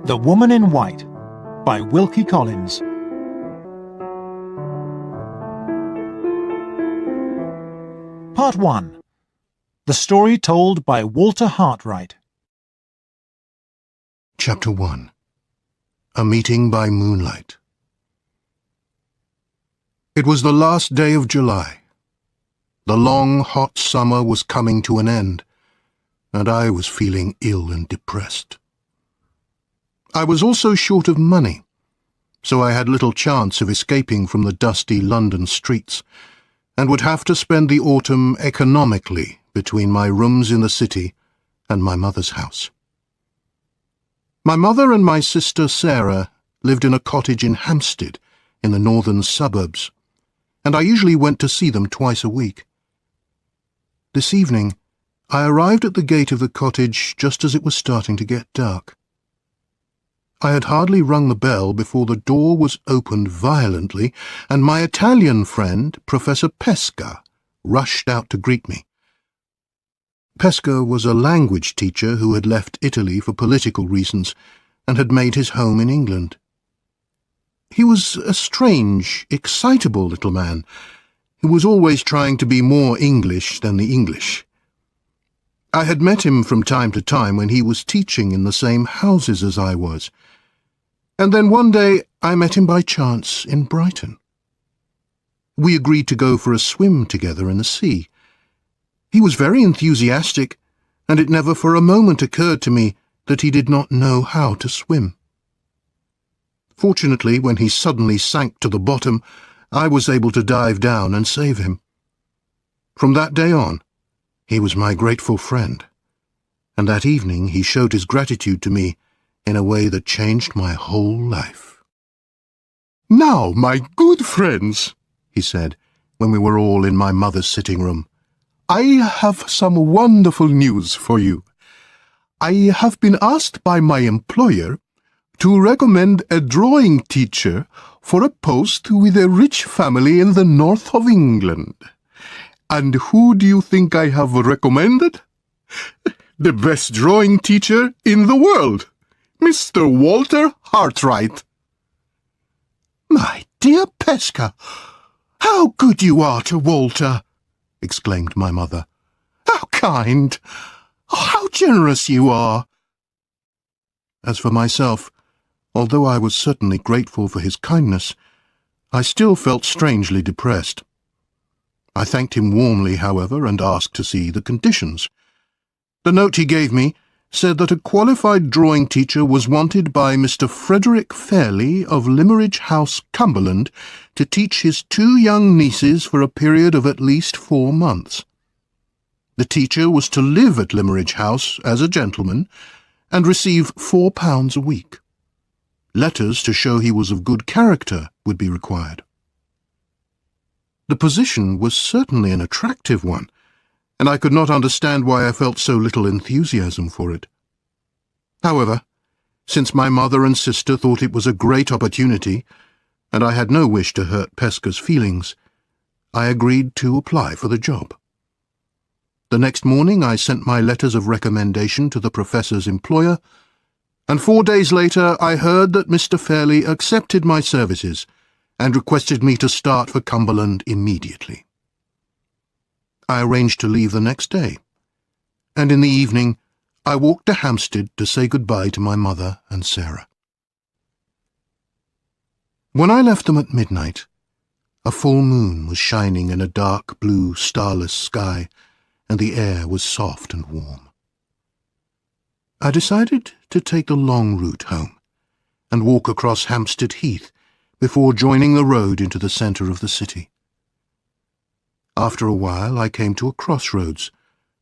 The Woman in White by Wilkie Collins. Part 1. The story told by Walter Hartwright. Chapter 1. A Meeting by Moonlight. It was the last day of July. The long, hot summer was coming to an end, and I was feeling ill and depressed. I was also short of money, so I had little chance of escaping from the dusty London streets, and would have to spend the autumn economically between my rooms in the city and my mother's house. My mother and my sister Sarah lived in a cottage in Hampstead, in the northern suburbs, and I usually went to see them twice a week. This evening, I arrived at the gate of the cottage just as it was starting to get dark. I had hardly rung the bell before the door was opened violently, and my Italian friend, Professor Pesca, rushed out to greet me. Pesca was a language teacher who had left Italy for political reasons and had made his home in England. He was a strange, excitable little man who was always trying to be more English than the English. I had met him from time to time when he was teaching in the same houses as I was, and then one day I met him by chance in Brighton. We agreed to go for a swim together in the sea. He was very enthusiastic, and it never for a moment occurred to me that he did not know how to swim. Fortunately, when he suddenly sank to the bottom, I was able to dive down and save him. From that day on, he was my grateful friend, and that evening he showed his gratitude to me in a way that changed my whole life. "Now, my good friends," he said, when we were all in my mother's sitting room, "I have some wonderful news for you. I have been asked by my employer to recommend a drawing teacher for a post with a rich family in the north of England. And who do you think I have recommended? The best drawing teacher in the world, Mr. Walter Hartwright." "My dear Pesca, how good you are to Walter!" exclaimed my mother. "How kind! How generous you are!" As for myself, although I was certainly grateful for his kindness, I still felt strangely depressed. I thanked him warmly, however, and asked to see the conditions. The note he gave me said that a qualified drawing teacher was wanted by Mr. Frederick Fairley of Limmeridge House, Cumberland, to teach his 2 young nieces for a period of at least 4 months. The teacher was to live at Limmeridge House as a gentleman and receive £4 a week. Letters to show he was of good character would be required. The position was certainly an attractive one, and I could not understand why I felt so little enthusiasm for it. However, since my mother and sister thought it was a great opportunity, and I had no wish to hurt Pesca's feelings, I agreed to apply for the job. The next morning I sent my letters of recommendation to the professor's employer, and 4 days later I heard that Mr. Fairley accepted my services and requested me to start for Cumberland immediately. I arranged to leave the next day, and in the evening I walked to Hampstead to say goodbye to my mother and Sarah. When I left them at midnight, a full moon was shining in a dark blue starless sky, and the air was soft and warm. I decided to take the long route home and walk across Hampstead Heath before joining the road into the centre of the city. After a while I came to a crossroads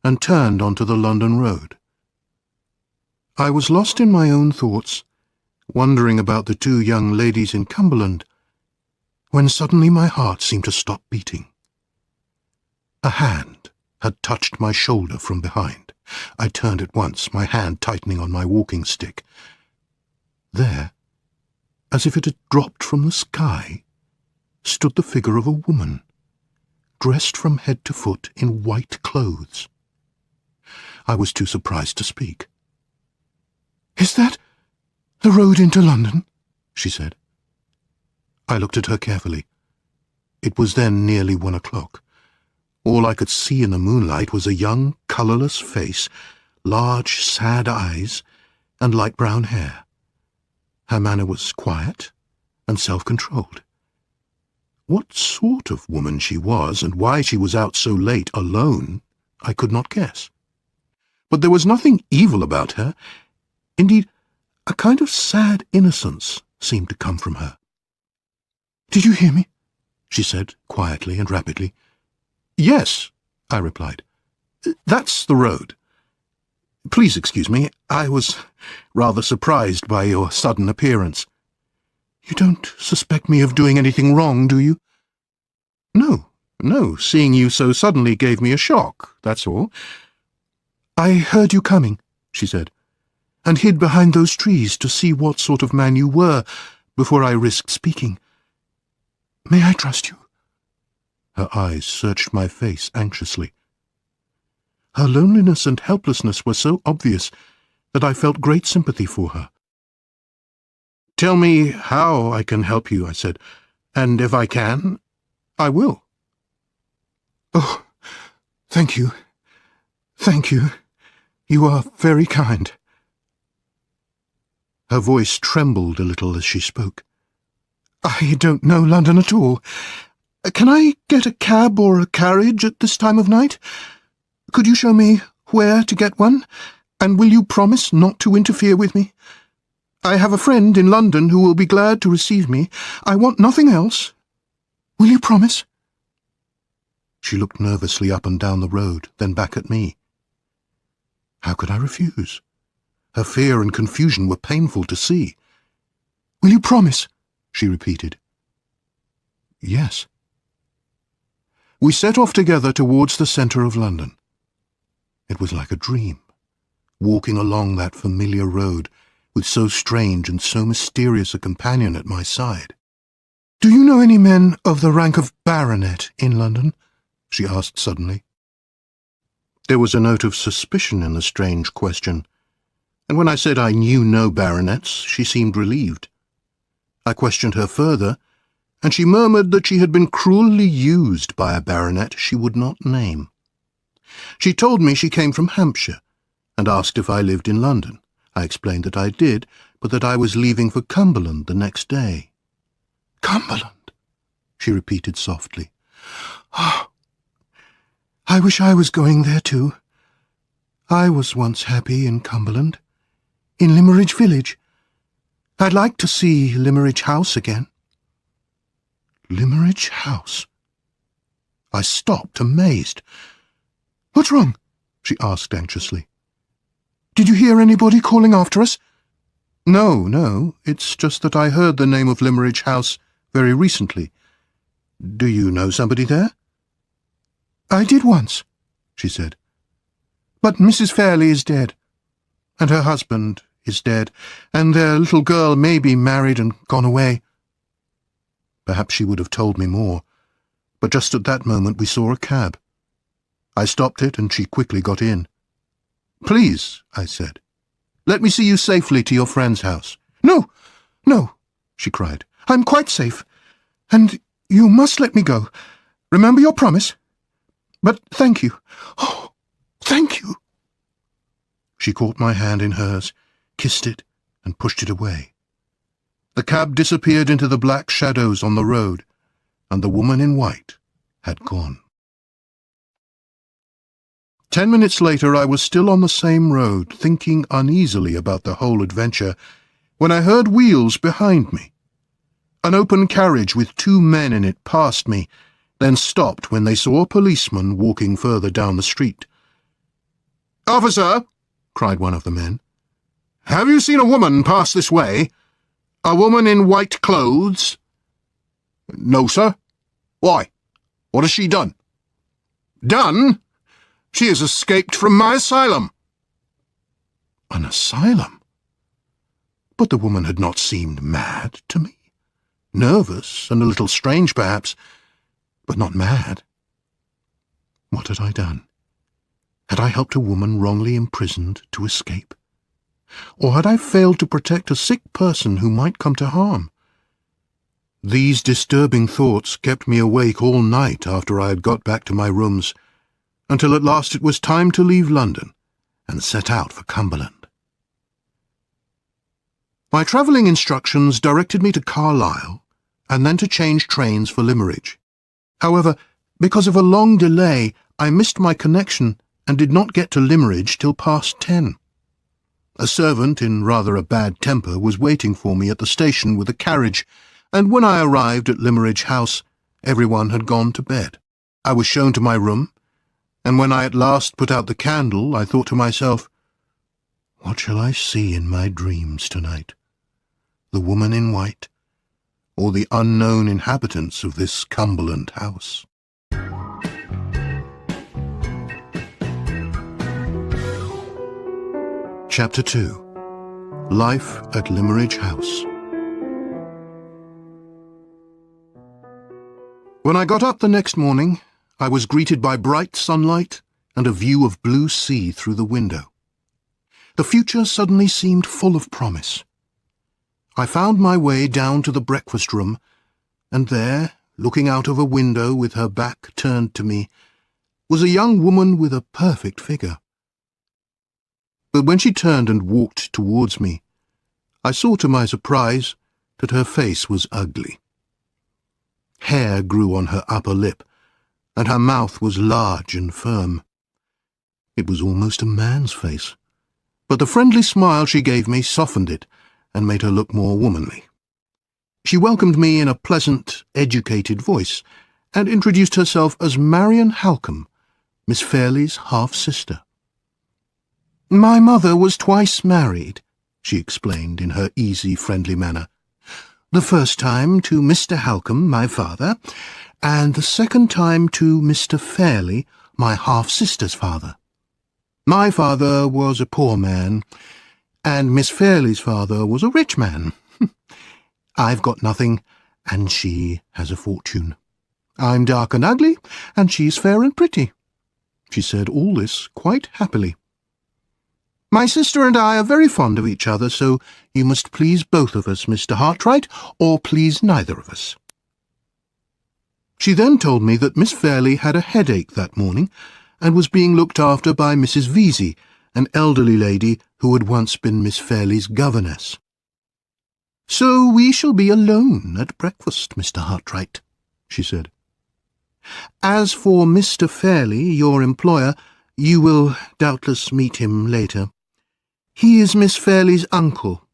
and turned onto the London road. I was lost in my own thoughts, wondering about the 2 young ladies in Cumberland, when suddenly my heart seemed to stop beating. A hand had touched my shoulder from behind. I turned at once, my hand tightening on my walking stick. There, as if it had dropped from the sky, stood the figure of a woman, dressed from head to foot in white clothes. I was too surprised to speak. "Is that "The road into London," she said. I looked at her carefully. It was then nearly 1 o'clock. All I could see in the moonlight was a young, colourless face, large, sad eyes, and light brown hair. Her manner was quiet and self-controlled. What sort of woman she was, and why she was out so late alone, I could not guess. But there was nothing evil about her. Indeed, a kind of sad innocence seemed to come from her. "Did you hear me?" she said, quietly and rapidly. "Yes," I replied. "That's the road. Please excuse me, I was rather surprised by your sudden appearance." "You don't suspect me of doing anything wrong, do you?" No, seeing you so suddenly gave me a shock, that's all." "I heard you coming," she said, "and hid behind those trees to see what sort of man you were before I risked speaking. May I trust you?" Her eyes searched my face anxiously. Her loneliness and helplessness were so obvious that I felt great sympathy for her. "Tell me how I can help you," I said, "and if I can, I will." "Oh, thank you. Thank you. You are very kind." Her voice trembled a little as she spoke. "I don't know London at all. Can I get a cab or a carriage at this time of night? Could you show me where to get one? And will you promise not to interfere with me? I have a friend in London who will be glad to receive me. I want nothing else. Will you promise?" She looked nervously up and down the road, then back at me. How could I refuse? Her fear and confusion were painful to see. "Will you promise?" she repeated. "Yes." We set off together towards the centre of London. It was like a dream, walking along that familiar road with so strange and so mysterious a companion at my side. "Do you know any men of the rank of baronet in London?" she asked suddenly. There was a note of suspicion in the strange question, and when I said I knew no baronets, she seemed relieved. I questioned her further, and she murmured that she had been cruelly used by a baronet she would not name. She told me she came from Hampshire, and asked if I lived in London. I explained that I did, but that I was leaving for Cumberland the next day. "Cumberland," she repeated softly. "Oh, I wish I was going there too. I was once happy in Cumberland, in Limmeridge village. I'd like to see Limmeridge House again." Limmeridge House? I stopped, amazed. "What's wrong?" she asked anxiously. "Did you hear anybody calling after us?" No, it's just that I heard the name of Limmeridge House very recently. Do you know somebody there?" "I did once," she said. "But Mrs. Fairley is dead, and her husband is dead, and their little girl may be married and gone away." Perhaps she would have told me more, but just at that moment we saw a cab. I stopped it, and she quickly got in. "Please," I said, "let me see you safely to your friend's house." No, she cried. "I'm quite safe, and you must let me go. Remember your promise. But thank you. Oh, thank you." She caught my hand in hers, kissed it, and pushed it away. The cab disappeared into the black shadows on the road, and the woman in white had gone. 10 minutes later I was still on the same road, thinking uneasily about the whole adventure, when I heard wheels behind me. An open carriage with 2 men in it passed me, then stopped when they saw a policeman walking further down the street. "Officer," cried one of the men, "have you seen a woman pass this way? A woman in white clothes?" "No, sir. Why? What has she done?" "Done? She has escaped from my asylum." An asylum? But the woman had not seemed mad to me. Nervous and a little strange, perhaps, but not mad. What had I done? Had I helped a woman wrongly imprisoned to escape? Or had I failed to protect a sick person who might come to harm? These disturbing thoughts kept me awake all night after I had got back to my rooms, until at last it was time to leave London and set out for Cumberland. My travelling instructions directed me to Carlisle and then to change trains for Limmeridge. However, because of a long delay, I missed my connection and did not get to Limmeridge till past 10. A servant in rather a bad temper was waiting for me at the station with a carriage, and when I arrived at Limmeridge House, everyone had gone to bed. I was shown to my room, and when I at last put out the candle, I thought to myself, what shall I see in my dreams tonight? The woman in white, or the unknown inhabitants of this Cumberland house? Chapter 2. Life at Limmeridge House. When I got up the next morning, I was greeted by bright sunlight and a view of blue sea through the window. The future suddenly seemed full of promise. I found my way down to the breakfast room, and there, looking out of a window with her back turned to me, was a young woman with a perfect figure. But when she turned and walked towards me, I saw to my surprise that her face was ugly. Hair grew on her upper lip, and her mouth was large and firm. It was almost a man's face, but the friendly smile she gave me softened it and made her look more womanly. She welcomed me in a pleasant, educated voice, and introduced herself as Marian Halcombe, Miss Fairley's half-sister. "My mother was twice married," she explained in her easy, friendly manner. "The first time to Mr. Halcombe, my father, and the second time to Mr. Fairley, my half-sister's father. My father was a poor man, and Miss Fairley's father was a rich man. I've got nothing, and she has a fortune. I'm dark and ugly, and she's fair and pretty." She said all this quite happily. "My sister and I are very fond of each other, so you must please both of us, Mr. Hartright, or please neither of us." She then told me that Miss Fairley had a headache that morning, and was being looked after by Mrs. Vesey, an elderly lady who had once been Miss Fairley's governess. "So we shall be alone at breakfast, Mr. Hartright," she said. "As for Mr. Fairley, your employer, you will doubtless meet him later. He is Miss Fairley's uncle,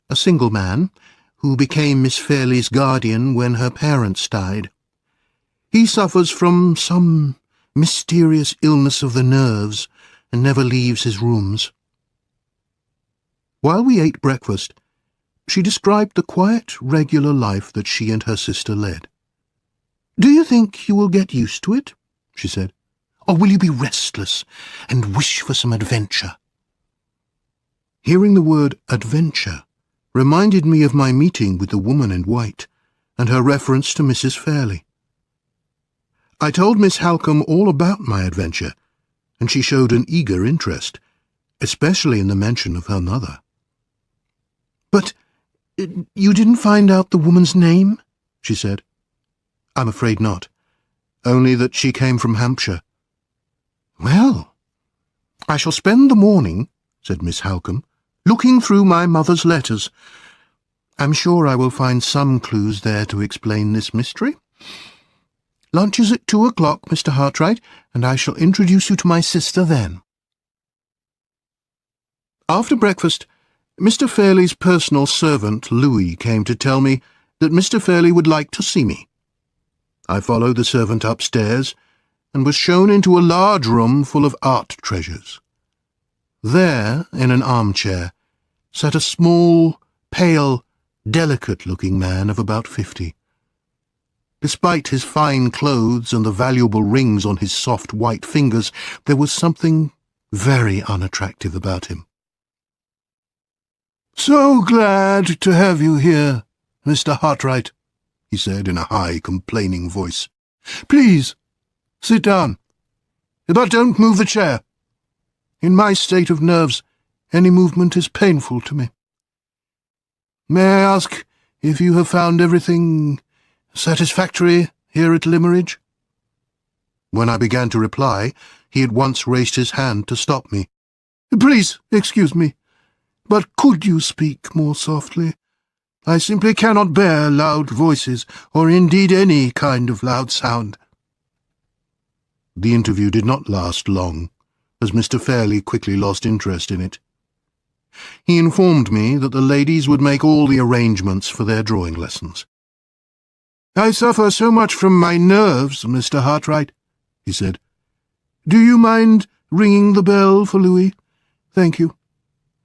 a single man, who became Miss Fairley's guardian when her parents died. He suffers from some mysterious illness of the nerves and never leaves his rooms." While we ate breakfast, she described the quiet, regular life that she and her sister led. "Do you think you will get used to it?" she said. "Or will you be restless and wish for some adventure?" Hearing the word adventure reminded me of my meeting with the woman in white and her reference to Mrs. Fairley. I told Miss Halcombe all about my adventure, and she showed an eager interest, especially in the mention of her mother. "But you didn't find out the woman's name?" she said. "I'm afraid not, only that she came from Hampshire." "Well, I shall spend the morning," said Miss Halcombe, "looking through my mother's letters. I'm sure I will find some clues there to explain this mystery. Lunch is at 2 o'clock, Mr. Hartright, and I shall introduce you to my sister then." After breakfast, Mr. Fairley's personal servant, Louis, came to tell me that Mr. Fairley would like to see me. I followed the servant upstairs and was shown into a large room full of art treasures. There, in an armchair, sat a small, pale, delicate-looking man of about 50. Despite his fine clothes and the valuable rings on his soft white fingers, there was something very unattractive about him. "So glad to have you here, Mr. Hartright," he said in a high, complaining voice. "Please, sit down, but don't move the chair. In my state of nerves, Any movement is painful to me. May I ask if you have found everything satisfactory here at Limmeridge?" When I began to reply, he at once raised his hand to stop me. "Please excuse me, but could you speak more softly? I simply cannot bear loud voices, or indeed any kind of loud sound." The interview did not last long, as Mr. Fairley quickly lost interest in it. He informed me that the ladies would make all the arrangements for their drawing lessons. "I suffer so much from my nerves, Mr. Hartright," he said. "Do you mind ringing the bell for Louis? Thank you.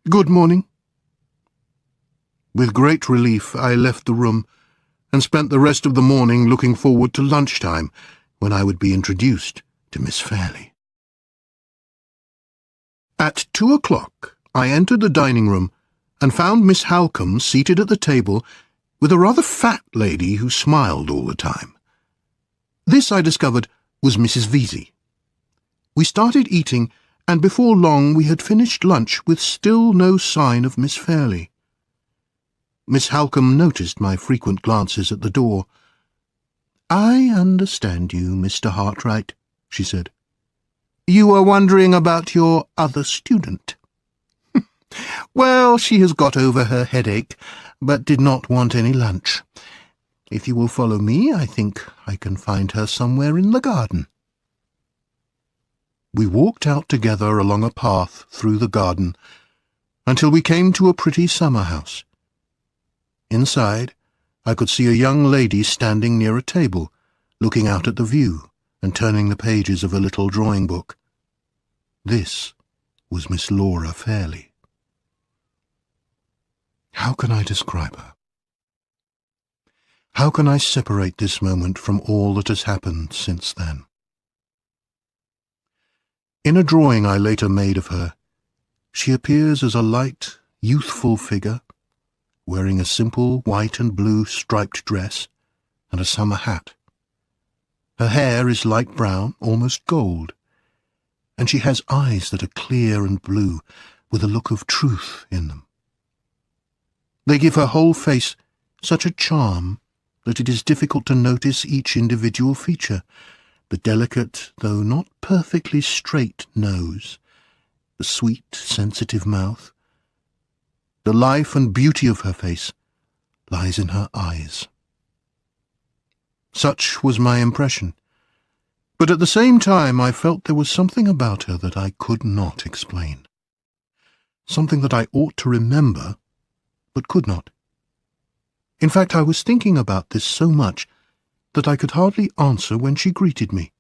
Good morning." With great relief I left the room and spent the rest of the morning looking forward to lunchtime, when I would be introduced to Miss Fairley. At 2 o'clock I entered the dining-room and found Miss Halcombe seated at the table with a rather fat lady who smiled all the time. This, I discovered, was Mrs. Vesey. We started eating, and before long we had finished lunch with still no sign of Miss Fairley. Miss Halcombe noticed my frequent glances at the door. "I understand you, Mr. Hartright," she said. "You are wondering about your other student. Well, she has got over her headache, but did not want any lunch. If you will follow me, I think I can find her somewhere in the garden." We walked out together along a path through the garden until we came to a pretty summer house. Inside, I could see a young lady standing near a table, looking out at the view and turning the pages of a little drawing book. This was Miss Laura Fairley. How can I describe her? How can I separate this moment from all that has happened since then? In a drawing I later made of her, she appears as a light, youthful figure, wearing a simple white and blue striped dress and a summer hat. Her hair is light brown, almost gold, and she has eyes that are clear and blue, with a look of truth in them. They give her whole face such a charm that it is difficult to notice each individual feature: the delicate, though not perfectly straight nose, the sweet, sensitive mouth. The life and beauty of her face lies in her eyes. Such was my impression, but at the same time I felt there was something about her that I could not explain. Something that I ought to remember, but could not. In fact, I was thinking about this so much that I could hardly answer when she greeted me.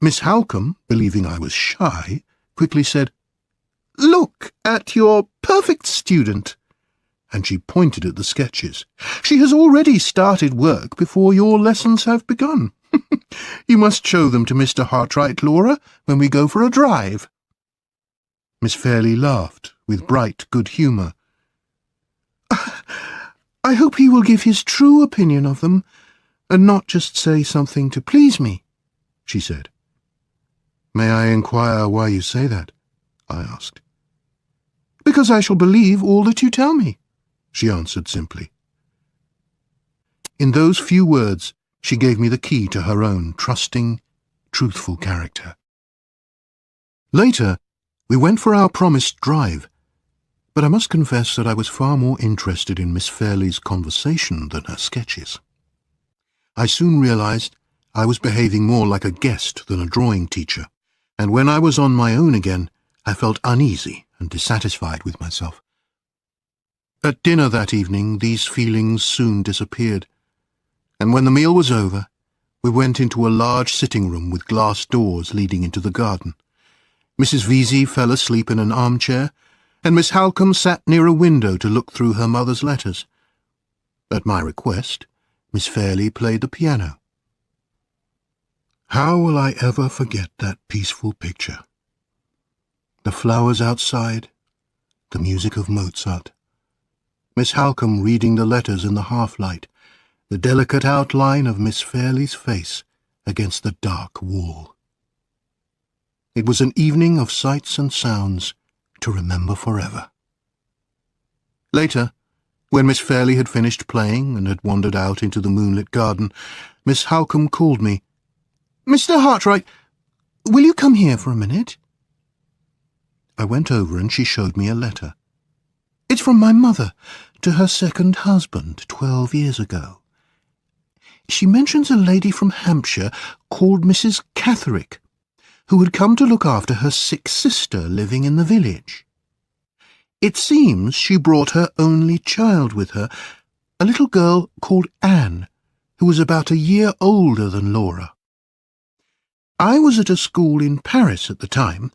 Miss Halcombe, believing I was shy, quickly said, "Look at your perfect student," and she pointed at the sketches. "She has already started work before your lessons have begun. You must show them to Mr. Hartright, Laura, when we go for a drive." Miss Fairley laughed with bright good humour. "I hope he will give his true opinion of them, and not just say something to please me," she said. "May I inquire why you say that?" I asked. "Because I shall believe all that you tell me," she answered simply. In those few words she gave me the key to her own trusting, truthful character. Later, we went for our promised drive, but I must confess that I was far more interested in Miss Fairley's conversation than her sketches. I soon realized I was behaving more like a guest than a drawing teacher, and when I was on my own again, I felt uneasy and dissatisfied with myself. At dinner that evening, these feelings soon disappeared, and when the meal was over, we went into a large sitting-room with glass doors leading into the garden. Mrs. Vesey fell asleep in an armchair, and Miss Halcombe sat near a window to look through her mother's letters. At my request, Miss Fairley played the piano. How will I ever forget that peaceful picture? The flowers outside, the music of Mozart, Miss Halcombe reading the letters in the half-light, the delicate outline of Miss Fairley's face against the dark wall. It was an evening of sights and sounds to remember forever. Later, when Miss Fairley had finished playing and had wandered out into the moonlit garden, Miss Halcombe called me. "Mr. Hartwright, will you come here for a minute?" I went over and she showed me a letter. "It's from my mother to her second husband 12 years ago. She mentions a lady from Hampshire called Mrs. Catherick, who had come to look after her sick sister living in the village. It seems she brought her only child with her, a little girl called Anne, who was about a year older than Laura. I was at a school in Paris at the time.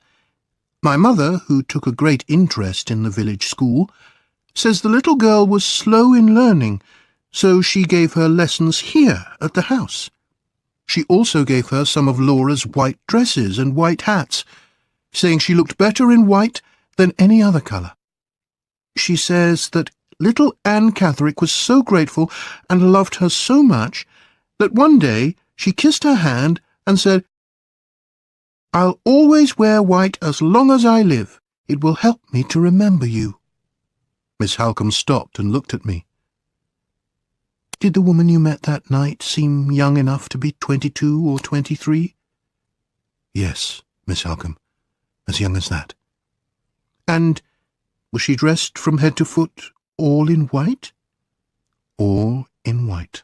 My mother, who took a great interest in the village school, says the little girl was slow in learning, so she gave her lessons here at the house. She also gave her some of Laura's white dresses and white hats, saying she looked better in white than any other colour. She says that little Anne Catherick was so grateful and loved her so much that one day she kissed her hand and said, 'I'll always wear white as long as I live. It will help me to remember you.'" Miss Halcombe stopped and looked at me. "Did the woman you met that night seem young enough to be 22 or 23? "Yes, Miss Halcombe, as young as that." "And was she dressed from head to foot all in white?" "All in white."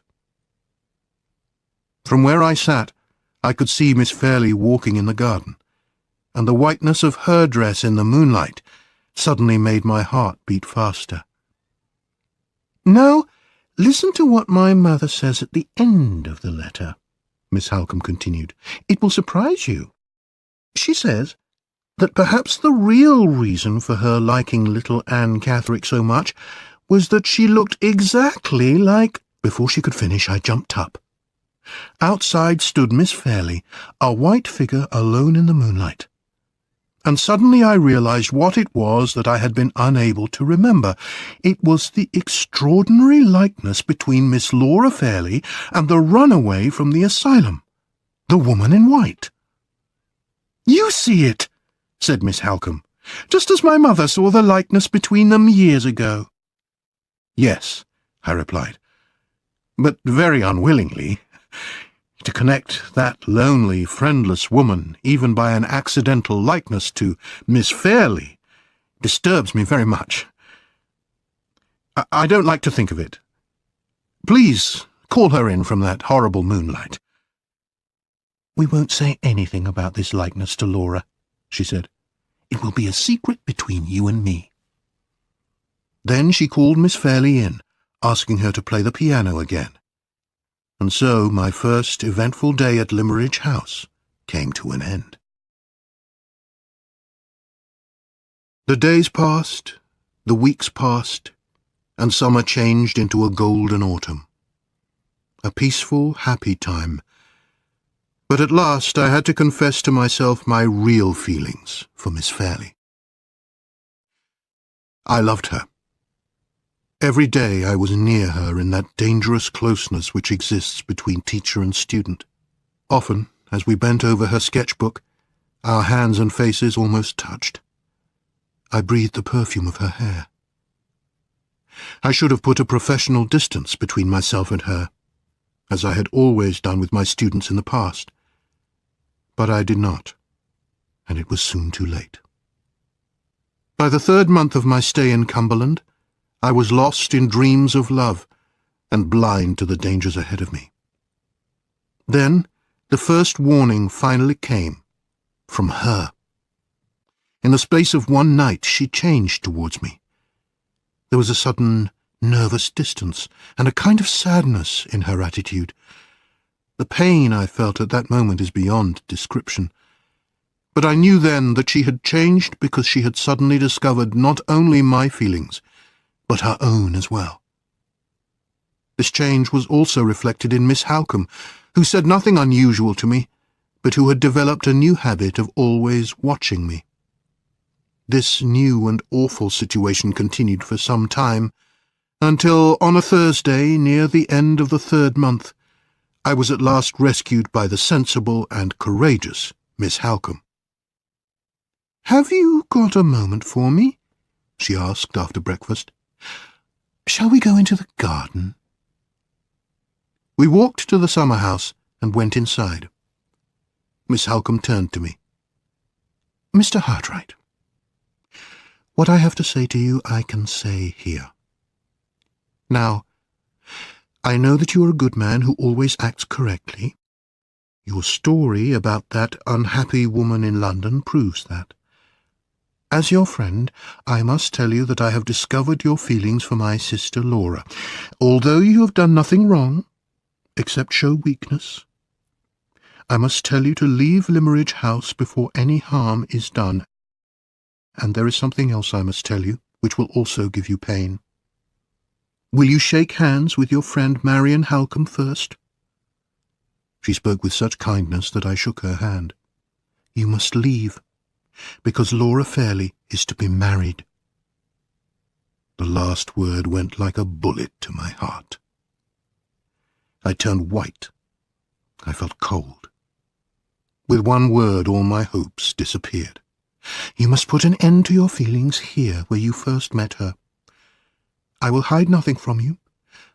From where I sat, I could see Miss Fairley walking in the garden, and the whiteness of her dress in the moonlight suddenly made my heart beat faster. "Now, listen to what my mother says at the end of the letter," Miss Halcombe continued. "It will surprise you. She says that perhaps the real reason for her liking little Anne Catherick so much was that she looked exactly like—" Before she could finish, I jumped up. Outside stood Miss Fairley, a white figure alone in the moonlight. And suddenly I realized what it was that I had been unable to remember. It was the extraordinary likeness between Miss Laura Fairley and the runaway from the asylum, the woman in white. "You see it," said Miss Halcombe, "just as my mother saw the likeness between them years ago." "Yes," I replied, "but very unwillingly. To connect that lonely, friendless woman, even by an accidental likeness to Miss Fairley, disturbs me very much. I don't like to think of it. Please call her in from that horrible moonlight." "We won't say anything about this likeness to Laura," she said. "It will be a secret between you and me." Then she called Miss Fairley in, asking her to play the piano again. And so my first eventful day at Limmeridge House came to an end. The days passed, the weeks passed, and summer changed into a golden autumn. A peaceful, happy time. But at last I had to confess to myself my real feelings for Miss Fairley. I loved her. Every day I was near her in that dangerous closeness which exists between teacher and student. Often, as we bent over her sketchbook, our hands and faces almost touched. I breathed the perfume of her hair. I should have put a professional distance between myself and her, as I had always done with my students in the past. But I did not, and it was soon too late. By the 3rd month of my stay in Cumberland, I was lost in dreams of love and blind to the dangers ahead of me. Then the first warning finally came, from her. In the space of one night she changed towards me. There was a sudden nervous distance and a kind of sadness in her attitude. The pain I felt at that moment is beyond description. But I knew then that she had changed because she had suddenly discovered not only my feelings, but her own as well. This change was also reflected in Miss Halcombe, who said nothing unusual to me, but who had developed a new habit of always watching me. This new and awful situation continued for some time, until on a Thursday near the end of the 3rd month, I was at last rescued by the sensible and courageous Miss Halcombe. "Have you got a moment for me?" she asked after breakfast. "Shall we go into the garden?" We walked to the summer house and went inside. Miss Halcombe turned to me. "Mr. Hartright, what I have to say to you I can say here. Now, I know that you are a good man who always acts correctly. Your story about that unhappy woman in London proves that. As your friend, I must tell you that I have discovered your feelings for my sister Laura. Although you have done nothing wrong, except show weakness, I must tell you to leave Limmeridge House before any harm is done. And there is something else I must tell you, which will also give you pain. Will you shake hands with your friend Marian Halcombe first?" She spoke with such kindness that I shook her hand. "You must leave, because Laura Fairley is to be married." The last word went like a bullet to my heart. I turned white. I felt cold. With one word all my hopes disappeared. "You must put an end to your feelings here, where you first met her. I will hide nothing from you.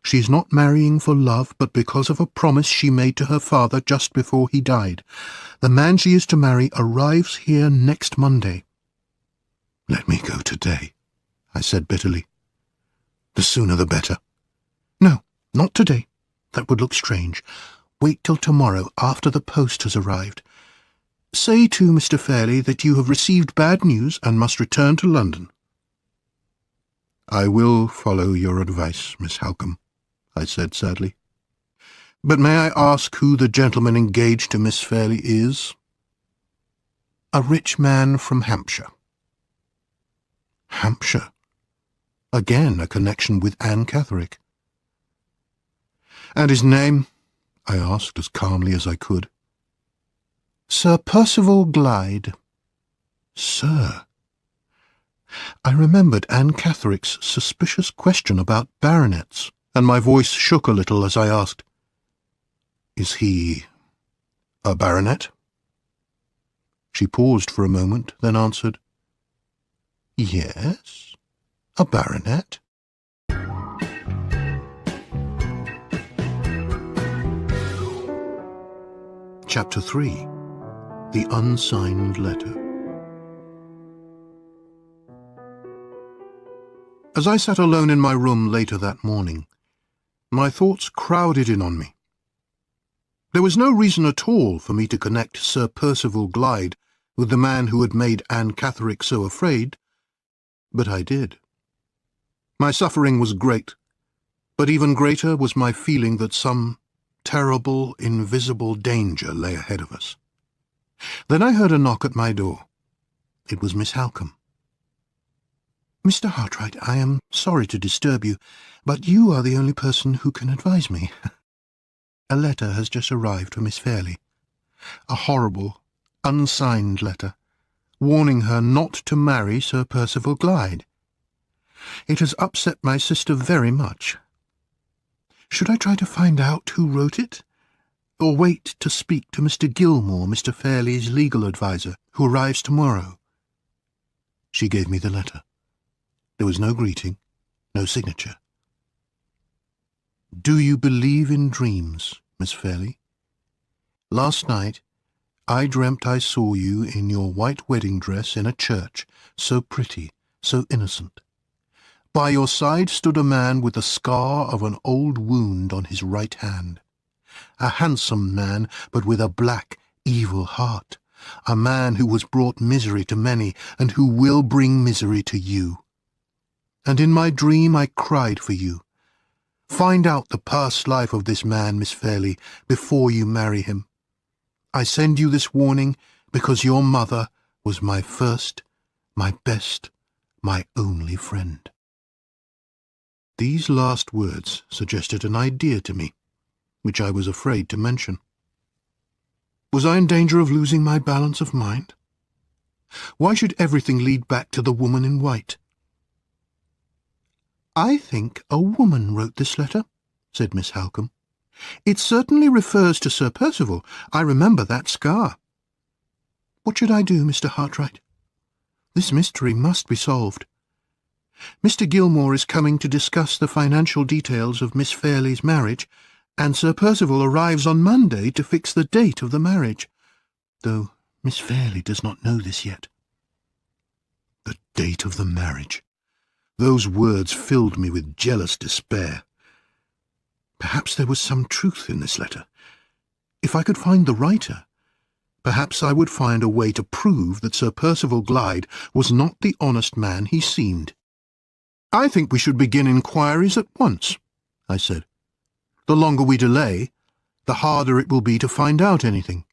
She is not marrying for love, but because of a promise she made to her father just before he died. The man she is to marry arrives here next Monday." "Let me go today," I said bitterly. "The sooner the better." "No, not today. That would look strange. Wait till tomorrow, after the post has arrived. Say to Mr. Fairley that you have received bad news and must return to London." "I will follow your advice, Miss Halcombe," I said sadly. "But may I ask who the gentleman engaged to Miss Fairley is?" "A rich man from Hampshire." Hampshire? Again a connection with Anne Catherick. "And his name?" I asked as calmly as I could. "Sir Percival Glyde." "Sir?" I remembered Anne Catherick's suspicious question about baronets, and my voice shook a little as I asked, "Is he a baronet?" She paused for a moment, then answered, "Yes, a baronet." Chapter 3. The Unsigned Letter. As I sat alone in my room later that morning, my thoughts crowded in on me. There was no reason at all for me to connect Sir Percival Glyde with the man who had made Anne Catherick so afraid, but I did. My suffering was great, but even greater was my feeling that some terrible, invisible danger lay ahead of us. Then I heard a knock at my door. It was Miss Halcombe. "Mr. Hartright, I am sorry to disturb you, but you are the only person who can advise me. A letter has just arrived for Miss Fairley. A horrible, unsigned letter, warning her not to marry Sir Percival Glyde. It has upset my sister very much. Should I try to find out who wrote it, or wait to speak to Mr. Gilmore, Mr. Fairley's legal adviser, who arrives tomorrow?" She gave me the letter. There was no greeting, no signature. "Do you believe in dreams, Miss Fairley? Last night I dreamt I saw you in your white wedding dress in a church, so pretty, so innocent. By your side stood a man with the scar of an old wound on his right hand. A handsome man, but with a black, evil heart. A man who has brought misery to many, and who will bring misery to you. And in my dream I cried for you. Find out the past life of this man, Miss Fairley, before you marry him. I send you this warning because your mother was my first, my best, my only friend." These last words suggested an idea to me, which I was afraid to mention. Was I in danger of losing my balance of mind? Why should everything lead back to the woman in white? "I think a woman wrote this letter," said Miss Halcombe. "It certainly refers to Sir Percival. I remember that scar. What should I do, Mr. Hartright?" This mystery must be solved. Mr. Gilmore is coming to discuss the financial details of Miss Fairley's marriage, and Sir Percival arrives on Monday to fix the date of the marriage, though Miss Fairley does not know this yet. The date of the marriage. Those words filled me with jealous despair. Perhaps there was some truth in this letter. If I could find the writer, perhaps I would find a way to prove that Sir Percival Glyde was not the honest man he seemed. "I think we should begin inquiries at once," I said. "The longer we delay, the harder it will be to find out anything."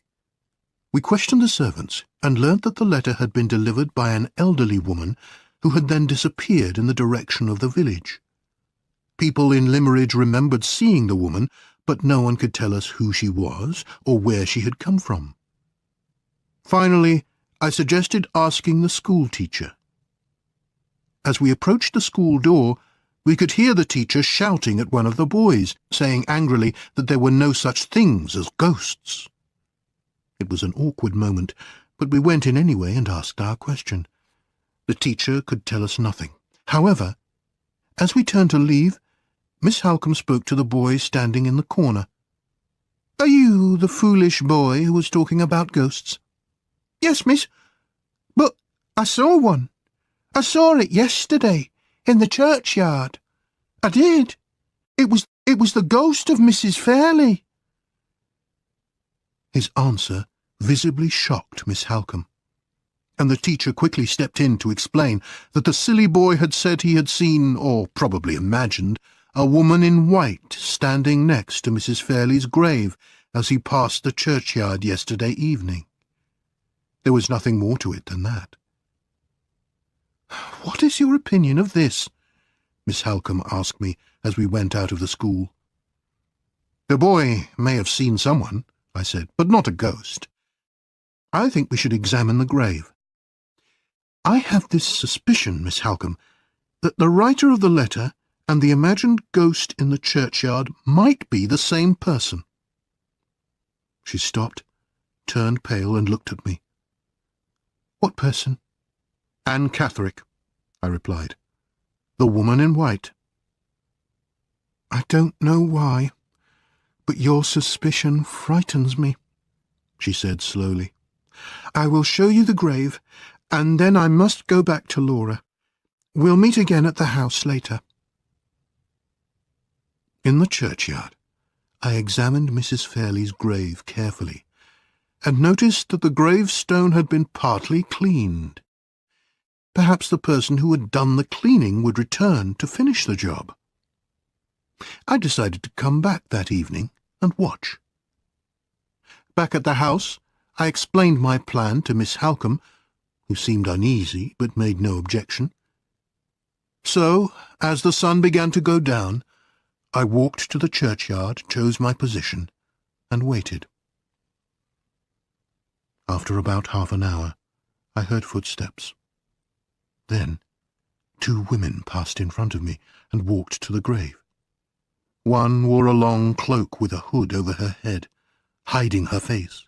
We questioned the servants and learnt that the letter had been delivered by an elderly woman who had then disappeared in the direction of the village. People in Limmeridge remembered seeing the woman, but no one could tell us who she was or where she had come from. Finally, I suggested asking the school-teacher. As we approached the school door, we could hear the teacher shouting at one of the boys, saying angrily that there were no such things as ghosts. It was an awkward moment, but we went in anyway and asked our question. The teacher could tell us nothing. However, as we turned to leave, Miss Halcombe spoke to the boy standing in the corner. "Are you the foolish boy who was talking about ghosts?" "Yes, miss, but I saw one. I saw it yesterday, in the churchyard. I did. It was the ghost of Mrs. Fairley." His answer visibly shocked Miss Halcombe, and the teacher quickly stepped in to explain that the silly boy had said he had seen, or probably imagined, a woman in white standing next to Mrs. Fairley's grave as he passed the churchyard yesterday evening. There was nothing more to it than that. "What is your opinion of this?" Miss Halcombe asked me as we went out of the school. "The boy may have seen someone," I said, "but not a ghost. I think we should examine the grave. I have this suspicion, Miss Halcombe, that the writer of the letter and the imagined ghost in the churchyard might be the same person." She stopped, turned pale, and looked at me. "What person?" "Anne Catherick," I replied. "The woman in white." "I don't know why, but your suspicion frightens me," she said slowly. "I will show you the grave, and then I must go back to Laura. We'll meet again at the house later." In the churchyard, I examined Mrs. Fairley's grave carefully, and noticed that the gravestone had been partly cleaned. Perhaps the person who had done the cleaning would return to finish the job. I decided to come back that evening and watch. Back at the house, I explained my plan to Miss Halcombe, who seemed uneasy but made no objection. So, as the sun began to go down, I walked to the churchyard, chose my position, and waited. After about half an hour, I heard footsteps. Then, 2 women passed in front of me and walked to the grave. One wore a long cloak with a hood over her head, hiding her face.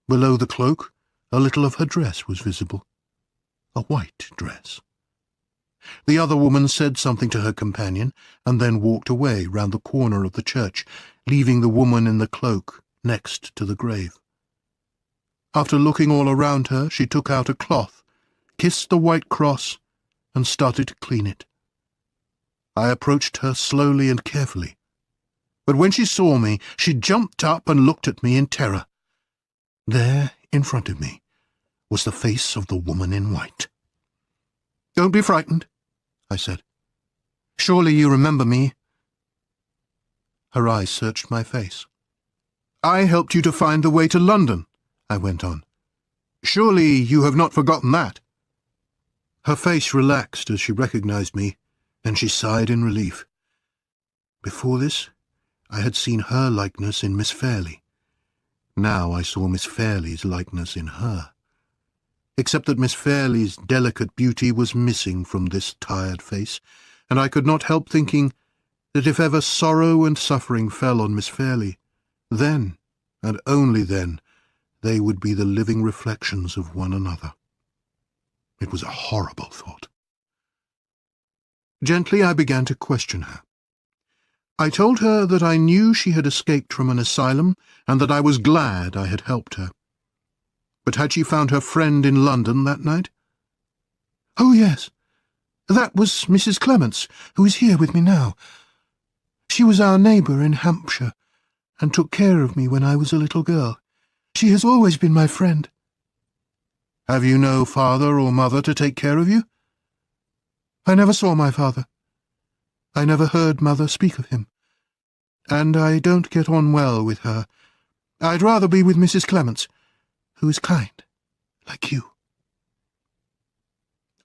Below the cloak, a little of her dress was visible, a white dress. The other woman said something to her companion, and then walked away round the corner of the church, leaving the woman in the cloak next to the grave. After looking all around her, she took out a cloth, kissed the white cross, and started to clean it. I approached her slowly and carefully, but when she saw me, she jumped up and looked at me in terror. There, in front of me, was the face of the woman in white. "Don't be frightened," I said. "Surely you remember me." Her eyes searched my face. "I helped you to find the way to London," I went on. "Surely you have not forgotten that." Her face relaxed as she recognized me, and she sighed in relief. Before this, I had seen her likeness in Miss Fairley. Now I saw Miss Fairley's likeness in her, except that Miss Fairley's delicate beauty was missing from this tired face, and I could not help thinking that if ever sorrow and suffering fell on Miss Fairley, then, and only then, they would be the living reflections of one another. It was a horrible thought. Gently I began to question her. I told her that I knew she had escaped from an asylum and that I was glad I had helped her. But had she found her friend in London that night? "Oh, yes. That was Mrs. Clements, who is here with me now. She was our neighbour in Hampshire, and took care of me when I was a little girl. She has always been my friend." "Have you no father or mother to take care of you?" "I never saw my father. I never heard Mother speak of him. And I don't get on well with her. I'd rather be with Mrs. Clements, who is kind, like you."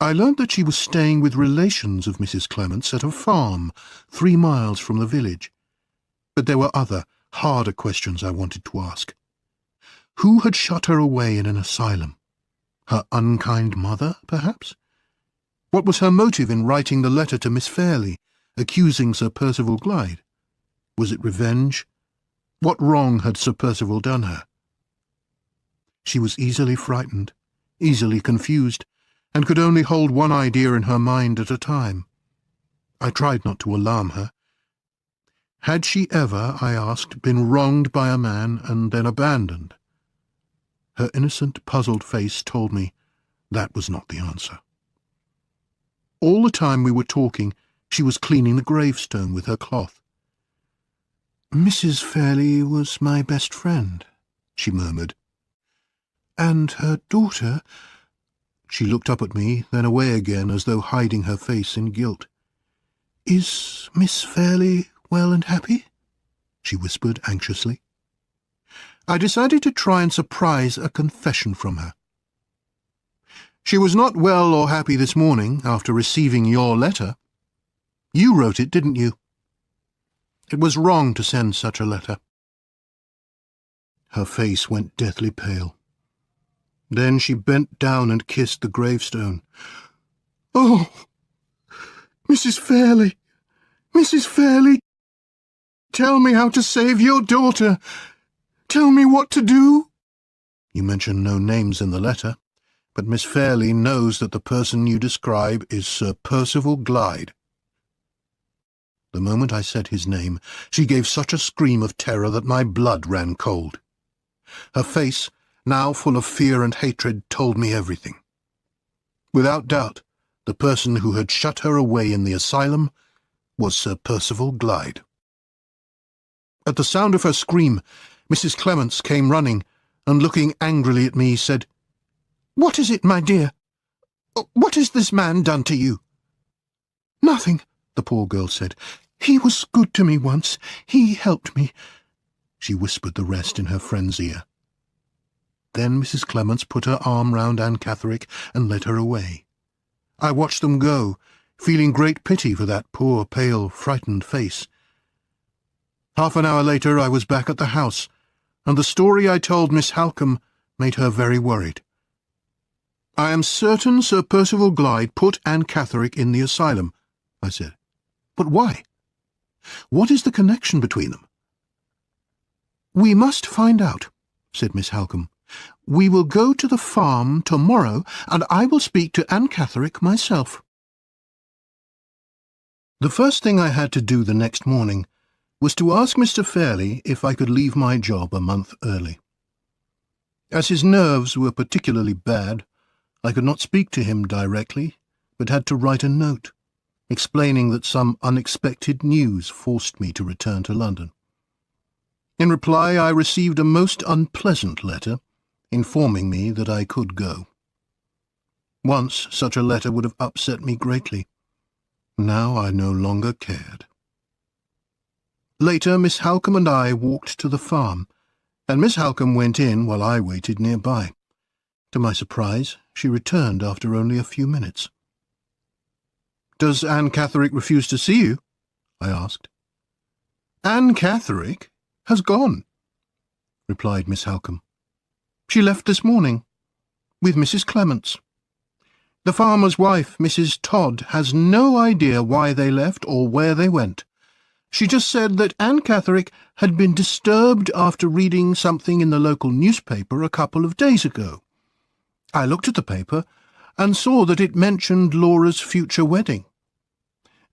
I learned that she was staying with relations of Mrs. Clements at a farm 3 miles from the village. But there were other, harder questions I wanted to ask. Who had shut her away in an asylum? Her unkind mother, perhaps? What was her motive in writing the letter to Miss Fairley, accusing Sir Percival Glyde? Was it revenge? What wrong had Sir Percival done her? She was easily frightened, easily confused, and could only hold one idea in her mind at a time. I tried not to alarm her. Had she ever, I asked, been wronged by a man and then abandoned? Her innocent, puzzled face told me that was not the answer. All the time we were talking, she was cleaning the gravestone with her cloth. "Mrs. Fairley was my best friend," she murmured. "And her daughter—" She looked up at me, then away again, as though hiding her face in guilt. "Is Miss Fairley well and happy?" she whispered anxiously. I decided to try and surprise a confession from her. "She was not well or happy this morning after receiving your letter. You wrote it, didn't you? It was wrong to send such a letter." Her face went deathly pale. Then she bent down and kissed the gravestone. "Oh, Mrs. Fairley, Mrs. Fairley, tell me how to save your daughter. Tell me what to do." "You mention no names in the letter, but Miss Fairley knows that the person you describe is Sir Percival Glyde." The moment I said his name, she gave such a scream of terror that my blood ran cold. Her face, now full of fear and hatred, told me everything. Without doubt, the person who had shut her away in the asylum was Sir Percival Glyde. At the sound of her scream, Mrs. Clements came running, and looking angrily at me, said, "What is it, my dear? What has this man done to you?" "Nothing," the poor girl said. "He was good to me once. He helped me." She whispered the rest in her friend's ear. Then Mrs. Clements put her arm round Anne Catherick and led her away. I watched them go, feeling great pity for that poor, pale, frightened face. Half an hour later I was back at the house, and the story I told Miss Halcombe made her very worried. "I am certain Sir Percival Glyde put Anne Catherick in the asylum," I said. "But why? What is the connection between them?" "We must find out," said Miss Halcombe. "We will go to the farm tomorrow, and I will speak to Anne Catherick myself." The first thing I had to do the next morning was to ask Mr. Fairley if I could leave my job a month early. As his nerves were particularly bad, I could not speak to him directly, but had to write a note, explaining that some unexpected news forced me to return to London. In reply, I received a most unpleasant letter, informing me that I could go. Once such a letter would have upset me greatly. Now I no longer cared. Later, Miss Halcombe and I walked to the farm, and Miss Halcombe went in while I waited nearby. To my surprise, she returned after only a few minutes. "Does Anne Catherick refuse to see you?" I asked. "Anne Catherick has gone," replied Miss Halcombe. "She left this morning, with Mrs. Clements. The farmer's wife, Mrs. Todd, has no idea why they left or where they went. She just said that Anne Catherick had been disturbed after reading something in the local newspaper a couple of days ago. I looked at the paper, and saw that it mentioned Laura's future wedding.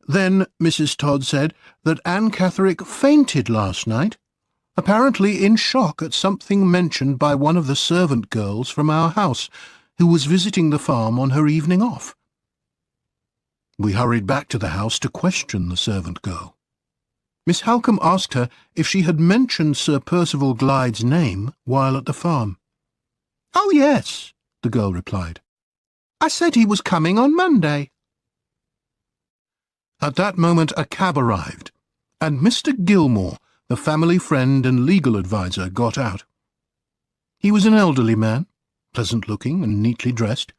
Then Mrs. Todd said that Anne Catherick fainted last night, apparently in shock at something mentioned by one of the servant girls from our house, who was visiting the farm on her evening off. We hurried back to the house to question the servant girl. Miss Halcombe asked her if she had mentioned Sir Percival Glyde's name while at the farm. "Oh, yes," the girl replied. "I said he was coming on Monday." At that moment a cab arrived, and Mr. Gilmore, the family friend and legal adviser, got out. He was an elderly man, pleasant-looking and neatly dressed.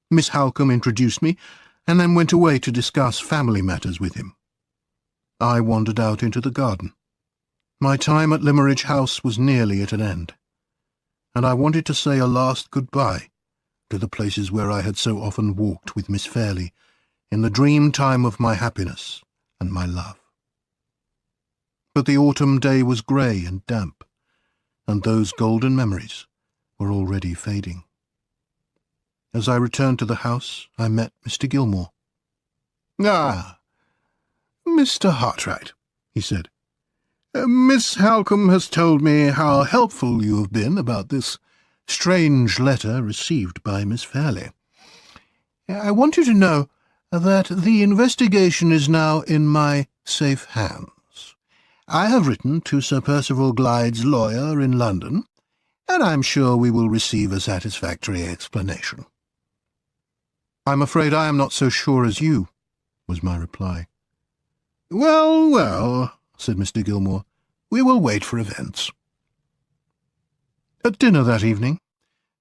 Miss Halcombe introduced me, and then went away to discuss family matters with him. I wandered out into the garden. My time at Limmeridge House was nearly at an end, and I wanted to say a last goodbye to the places where I had so often walked with Miss Fairley in the dream time of my happiness and my love. But the autumn day was grey and damp, and those golden memories were already fading. As I returned to the house, I met Mr. Gilmore. "Ah, Mr. Hartright," he said. "Miss Halcombe has told me how helpful you have been about this strange letter received by Miss Fairley. I want you to know that the investigation is now in my safe hands. I have written to Sir Percival Glyde's lawyer in London, and I'm sure we will receive a satisfactory explanation." "I'm afraid I am not so sure as you," was my reply. "Well, well," said Mr. Gilmore, "we will wait for events." At dinner that evening,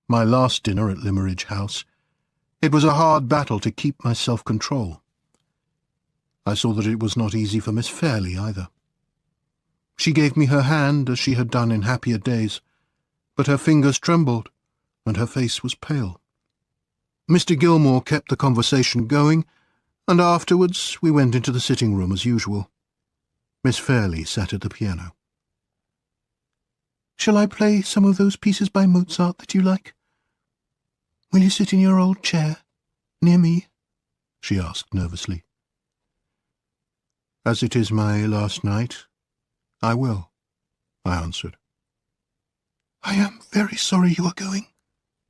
my last dinner at Limmeridge House, it was a hard battle to keep my self-control. I saw that it was not easy for Miss Fairley either. She gave me her hand as she had done in happier days, but her fingers trembled, and her face was pale. Mr. Gilmore kept the conversation going, and afterwards we went into the sitting-room as usual. Miss Fairley sat at the piano. "Shall I play some of those pieces by Mozart that you like? Will you sit in your old chair, near me?" she asked nervously. "As it is my last night, I will," I answered. "I am very sorry you are going,"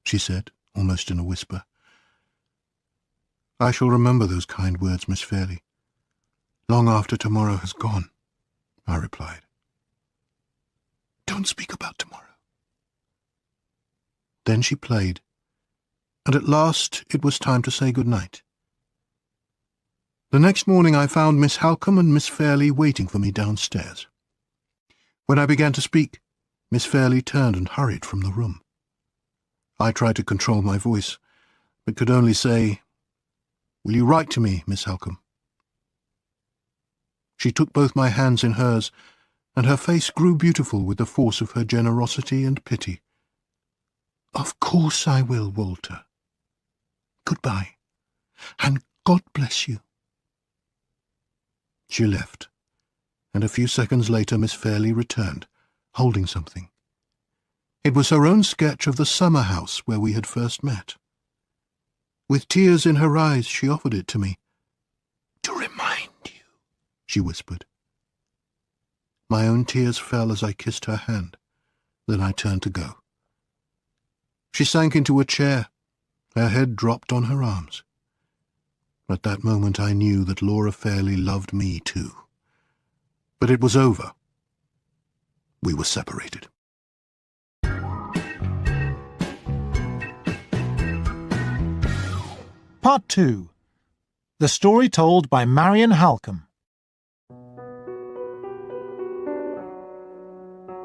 she said, almost in a whisper. "I shall remember those kind words, Miss Fairley, long after tomorrow has gone," I replied. "Don't speak about tomorrow." Then she played, and at last it was time to say good night. The next morning I found Miss Halcombe and Miss Fairley waiting for me downstairs. When I began to speak, Miss Fairley turned and hurried from the room. I tried to control my voice, but could only say, "Will you write to me, Miss Halcombe?" She took both my hands in hers, and her face grew beautiful with the force of her generosity and pity. "Of course I will, Walter. Goodbye, and God bless you." She left, and a few seconds later Miss Fairley returned, holding something. It was her own sketch of the summer house where we had first met. With tears in her eyes she offered it to me. "To remind you," she whispered. My own tears fell as I kissed her hand. Then I turned to go. She sank into a chair. Her head dropped on her arms. At that moment I knew that Laura Fairley loved me too. But it was over. We were separated. Part 2. The story told by Marion Halcombe.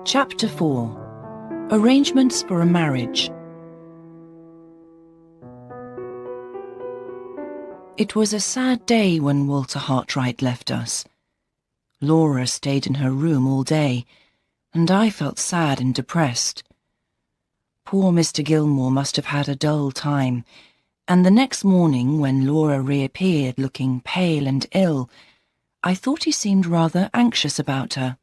Chapter 4. Arrangements for a Marriage. It was a sad day when Walter Hartright left us. Laura stayed in her room all day, and I felt sad and depressed. Poor Mr. Gilmore must have had a dull time, and the next morning, when Laura reappeared looking pale and ill, I thought he seemed rather anxious about her.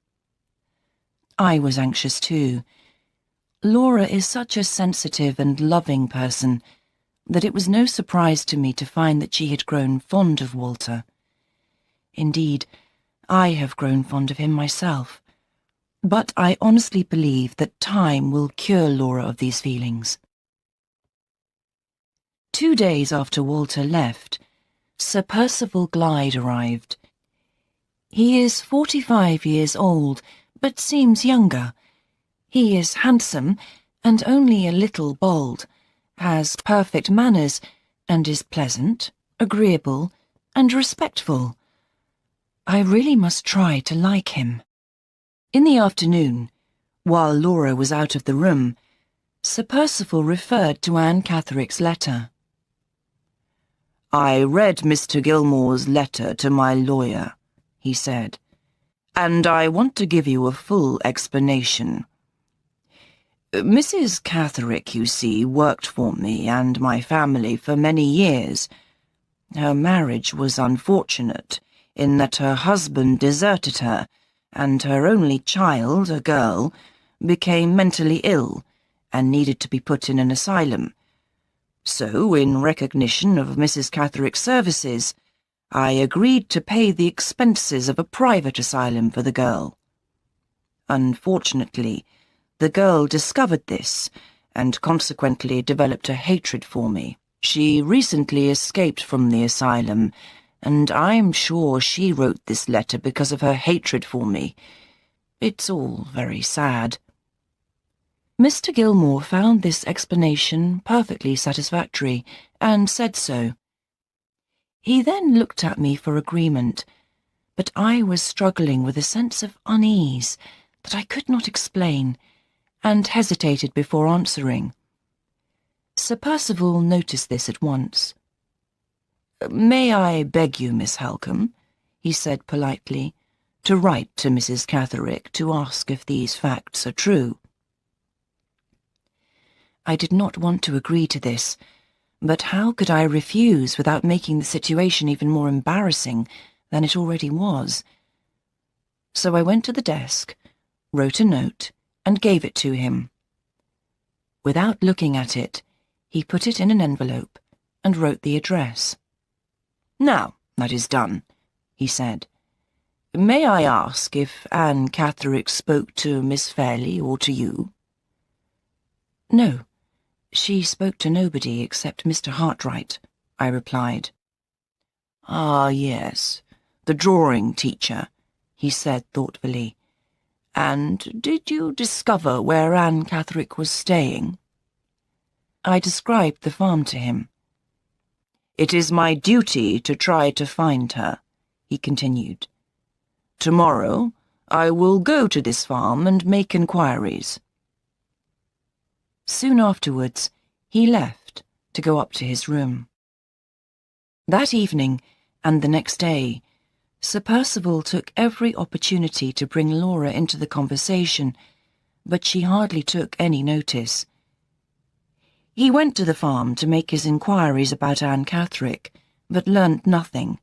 I was anxious too. Laura is such a sensitive and loving person, that it was no surprise to me to find that she had grown fond of Walter. Indeed, I have grown fond of him myself, but I honestly believe that time will cure Laura of these feelings. 2 days after Walter left, Sir Percival Glyde arrived. He is 45 years old, but seems younger. He is handsome and only a little bald, has perfect manners, and is pleasant, agreeable, and respectful. I really must try to like him. In the afternoon, while Laura was out of the room, Sir Percival referred to Anne Catherick's letter. "I read Mr. Gilmore's letter to my lawyer," he said, "and I want to give you a full explanation. Mrs. Catherick, you see, worked for me and my family for many years. Her marriage was unfortunate in that her husband deserted her, and her only child, a girl, became mentally ill and needed to be put in an asylum. So, in recognition of Mrs. Catherick's services, I agreed to pay the expenses of a private asylum for the girl. Unfortunately, the girl discovered this and consequently developed a hatred for me. She recently escaped from the asylum, and I'm sure she wrote this letter because of her hatred for me. It's all very sad." Mr. Gilmore found this explanation perfectly satisfactory, and said so. He then looked at me for agreement, but I was struggling with a sense of unease that I could not explain, and hesitated before answering. Sir Percival noticed this at once. "May I beg you, Miss Halcombe," he said politely, "to write to Mrs. Catherick to ask if these facts are true?" I did not want to agree to this, but how could I refuse without making the situation even more embarrassing than it already was? So I went to the desk, wrote a note, and gave it to him. Without looking at it, he put it in an envelope and wrote the address. "Now that is done," he said, "may I ask if Anne Catherick spoke to Miss Fairley or to you?" "No, she spoke to nobody except Mr. Hartright," I replied. "Ah, yes, the drawing teacher," he said thoughtfully. "And did you discover where Anne Catherick was staying?" I described the farm to him. "It is my duty to try to find her," he continued. "Tomorrow I will go to this farm and make inquiries." Soon afterwards, he left to go up to his room. That evening, and the next day, Sir Percival took every opportunity to bring Laura into the conversation, but she hardly took any notice. He went to the farm to make his inquiries about Anne Catherick, but learnt nothing.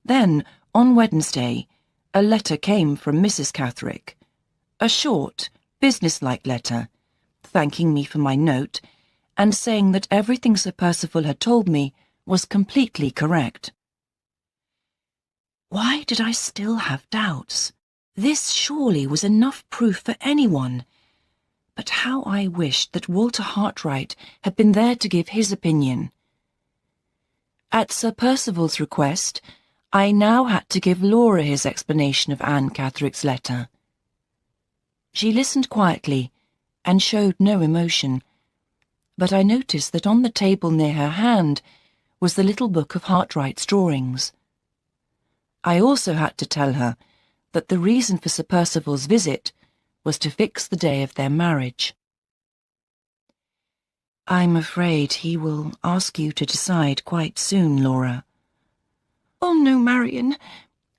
Then, on Wednesday, a letter came from Mrs. Catherick, a short, business-like letter, thanking me for my note, and saying that everything Sir Percival had told me was completely correct. Why did I still have doubts? This surely was enough proof for anyone. But how I wished that Walter Hartright had been there to give his opinion. At Sir Percival's request, I now had to give Laura his explanation of Anne Catherick's letter. She listened quietly and showed no emotion, but I noticed that on the table near her hand was the little book of Hartright's drawings. I also had to tell her that the reason for Sir Percival's visit was to fix the day of their marriage. "I'm afraid he will ask you to decide quite soon, Laura." "Oh, no, Marion,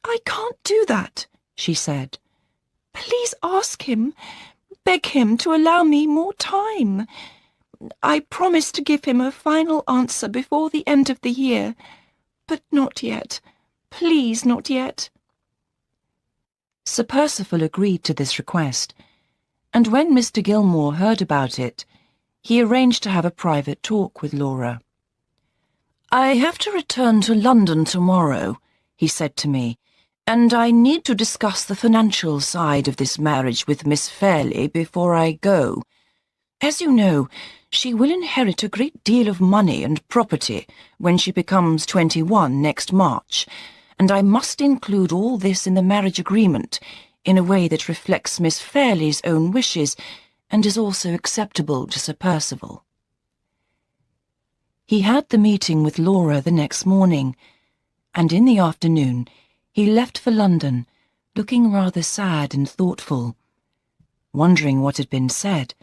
I can't do that," she said. "Please ask him. Beg him to allow me more time. I promise to give him a final answer before the end of the year, but not yet. Please, not yet." Sir Percival agreed to this request, and when Mr. Gilmore heard about it, He arranged to have a private talk with Laura. "I have to return to London tomorrow," he said to me, "and I need to discuss the financial side of this marriage with Miss Fairley before I go. As you know, she will inherit a great deal of money and property when she becomes 21 next March, and I must include all this in the marriage agreement in a way that reflects Miss Fairley's own wishes and is also acceptable to Sir Percival." He had the meeting with Laura the next morning, and in the afternoon he left for London, looking rather sad and thoughtful. Wondering what had been said,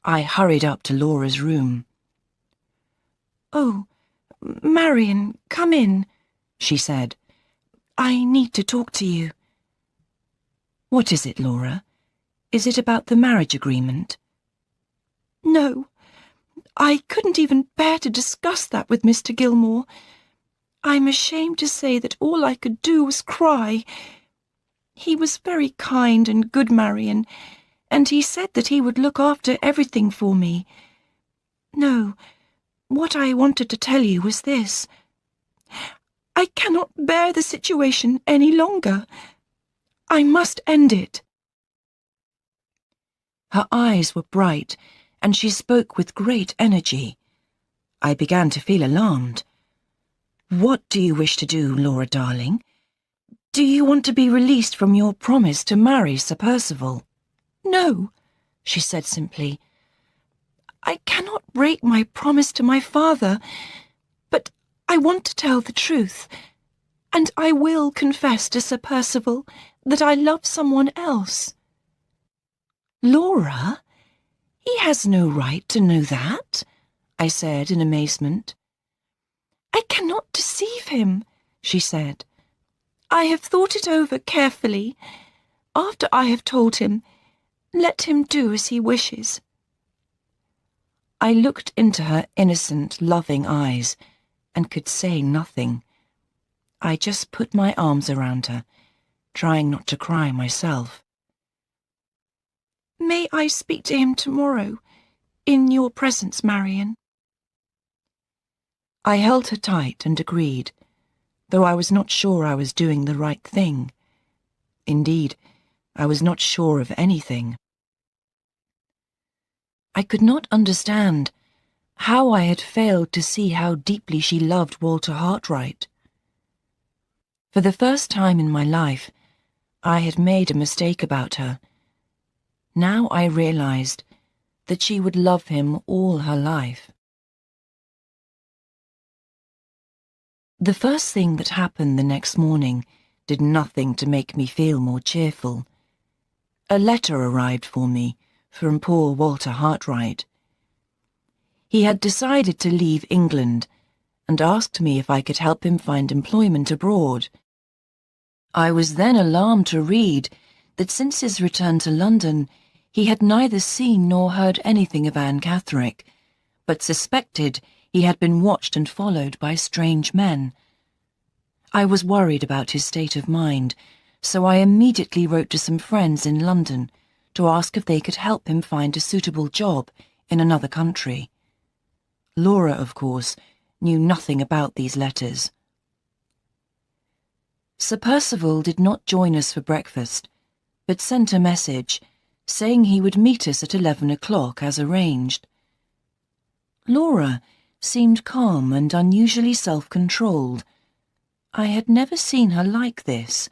I hurried up to Laura's room. "Oh, Marion, come in," she said. "I need to talk to you." "What is it, Laura? Is it about the marriage agreement?" "No, I couldn't even bear to discuss that with Mr. Gilmore. I'm ashamed to say that all I could do was cry. He was very kind and good, Marion, and he said that he would look after everything for me. No, what I wanted to tell you was this. I cannot bear the situation any longer. I must end it." Her eyes were bright, and she spoke with great energy. I began to feel alarmed. "What do you wish to do, Laura darling? Do you want to be released from your promise to marry Sir Percival?" "No," she said simply. "I cannot break my promise to my father, but I want to tell the truth, and I will confess to Sir Percival that I love someone else." "Laura? He has no right to know that," I said in amazement. "I cannot deceive him," she said. "I have thought it over carefully. After I have told him, let him do as he wishes." I looked into her innocent, loving eyes and could say nothing. I just put my arms around her, trying not to cry myself. "May I speak to him tomorrow, in your presence, Marion?" I held her tight and agreed, though I was not sure I was doing the right thing. Indeed, I was not sure of anything. I could not understand how I had failed to see how deeply she loved Walter Hartwright. For the first time in my life, I had made a mistake about her. Now I realized that she would love him all her life. The first thing that happened the next morning did nothing to make me feel more cheerful. A letter arrived for me from poor Walter Hartwright. He had decided to leave England and asked me if I could help him find employment abroad. I was then alarmed to read that since his return to London, he had neither seen nor heard anything of Anne Catherick, but suspected he had been watched and followed by strange men. I was worried about his state of mind, so I immediately wrote to some friends in London to ask if they could help him find a suitable job in another country. Laura, of course, knew nothing about these letters. Sir Percival did not join us for breakfast, but sent a message saying he would meet us at 11 o'clock as arranged. Laura seemed calm and unusually self-controlled. I had never seen her like this.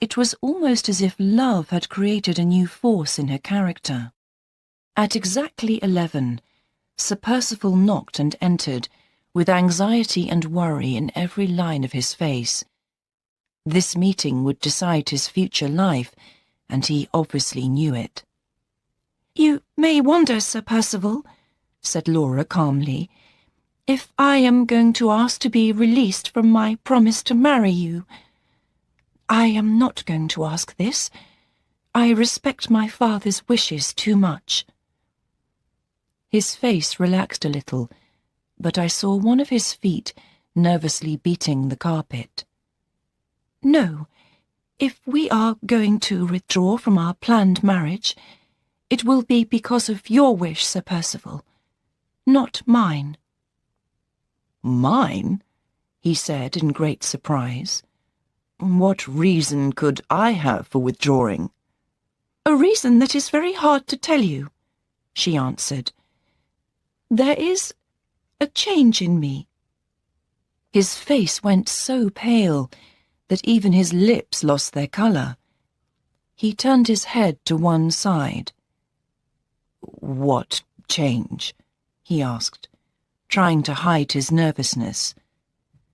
It was almost as if love had created a new force in her character. At exactly 11, Sir Percival knocked and entered, with anxiety and worry in every line of his face. This meeting would decide his future life, and he obviously knew it. "You may wonder, Sir Percival," said Laura calmly, "if I am going to ask to be released from my promise to marry you. I am not going to ask this. I respect my father's wishes too much." His face relaxed a little, but I saw one of his feet nervously beating the carpet. "No, if we are going to withdraw from our planned marriage, it will be because of your wish, Sir Percival, not mine." "Mine?" he said in great surprise. "What reason could I have for withdrawing?" "A reason that is very hard to tell you," she answered. "There is a change in me." His face went so pale that even his lips lost their colour. He turned his head to one side. "What change?" he asked, trying to hide his nervousness.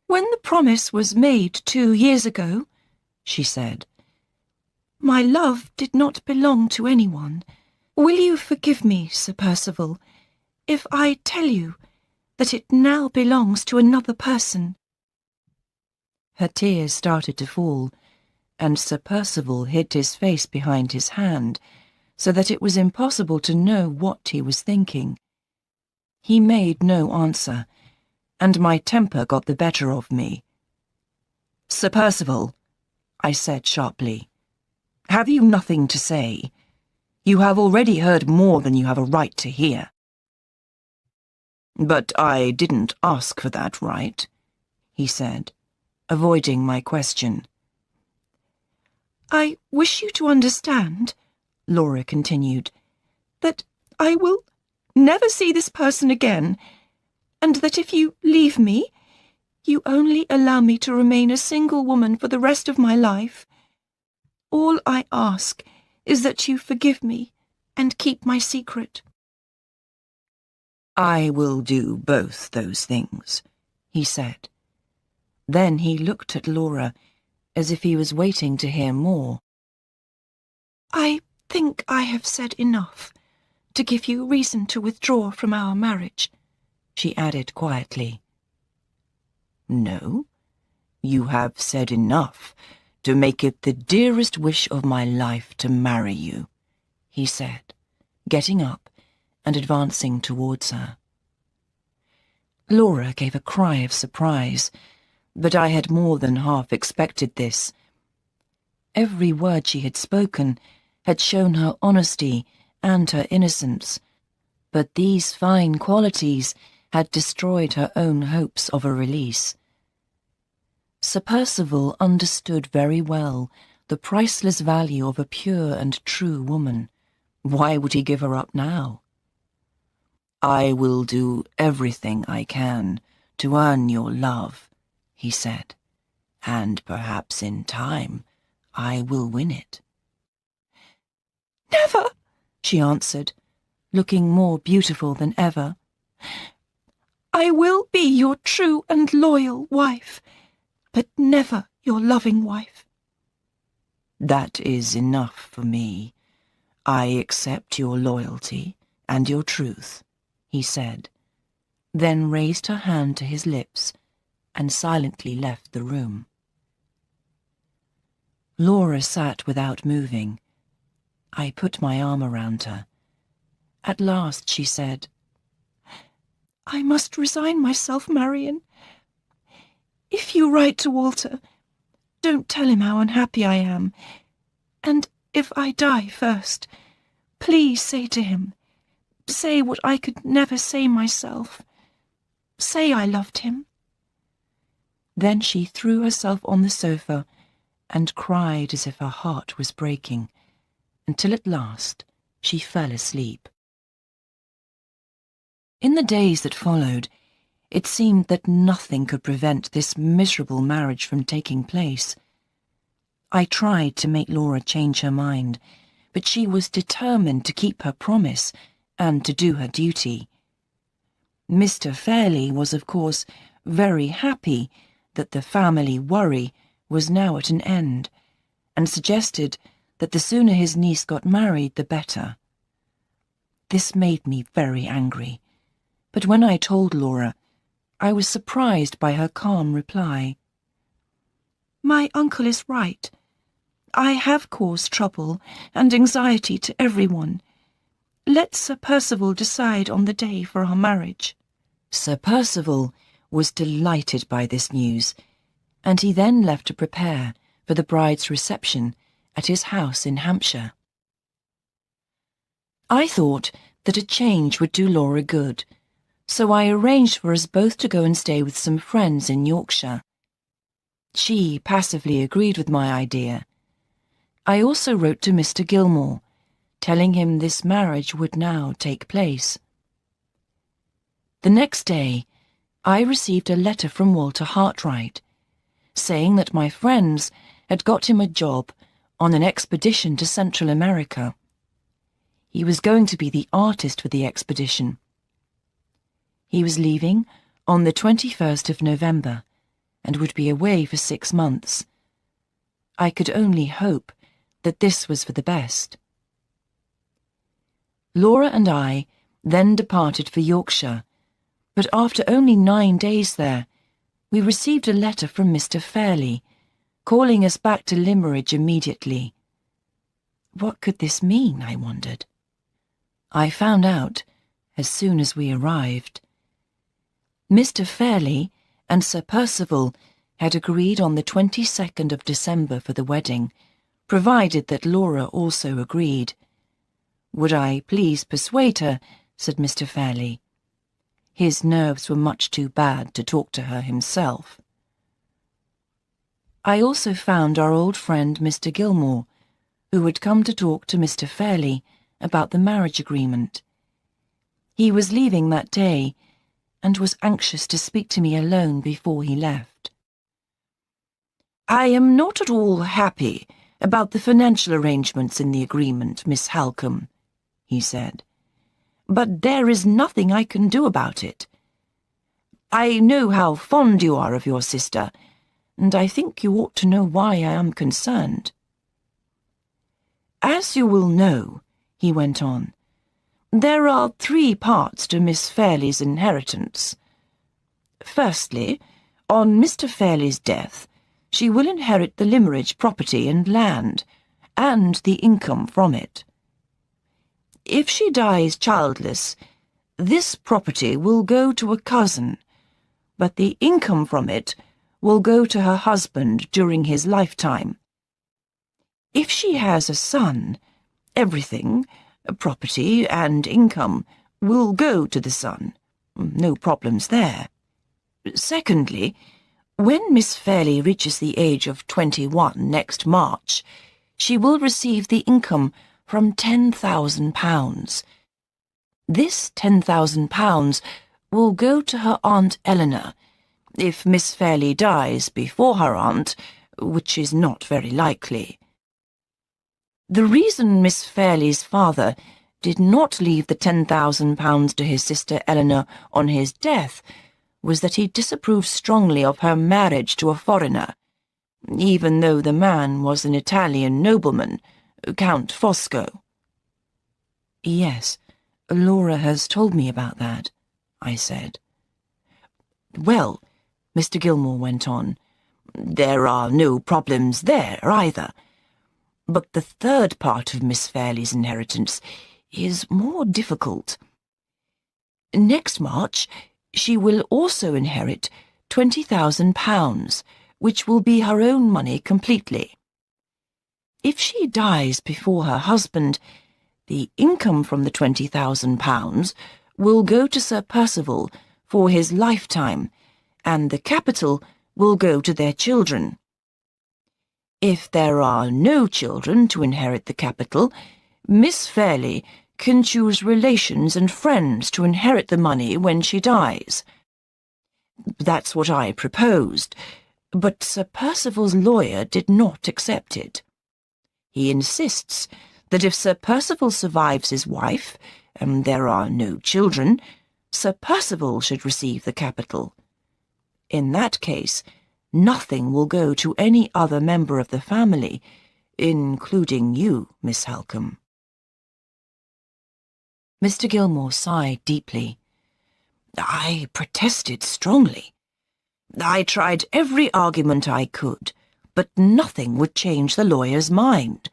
"When the promise was made 2 years ago," she said, "my love did not belong to anyone. Will you forgive me, Sir Percival, if I tell you that it now belongs to another person?" Her tears started to fall, and Sir Percival hid his face behind his hand, so that it was impossible to know what he was thinking. He made no answer, and my temper got the better of me. "Sir Percival," I said sharply, "have you nothing to say? You have already heard more than you have a right to hear." "But I didn't ask for that right," he said, avoiding my question. "I wish you to understand," Laura continued, "that I will never see this person again, and that if you leave me, you only allow me to remain a single woman for the rest of my life. All I ask is that you forgive me and keep my secret." "I will do both those things," he said. Then he looked at Laura as if he was waiting to hear more. "I think I have said enough to give you reason to withdraw from our marriage," she added quietly. "No, you have said enough to make it the dearest wish of my life to marry you," he said, getting up and advancing towards her. Laura gave a cry of surprise, but I had more than half expected this. Every word she had spoken had shown her honesty and her innocence, but these fine qualities had destroyed her own hopes of a release. Sir Percival understood very well the priceless value of a pure and true woman. Why would he give her up now? "I will do everything I can to earn your love," he said, "and perhaps in time I will win it." "Never," she answered, looking more beautiful than ever. "I will be your true and loyal wife, but never your loving wife." "That is enough for me. I accept your loyalty and your truth," he said, then raised her hand to his lips and silently left the room. Laura sat without moving. I put my arm around her. At last she said, "I must resign myself, Marion. If you write to Walter, don't tell him how unhappy I am. And if I die first, please say to him, say what I could never say myself. Say I loved him." Then she threw herself on the sofa and cried as if her heart was breaking, until at last she fell asleep. In the days that followed, it seemed that nothing could prevent this miserable marriage from taking place. I tried to make Laura change her mind, but she was determined to keep her promise and to do her duty. Mr. Fairley was, of course, very happy that the family worry was now at an end, and suggested that the sooner his niece got married, the better. This made me very angry, but when I told Laura, I was surprised by her calm reply. "My uncle is right. I have caused trouble and anxiety to everyone. Let Sir Percival decide on the day for our marriage." Sir Percival was delighted by this news, and he then left to prepare for the bride's reception at his house in Hampshire. I thought that a change would do Laura good, so I arranged for us both to go and stay with some friends in Yorkshire. She passively agreed with my idea. I also wrote to Mr. Gilmore, telling him this marriage would now take place. The next day, I received a letter from Walter Hartwright, saying that my friends had got him a job on an expedition to Central America. He was going to be the artist for the expedition. He was leaving on the 21st of November and would be away for 6 months. I could only hope that this was for the best. Laura and I then departed for Yorkshire, but after only 9 days there, we received a letter from Mr. Fairley, calling us back to Limmeridge immediately. What could this mean, I wondered. I found out as soon as we arrived. Mr. Fairley and Sir Percival had agreed on the 22nd of December for the wedding, provided that Laura also agreed. Would I please persuade her, said Mr. Fairley. His nerves were much too bad to talk to her himself. I also found our old friend Mr. Gilmore, who had come to talk to Mr. Fairley about the marriage agreement. He was leaving that day and was anxious to speak to me alone before he left. "I am not at all happy about the financial arrangements in the agreement, Miss Halcombe," he said. "But there is nothing I can do about it. I know how fond you are of your sister, and I think you ought to know why I am concerned. As you will know," he went on, "there are 3 parts to Miss Fairley's inheritance. Firstly, on Mr. Fairley's death, she will inherit the Limmeridge property and land, and the income from it. If she dies childless, this property will go to a cousin, but the income from it will go to her husband during his lifetime. If she has a son, everything, property and income, will go to the son. No problems there. Secondly, when Miss Fairley reaches the age of 21 next March, she will receive the income from £10,000. This £10,000 will go to her Aunt Eleanor, if Miss Fairley dies before her aunt, which is not very likely. The reason Miss Fairley's father did not leave the £10,000 to his sister Eleanor on his death was that he disapproved strongly of her marriage to a foreigner, even though the man was an Italian nobleman, Count Fosco. "Yes, Laura has told me about that," I said. "Well," Mr. Gilmore went on, "there are no problems there either. But the 3rd part of Miss Fairley's inheritance is more difficult. Next March, she will also inherit £20,000, which will be her own money completely. If she dies before her husband, the income from the £20,000 will go to Sir Percival for his lifetime, and the capital will go to their children. If there are no children to inherit the capital, Miss Fairley can choose relations and friends to inherit the money when she dies. That's what I proposed, but Sir Percival's lawyer did not accept it. He insists that if Sir Percival survives his wife, and there are no children, Sir Percival should receive the capital. In that case, nothing will go to any other member of the family, including you, Miss Halcombe." Mr. Gilmore sighed deeply. I protested strongly. I tried every argument I could, but nothing would change the lawyer's mind.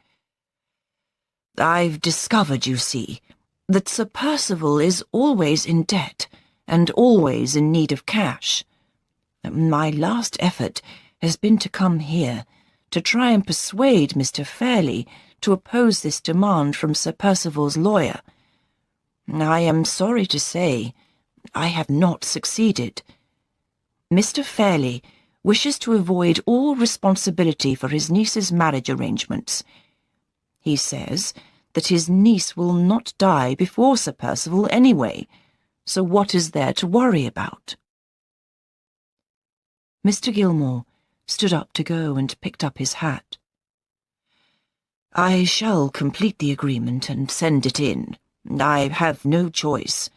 "I've discovered, you see, that Sir Percival is always in debt and always in need of cash. My last effort has been to come here, to try and persuade Mr. Fairley to oppose this demand from Sir Percival's lawyer. I am sorry to say, I have not succeeded. Mr. Fairley wishes to avoid all responsibility for his niece's marriage arrangements. He says that his niece will not die before Sir Percival anyway, so what is there to worry about? Mr. Gilmore stood up to go and picked up his hat. I shall complete the agreement and send it in. I have no choice.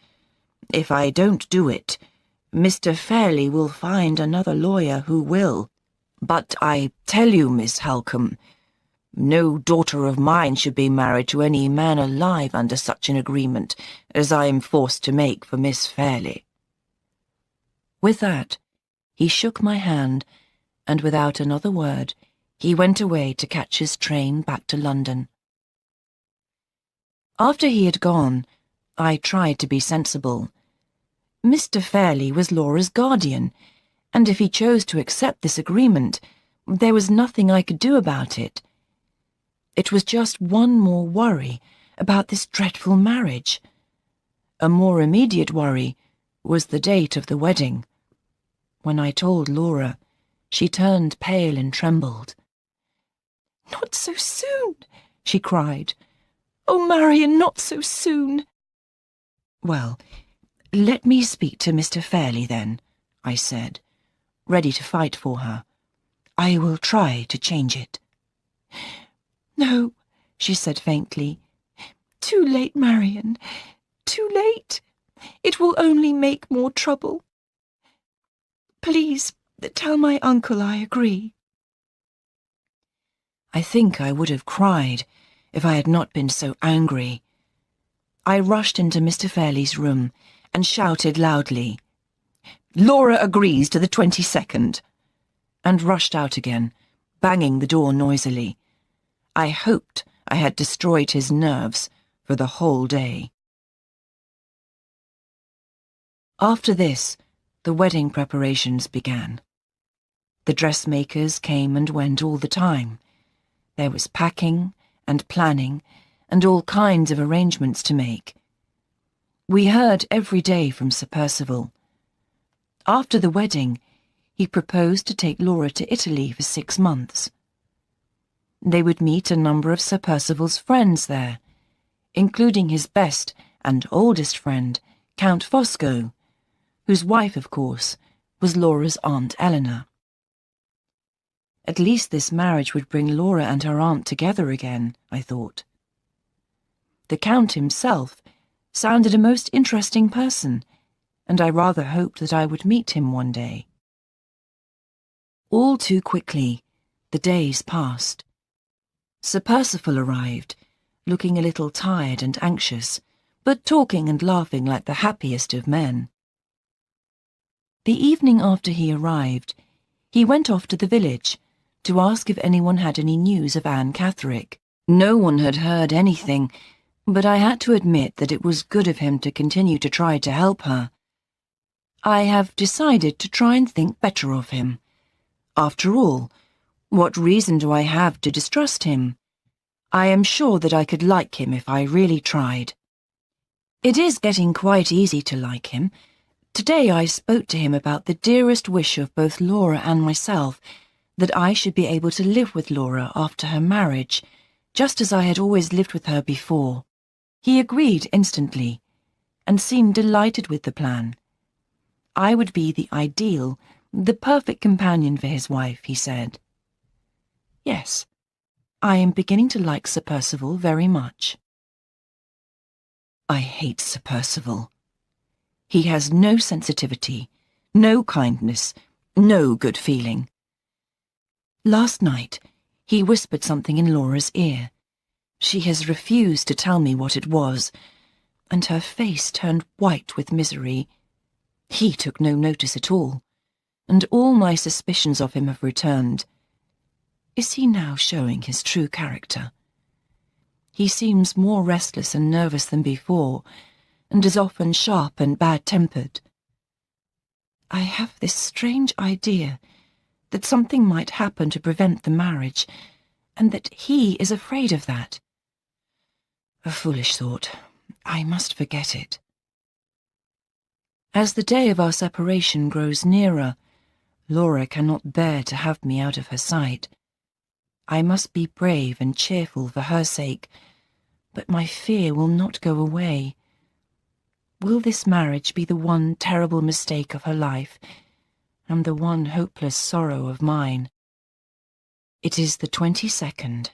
If I don't do it, Mr. Fairley will find another lawyer who will. But I tell you, Miss Halcombe, no daughter of mine should be married to any man alive under such an agreement as I am forced to make for Miss Fairley. With that, he shook my hand, and without another word, he went away to catch his train back to London. After he had gone, I tried to be sensible. Mr. Fairley was Laura's guardian, and if he chose to accept this agreement, there was nothing I could do about it. It was just one more worry about this dreadful marriage. A more immediate worry was the date of the wedding. When I told Laura, she turned pale and trembled. "Not so soon," she cried. "Oh, Marion, not so soon." Well, let me speak to Mr. Fairley then, I said, ready to fight for her. I will try to change it. "No," she said faintly. "Too late, Marion. Too late. It will only make more trouble. Please tell my uncle I agree." I think I would have cried if I had not been so angry. I rushed into Mr. Fairley's room and shouted loudly, "Laura agrees to the 22nd," and rushed out again, banging the door noisily. I hoped I had destroyed his nerves for the whole day. After this, the wedding preparations began. The dressmakers came and went all the time. There was packing and planning and all kinds of arrangements to make. We heard every day from Sir Percival. After the wedding, he proposed to take Laura to Italy for 6 months. They would meet a number of Sir Percival's friends there, including his best and oldest friend, Count Fosco, whose wife, of course, was Laura's Aunt Eleanor. At least this marriage would bring Laura and her aunt together again, I thought. The Count himself sounded a most interesting person, and I rather hoped that I would meet him one day. All too quickly, the days passed. Sir Percival arrived, looking a little tired and anxious, but talking and laughing like the happiest of men. The evening after he arrived, he went off to the village to ask if anyone had any news of Anne Catherick. No one had heard anything, but I had to admit that it was good of him to continue to try to help her. I have decided to try and think better of him. After all, what reason do I have to distrust him? I am sure that I could like him if I really tried. It is getting quite easy to like him. Today I spoke to him about the dearest wish of both Laura and myself, that I should be able to live with Laura after her marriage, just as I had always lived with her before. He agreed instantly, and seemed delighted with the plan. I would be the ideal, the perfect companion for his wife, he said. Yes, I am beginning to like Sir Percival very much. I hate Sir Percival. He has no sensitivity, no kindness, no good feeling. Last night, he whispered something in Laura's ear. She has refused to tell me what it was, and her face turned white with misery. He took no notice at all, and all my suspicions of him have returned. Is he now showing his true character? He seems more restless and nervous than before, and is often sharp and bad-tempered. I have this strange idea that something might happen to prevent the marriage, and that he is afraid of that. A foolish thought. I must forget it. As the day of our separation grows nearer, Laura cannot bear to have me out of her sight. I must be brave and cheerful for her sake, but my fear will not go away. Will this marriage be the one terrible mistake of her life, and the one hopeless sorrow of mine? It is the 22nd.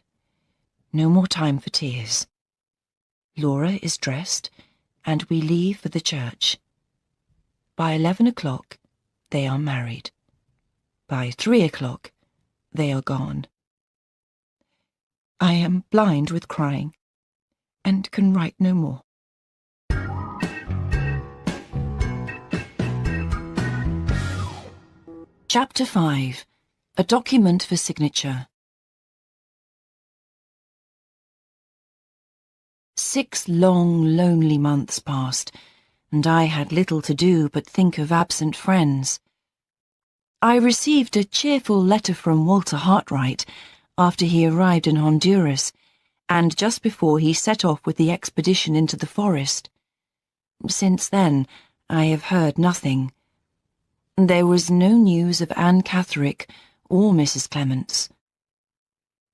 No more time for tears. Laura is dressed, and we leave for the church. By 11 o'clock, they are married. By 3 o'clock, they are gone. I am blind with crying, and can write no more. Chapter 5. A Document for Signature. 6 long, lonely months passed, and I had little to do but think of absent friends. I received a cheerful letter from Walter Hartwright after he arrived in Honduras, and just before he set off with the expedition into the forest. Since then, I have heard nothing. There was no news of Anne Catherick or Mrs. Clements.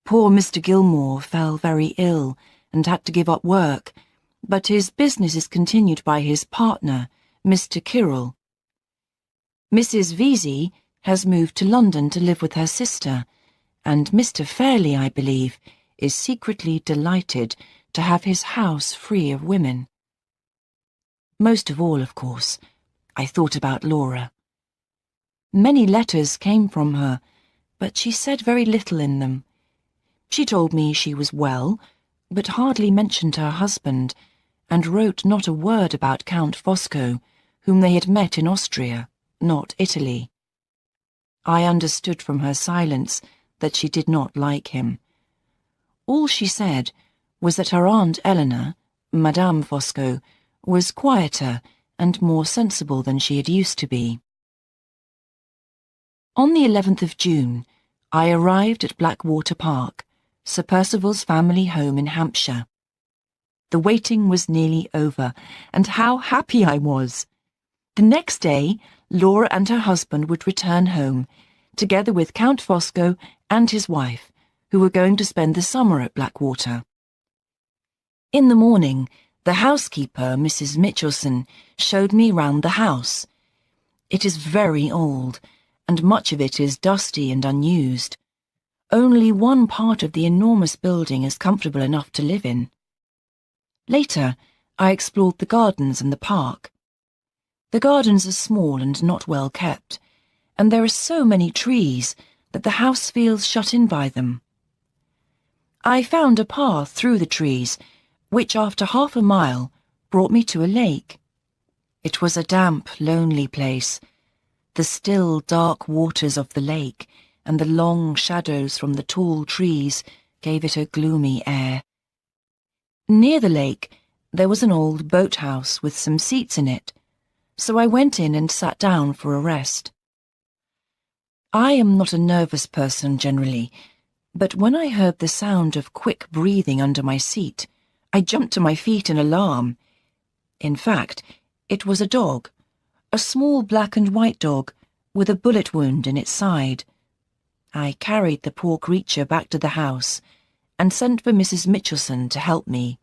Poor Mr. Gilmore fell very ill and had to give up work, but his business is continued by his partner, Mr. Kirrell. Mrs. Vesey has moved to London to live with her sister, and Mr. Fairley, I believe, is secretly delighted to have his house free of women. Most of all, of course, I thought about Laura. Many letters came from her, but she said very little in them. She told me she was well, but hardly mentioned her husband, and wrote not a word about Count Fosco, whom they had met in Austria, not Italy. I understood from her silence that she did not like him. All she said was that her Aunt Eleanor, Madame Fosco, was quieter and more sensible than she had used to be. On the 11th of June, I arrived at Blackwater Park, Sir Percival's family home in Hampshire. The waiting was nearly over, and how happy I was! The next day, Laura and her husband would return home, together with Count Fosco and his wife, who were going to spend the summer at Blackwater. In the morning, the housekeeper, Mrs. Mitchelson, showed me round the house. It is very old, and much of it is dusty and unused. Only one part of the enormous building is comfortable enough to live in. Later, I explored the gardens and the park. The gardens are small and not well kept, and there are so many trees that the house feels shut in by them. I found a path through the trees, which after half a mile brought me to a lake. It was a damp, lonely place. The still, dark waters of the lake and the long shadows from the tall trees gave it a gloomy air. Near the lake, there was an old boathouse with some seats in it, so I went in and sat down for a rest. I am not a nervous person generally, but when I heard the sound of quick breathing under my seat, I jumped to my feet in alarm. In fact, it was a dog, a small black and white dog with a bullet wound in its side. I carried the poor creature back to the house and sent for Mrs. Mitchelson to help me.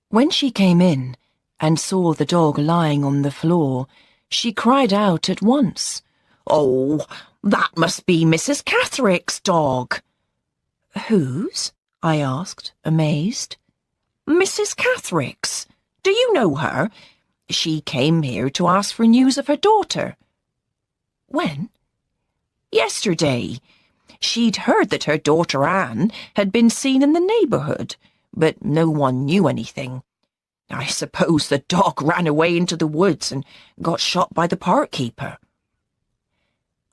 When she came in and saw the dog lying on the floor, she cried out at once, "Oh, that must be Mrs. Catherick's dog." "Whose?" I asked, amazed. "Mrs. Catherick's. Do you know her? She came here to ask for news of her daughter." "When?" "Yesterday. She'd heard that her daughter Anne had been seen in the neighbourhood, but no one knew anything. I suppose the dog ran away into the woods and got shot by the park keeper."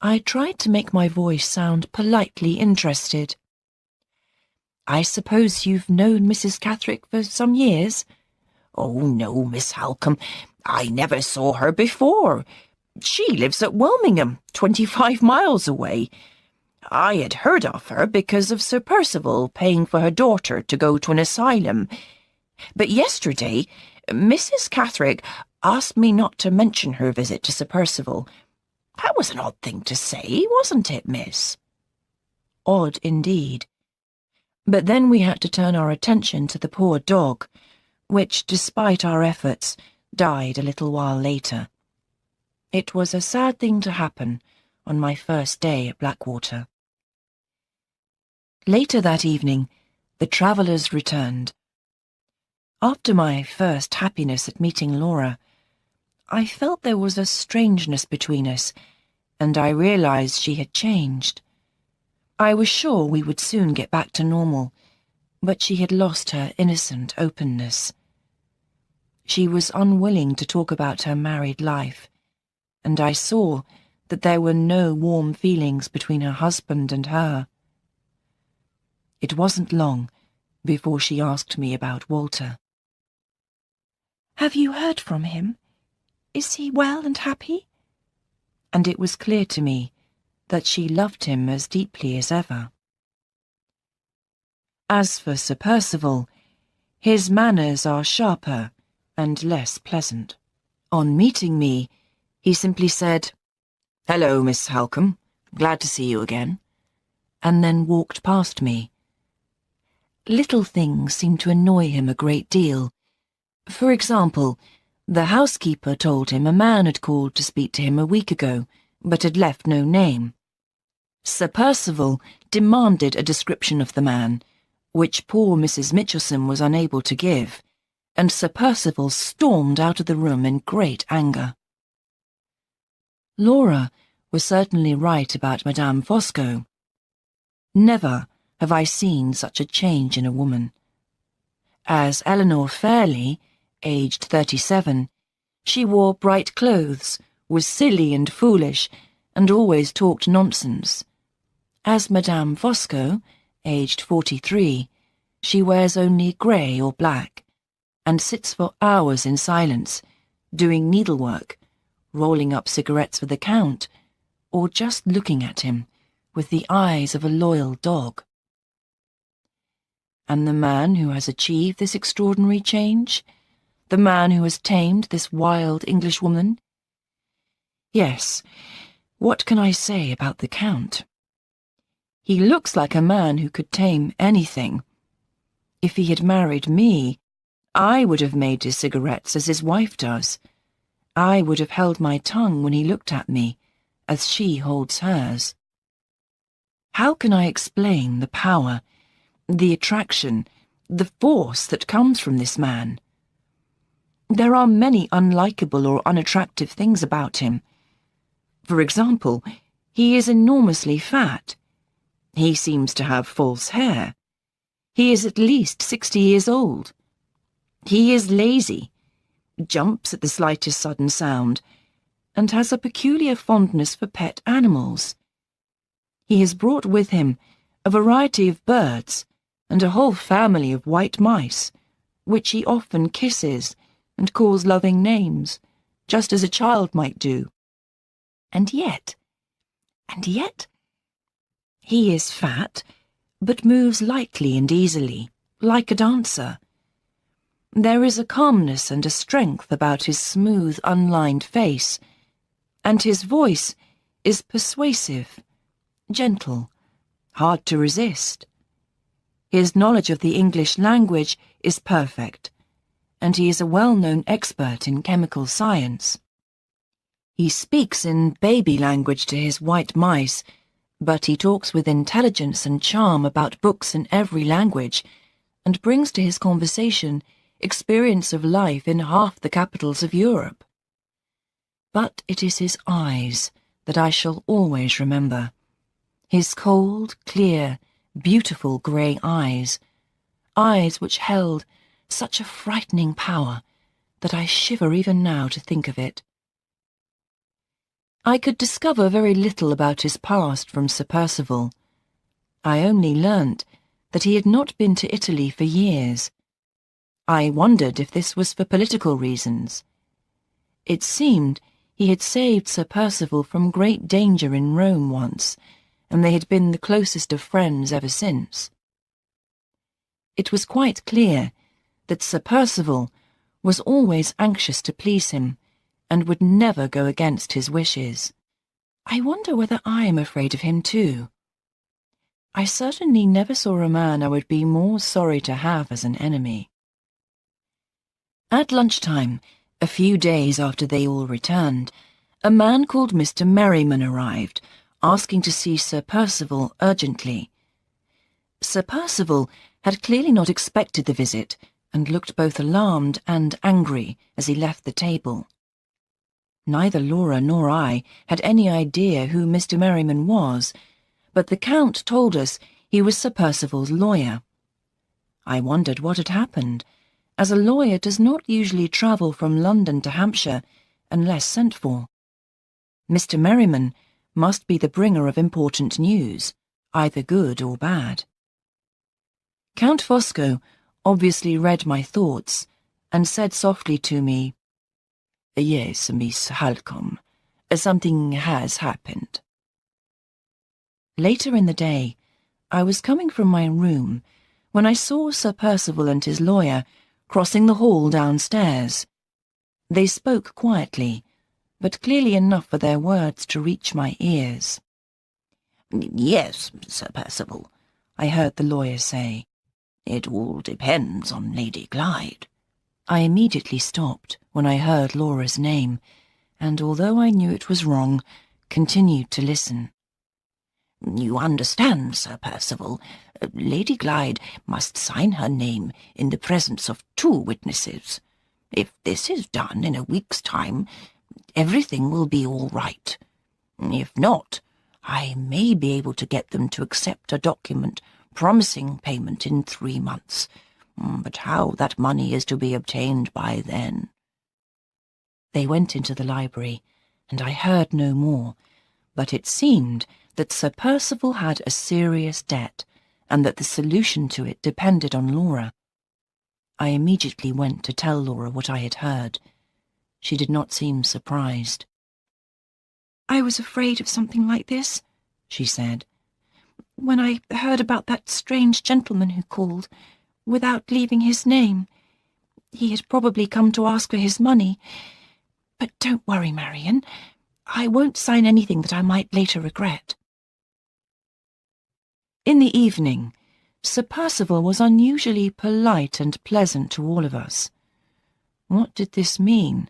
I tried to make my voice sound politely interested. "I suppose you've known Mrs. Catherick for some years?" "Oh, no, Miss Halcombe. I never saw her before. She lives at Wilmingham, 25 miles away. I had heard of her because of Sir Percival paying for her daughter to go to an asylum. But yesterday, Mrs. Catherick, asked me not to mention her visit to Sir Percival. That was an odd thing to say, wasn't it, miss?" Odd indeed. But then we had to turn our attention to the poor dog, which, despite our efforts, died a little while later. It was a sad thing to happen on my first day at Blackwater. Later that evening, the travellers returned. After my first happiness at meeting Laura, I felt there was a strangeness between us, and I realized she had changed. I was sure we would soon get back to normal, but she had lost her innocent openness. She was unwilling to talk about her married life, and I saw that there were no warm feelings between her husband and her. It wasn't long before she asked me about Walter. "Have you heard from him? Is he well and happy?" And it was clear to me that she loved him as deeply as ever. As for Sir Percival, his manners are sharper and less pleasant. On meeting me, he simply said, "Hello, Miss Halcombe, glad to see you again," and then walked past me. Little things seemed to annoy him a great deal. For example, the housekeeper told him a man had called to speak to him a week ago, but had left no name. Sir Percival demanded a description of the man, which poor Mrs. Mitchelson was unable to give, and Sir Percival stormed out of the room in great anger. Laura was certainly right about Madame Fosco. Never have I seen such a change in a woman. As Eleanor Fairley, aged 37, she wore bright clothes, was silly and foolish, and always talked nonsense. As Madame Fosco, aged 43, she wears only grey or black, and sits for hours in silence, doing needlework, rolling up cigarettes for the Count, or just looking at him with the eyes of a loyal dog. And the man who has achieved this extraordinary change? The man who has tamed this wild Englishwoman? Yes, what can I say about the Count? He looks like a man who could tame anything. If he had married me, I would have made his cigarettes as his wife does. I would have held my tongue when he looked at me, as she holds hers. How can I explain the power, the attraction, the force that comes from this man? There are many unlikable or unattractive things about him. For example, he is enormously fat. He seems to have false hair. He is at least 60 years old. He is lazy, jumps at the slightest sudden sound, and has a peculiar fondness for pet animals. He has brought with him a variety of birds and a whole family of white mice, which he often kisses and calls loving names, just as a child might do. And yet, he is fat, but moves lightly and easily, like a dancer. There is a calmness and a strength about his smooth, unlined face, and his voice is persuasive, gentle, hard to resist. His knowledge of the English language is perfect, and he is a well-known expert in chemical science. He speaks in baby language to his white mice, but he talks with intelligence and charm about books in every language, and brings to his conversation experience of life in half the capitals of Europe. But it is his eyes that I shall always remember. His cold, clear, beautiful grey eyes, eyes which held such a frightening power that I shiver even now to think of it. I could discover very little about his past from Sir Percival. I only learnt that he had not been to Italy for years. I wondered if this was for political reasons. It seemed he had saved Sir Percival from great danger in Rome once, and they had been the closest of friends ever since. It was quite clear that Sir Percival was always anxious to please him and would never go against his wishes. I wonder whether I am afraid of him too. I certainly never saw a man I would be more sorry to have as an enemy. At lunchtime, a few days after they all returned, a man called Mr. Merriman arrived, asking to see Sir Percival urgently. Sir Percival had clearly not expected the visit, and looked both alarmed and angry as he left the table. Neither Laura nor I had any idea who Mr. Merriman was, but the Count told us he was Sir Percival's lawyer. I wondered what had happened, as a lawyer does not usually travel from London to Hampshire unless sent for. Mr. Merriman must be the bringer of important news, either good or bad. Count Fosco obviously read my thoughts and said softly to me, "Yes, Miss Halcombe, something has happened." Later in the day, I was coming from my room when I saw Sir Percival and his lawyer crossing the hall downstairs. They spoke quietly, but clearly enough for their words to reach my ears. "Yes, Sir Percival," I heard the lawyer say. "It all depends on Lady Glyde." I immediately stopped when I heard Laura's name, and although I knew it was wrong, continued to listen. "You understand, Sir Percival, Lady Glyde must sign her name in the presence of 2 witnesses. If this is done in a week's time, everything will be all right. If not, I may be able to get them to accept a document promising payment in 3 months. But how that money is to be obtained by then—" They went into the library, and I heard no more, but it seemed that Sir Percival had a serious debt, and that the solution to it depended on Laura. I immediately went to tell Laura what I had heard. She did not seem surprised. "I was afraid of something like this," she said, "when I heard about that strange gentleman who called, without leaving his name. He had probably come to ask for his money. But don't worry, Marion. I won't sign anything that I might later regret." In the evening, Sir Percival was unusually polite and pleasant to all of us. What did this mean?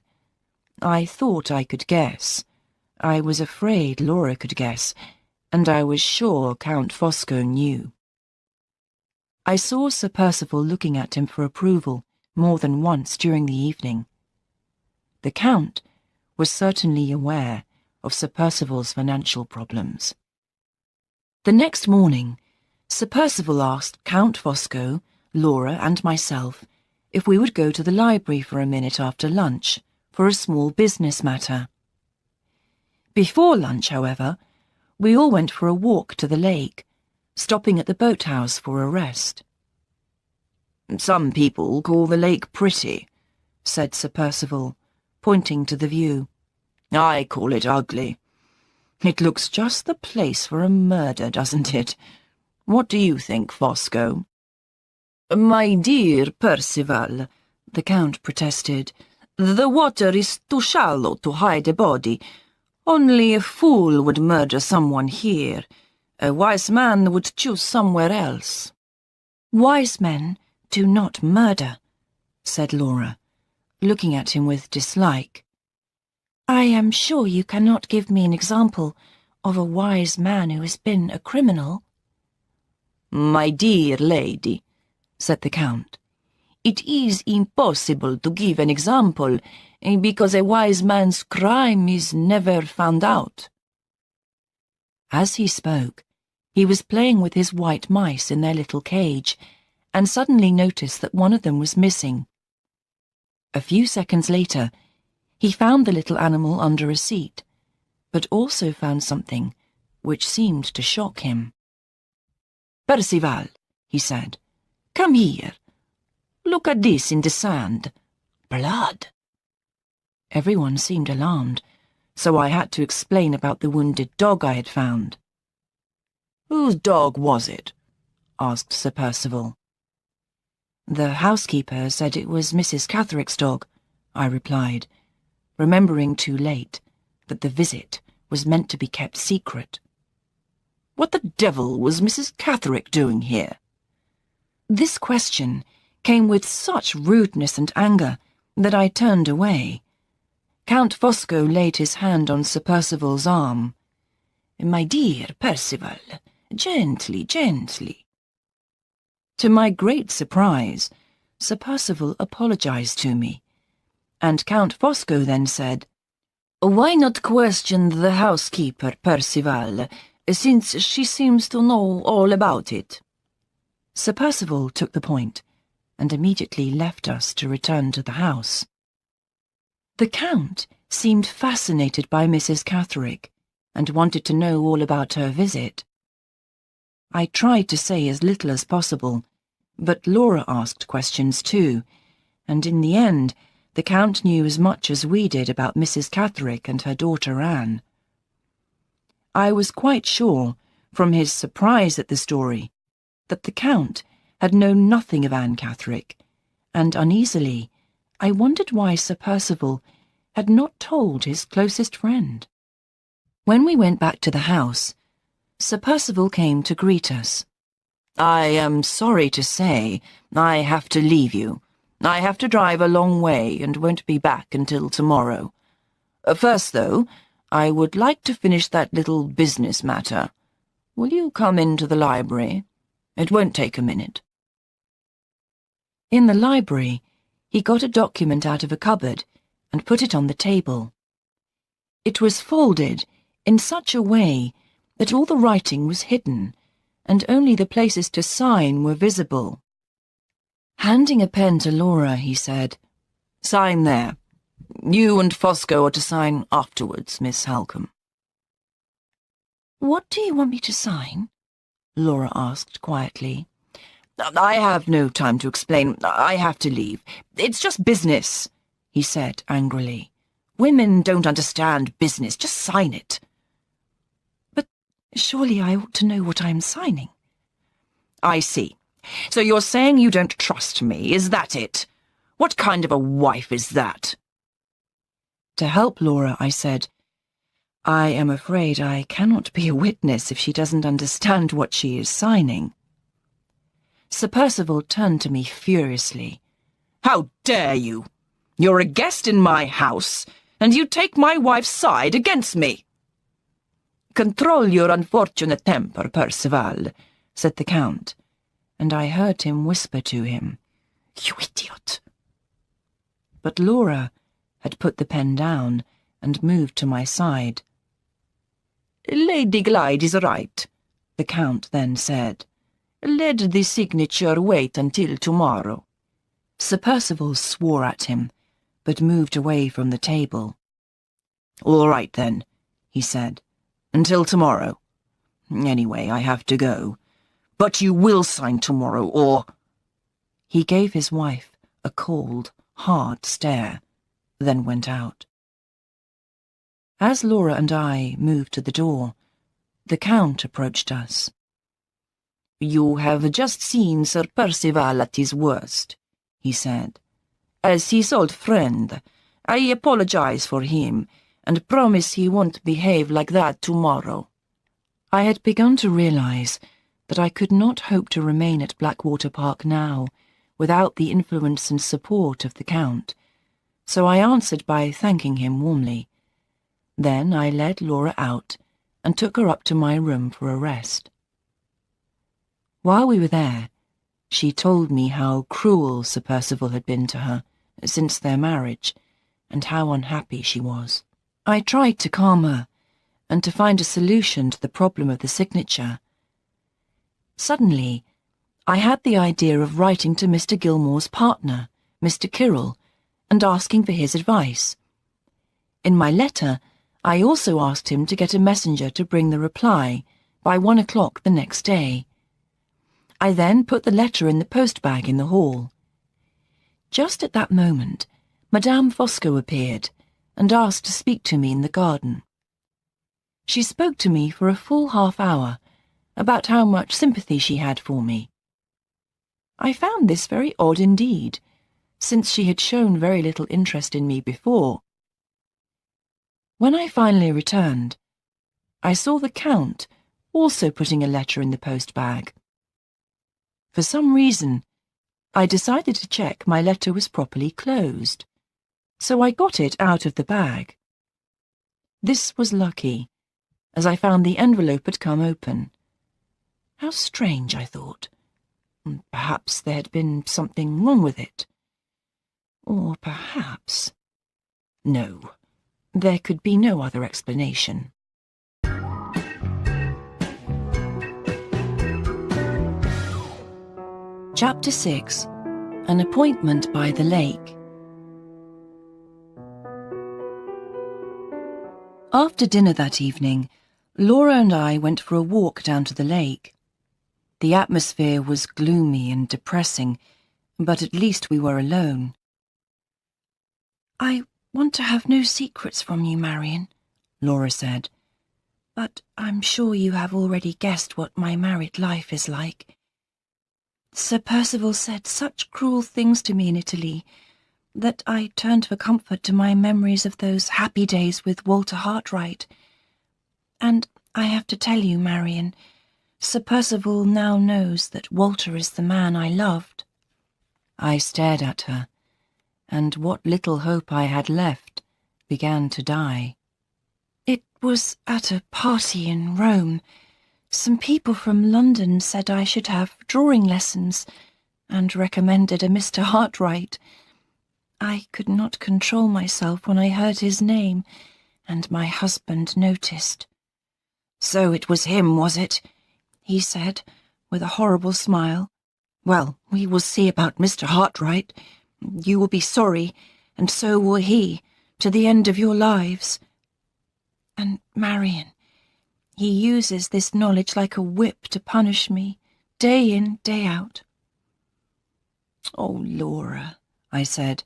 I thought I could guess. I was afraid Laura could guess, and I was sure Count Fosco knew. I saw Sir Percival looking at him for approval more than once during the evening. The Count was certainly aware of Sir Percival's financial problems. The next morning, Sir Percival asked Count Fosco, Laura, and myself if we would go to the library for a minute after lunch for a small business matter. Before lunch, however, we all went for a walk to the lake, stopping at the boathouse for a rest. "Some people call the lake pretty," said Sir Percival, pointing to the view. "I call it ugly. It looks just the place for a murder, doesn't it? What do you think, Fosco?" "My dear Percival," the Count protested, "the water is too shallow to hide a body. Only a fool would murder someone here. A wise man would choose somewhere else." "Wise men do not murder," said Laura, looking at him with dislike. "I am sure you cannot give me an example of a wise man who has been a criminal." "My dear lady," said the Count, "it is impossible to give an example because a wise man's crime is never found out." As he spoke, he was playing with his white mice in their little cage, and suddenly noticed that one of them was missing. A few seconds later, he found the little animal under a seat, but also found something which seemed to shock him. "Percival," he said, "come here. Look at this in the sand. Blood." Everyone seemed alarmed, so I had to explain about the wounded dog I had found. "Whose dog was it?" asked Sir Percival. The housekeeper said it was Mrs. Catherick's dog, I replied, remembering too late that the visit was meant to be kept secret. What the devil was Mrs. Catherick doing here? This question came with such rudeness and anger that I turned away. Count Fosco laid his hand on Sir Percival's arm. My dear Percival, gently, gently. To my great surprise, Sir Percival apologized to me, and Count Fosco then said, Why not question the housekeeper, Percival, since she seems to know all about it? Sir Percival took the point, and immediately left us to return to the house. The Count seemed fascinated by Mrs. Catherick, and wanted to know all about her visit. I tried to say as little as possible, but Laura asked questions too, and in the end the Count knew as much as we did about Mrs. Catherick and her daughter Anne. I was quite sure, from his surprise at the story, that the Count had known nothing of Anne Catherick, and uneasily I wondered why Sir Percival had not told his closest friend. When we went back to the house, Sir Percival came to greet us. I am sorry to say I have to leave you. I have to drive a long way and won't be back until tomorrow. First, though, I would like to finish that little business matter. Will you come into the library? It won't take a minute. In the library, he got a document out of a cupboard and put it on the table. It was folded in such a way that all the writing was hidden, and only the places to sign were visible. Handing a pen to Laura, he said, Sign there. You and Fosco are to sign afterwards, Miss Halcombe. What do you want me to sign? Laura asked quietly. I have no time to explain. I have to leave. It's just business, he said angrily. Women don't understand business. Just sign it. But surely I ought to know what I am signing. I see. So you're saying you don't trust me, is that it? What kind of a wife is that? To help Laura, I said, I am afraid I cannot be a witness if she doesn't understand what she is signing. Sir Percival turned to me furiously. How dare you? You're a guest in my house, and you take my wife's side against me. Control your unfortunate temper, Percival, said the Count, and I heard him whisper to him, You idiot. But Laura had put the pen down and moved to my side. Lady Glyde is right, the Count then said. Let the signature wait until tomorrow. Sir Percival swore at him, but moved away from the table. All right, then, he said. Until tomorrow. Anyway, I have to go. But you will sign tomorrow, or... He gave his wife a cold, hard stare, then went out. As Laura and I moved to the door, the Count approached us. You have just seen Sir Percival at his worst, he said. As his old friend, I apologize for him, and promise he won't behave like that tomorrow. I had begun to realize that I could not hope to remain at Blackwater Park now without the influence and support of the Count, so I answered by thanking him warmly. Then I led Laura out and took her up to my room for a rest. While we were there, she told me how cruel Sir Percival had been to her since their marriage, and how unhappy she was. I tried to calm her, and to find a solution to the problem of the signature. Suddenly, I had the idea of writing to Mr. Gilmore's partner, Mr. Kyrrell, and asking for his advice. In my letter, I also asked him to get a messenger to bring the reply by 1 o'clock the next day. I then put the letter in the post-bag in the hall. Just at that moment, Madame Fosco appeared and asked to speak to me in the garden. She spoke to me for a full half-hour about how much sympathy she had for me. I found this very odd indeed, since she had shown very little interest in me before. When I finally returned, I saw the Count also putting a letter in the post bag. For some reason, I decided to check my letter was properly closed, so I got it out of the bag. This was lucky, as I found the envelope had come open. How strange, I thought. Perhaps there had been something wrong with it. Or perhaps... No, there could be no other explanation. Chapter 6. An Appointment by the Lake. After dinner that evening, Laura and I went for a walk down to the lake. The atmosphere was gloomy and depressing, but at least we were alone. "I want to have no secrets from you, Marion," Laura said, "but I'm sure you have already guessed what my married life is like. Sir Percival said such cruel things to me in Italy that I turned for comfort to my memories of those happy days with Walter Hartwright. And I have to tell you, Marion, Sir Percival now knows that Walter is the man I loved." I stared at her, and what little hope I had left began to die. "It was at a party in Rome. Some people from London said I should have drawing lessons and recommended a Mr. Hartwright. I could not control myself when I heard his name, and my husband noticed. 'So it was him, was it?' he said, with a horrible smile. 'Well, we will see about Mr. Hartwright. You will be sorry, and so will he, to the end of your lives. And Marion, he uses this knowledge like a whip to punish me, day in, day out.' 'Oh, Laura,' I said,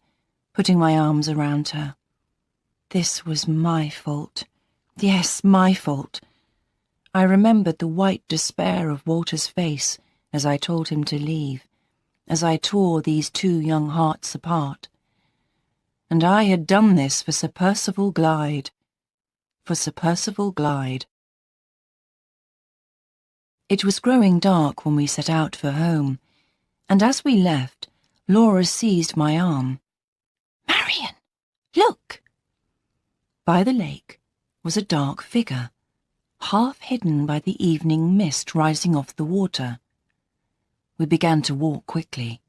putting my arms around her. This was my fault. Yes, my fault. I remembered the white despair of Walter's face as I told him to leave, as I tore these two young hearts apart. And I had done this for Sir Percival Glyde. For Sir Percival Glyde. It was growing dark when we set out for home, and as we left, Laura seized my arm. "Marion, look!" By the lake was a dark figure, half hidden by the evening mist rising off the water. We began to walk quickly.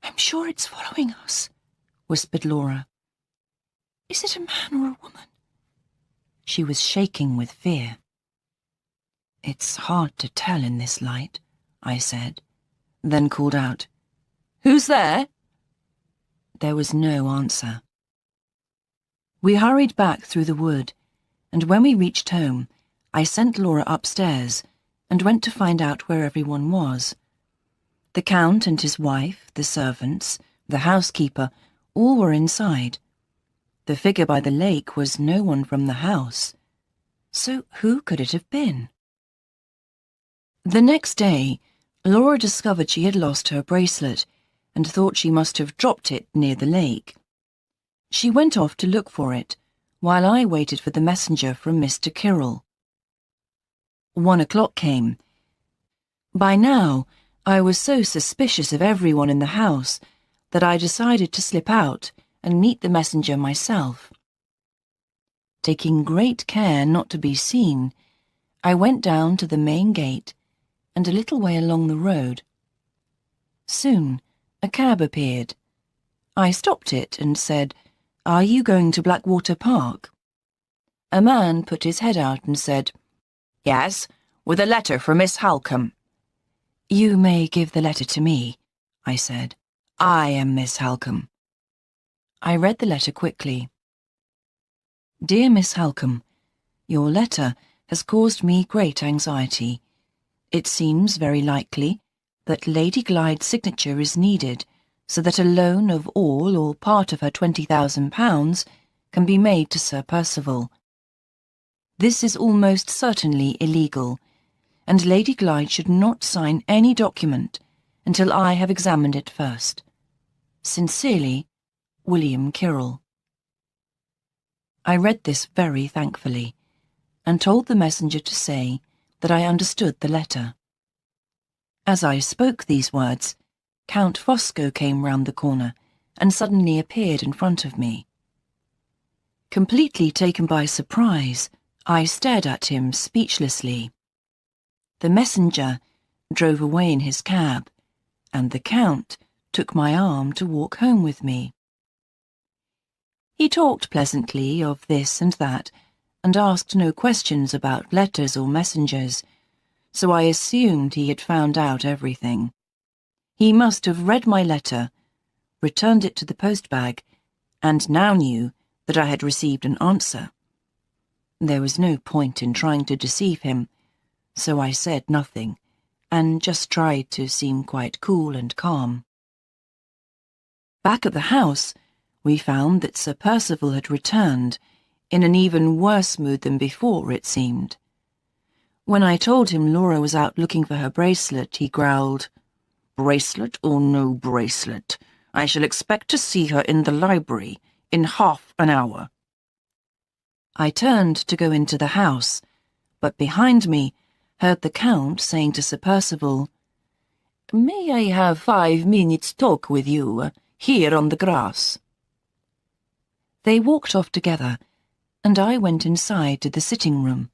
"I'm sure it's following us," whispered Laura. "Is it a man or a woman?" She was shaking with fear. "It's hard to tell in this light," I said, then called out, "Who's there?" There was no answer. We hurried back through the wood, and when we reached home, I sent Laura upstairs and went to find out where everyone was. The Count and his wife, the servants, the housekeeper, all were inside. The figure by the lake was no one from the house. So who could it have been? The next day, Laura discovered she had lost her bracelet and thought she must have dropped it near the lake. She went off to look for it, while I waited for the messenger from Mr. Kirrell. 1 o'clock came. By now, I was so suspicious of everyone in the house that I decided to slip out and meet the messenger myself. Taking great care not to be seen, I went down to the main gate and a little way along the road. Soon, a cab appeared. I stopped it and said, "Are you going to Blackwater Park?" A man put his head out and said, "Yes, with a letter for Miss Halcombe." "You may give the letter to me," I said. "I am Miss Halcombe." I read the letter quickly. "Dear Miss Halcombe, your letter has caused me great anxiety. It seems very likely that Lady Glyde's signature is needed so that a loan of all or part of her £20,000 can be made to Sir Percival. This is almost certainly illegal, and Lady Glyde should not sign any document until I have examined it first. Sincerely, William Kirrell. I read this very thankfully, and told the messenger to say that I understood the letter. As I spoke these words, Count Fosco came round the corner and suddenly appeared in front of me. Completely taken by surprise, I stared at him speechlessly. The messenger drove away in his cab, and the Count took my arm to walk home with me. He talked pleasantly of this and that, and asked no questions about letters or messengers, so I assumed he had found out everything. He must have read my letter, returned it to the postbag, and now knew that I had received an answer. There was no point in trying to deceive him, so I said nothing, and just tried to seem quite cool and calm. Back at the house, we found that Sir Percival had returned, in an even worse mood than before, it seemed. When I told him Laura was out looking for her bracelet, he growled, "Bracelet or no bracelet, I shall expect to see her in the library in half an hour." I turned to go into the house, but behind me heard the Count saying to Sir Percival, "May I have 5 minutes' talk with you, here on the grass?" They walked off together, and I went inside to the sitting room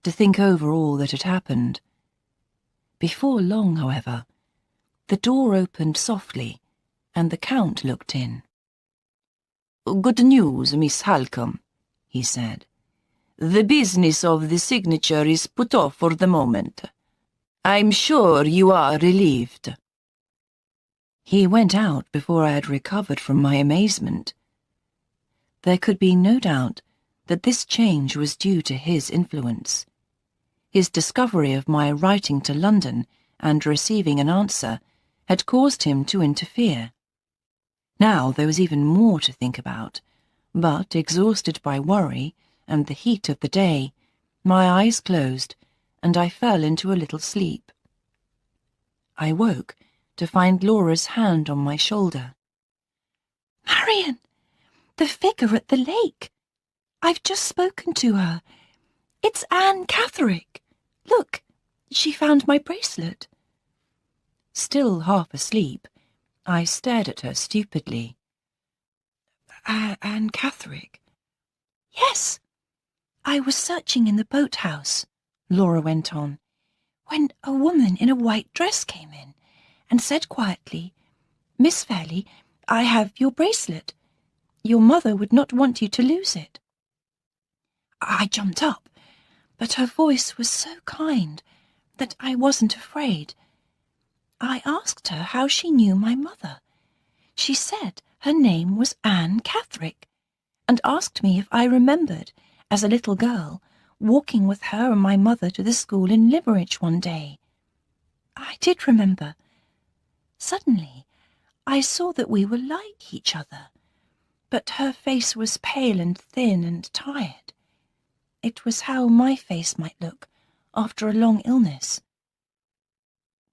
to think over all that had happened. Before long, however, the door opened softly, and the Count looked in. "Good news, Miss Halcombe," he said. "The business of the signature is put off for the moment. I'm sure you are relieved." He went out before I had recovered from my amazement. There could be no doubt that this change was due to his influence. His discovery of my writing to London and receiving an answer had caused him to interfere. Now there was even more to think about, but, exhausted by worry and the heat of the day, my eyes closed and I fell into a little sleep. I woke to find Laura's hand on my shoulder. "Marian, the figure at the lake. I've just spoken to her. It's Anne Catherick. Look, she found my bracelet." Still half asleep, I stared at her stupidly. Anne Catherick? "Yes. I was searching in the boathouse," Laura went on, "when a woman in a white dress came in and said quietly, 'Miss Fairley, I have your bracelet. Your mother would not want you to lose it.' I jumped up, but her voice was so kind that I wasn't afraid. I asked her how she knew my mother. She said her name was Anne Catherick, and asked me if I remembered, as a little girl, walking with her and my mother to the school in Limeridge one day. I did remember. Suddenly, I saw that we were like each other, but her face was pale and thin and tired. It was how my face might look after a long illness.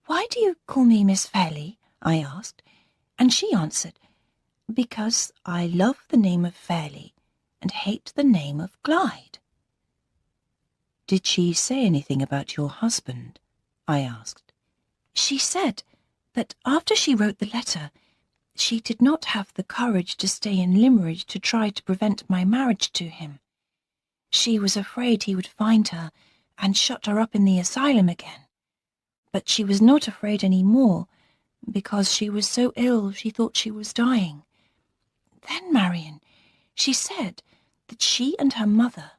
'Why do you call me Miss Fairley?' I asked, and she answered, 'Because I love the name of Fairley and hate the name of Glyde.'" "Did she say anything about your husband?" I asked. "She said that after she wrote the letter, she did not have the courage to stay in Limeridge to try to prevent my marriage to him. She was afraid he would find her and shut her up in the asylum again. But she was not afraid any more, because she was so ill she thought she was dying. Then, Marian, she said that she and her mother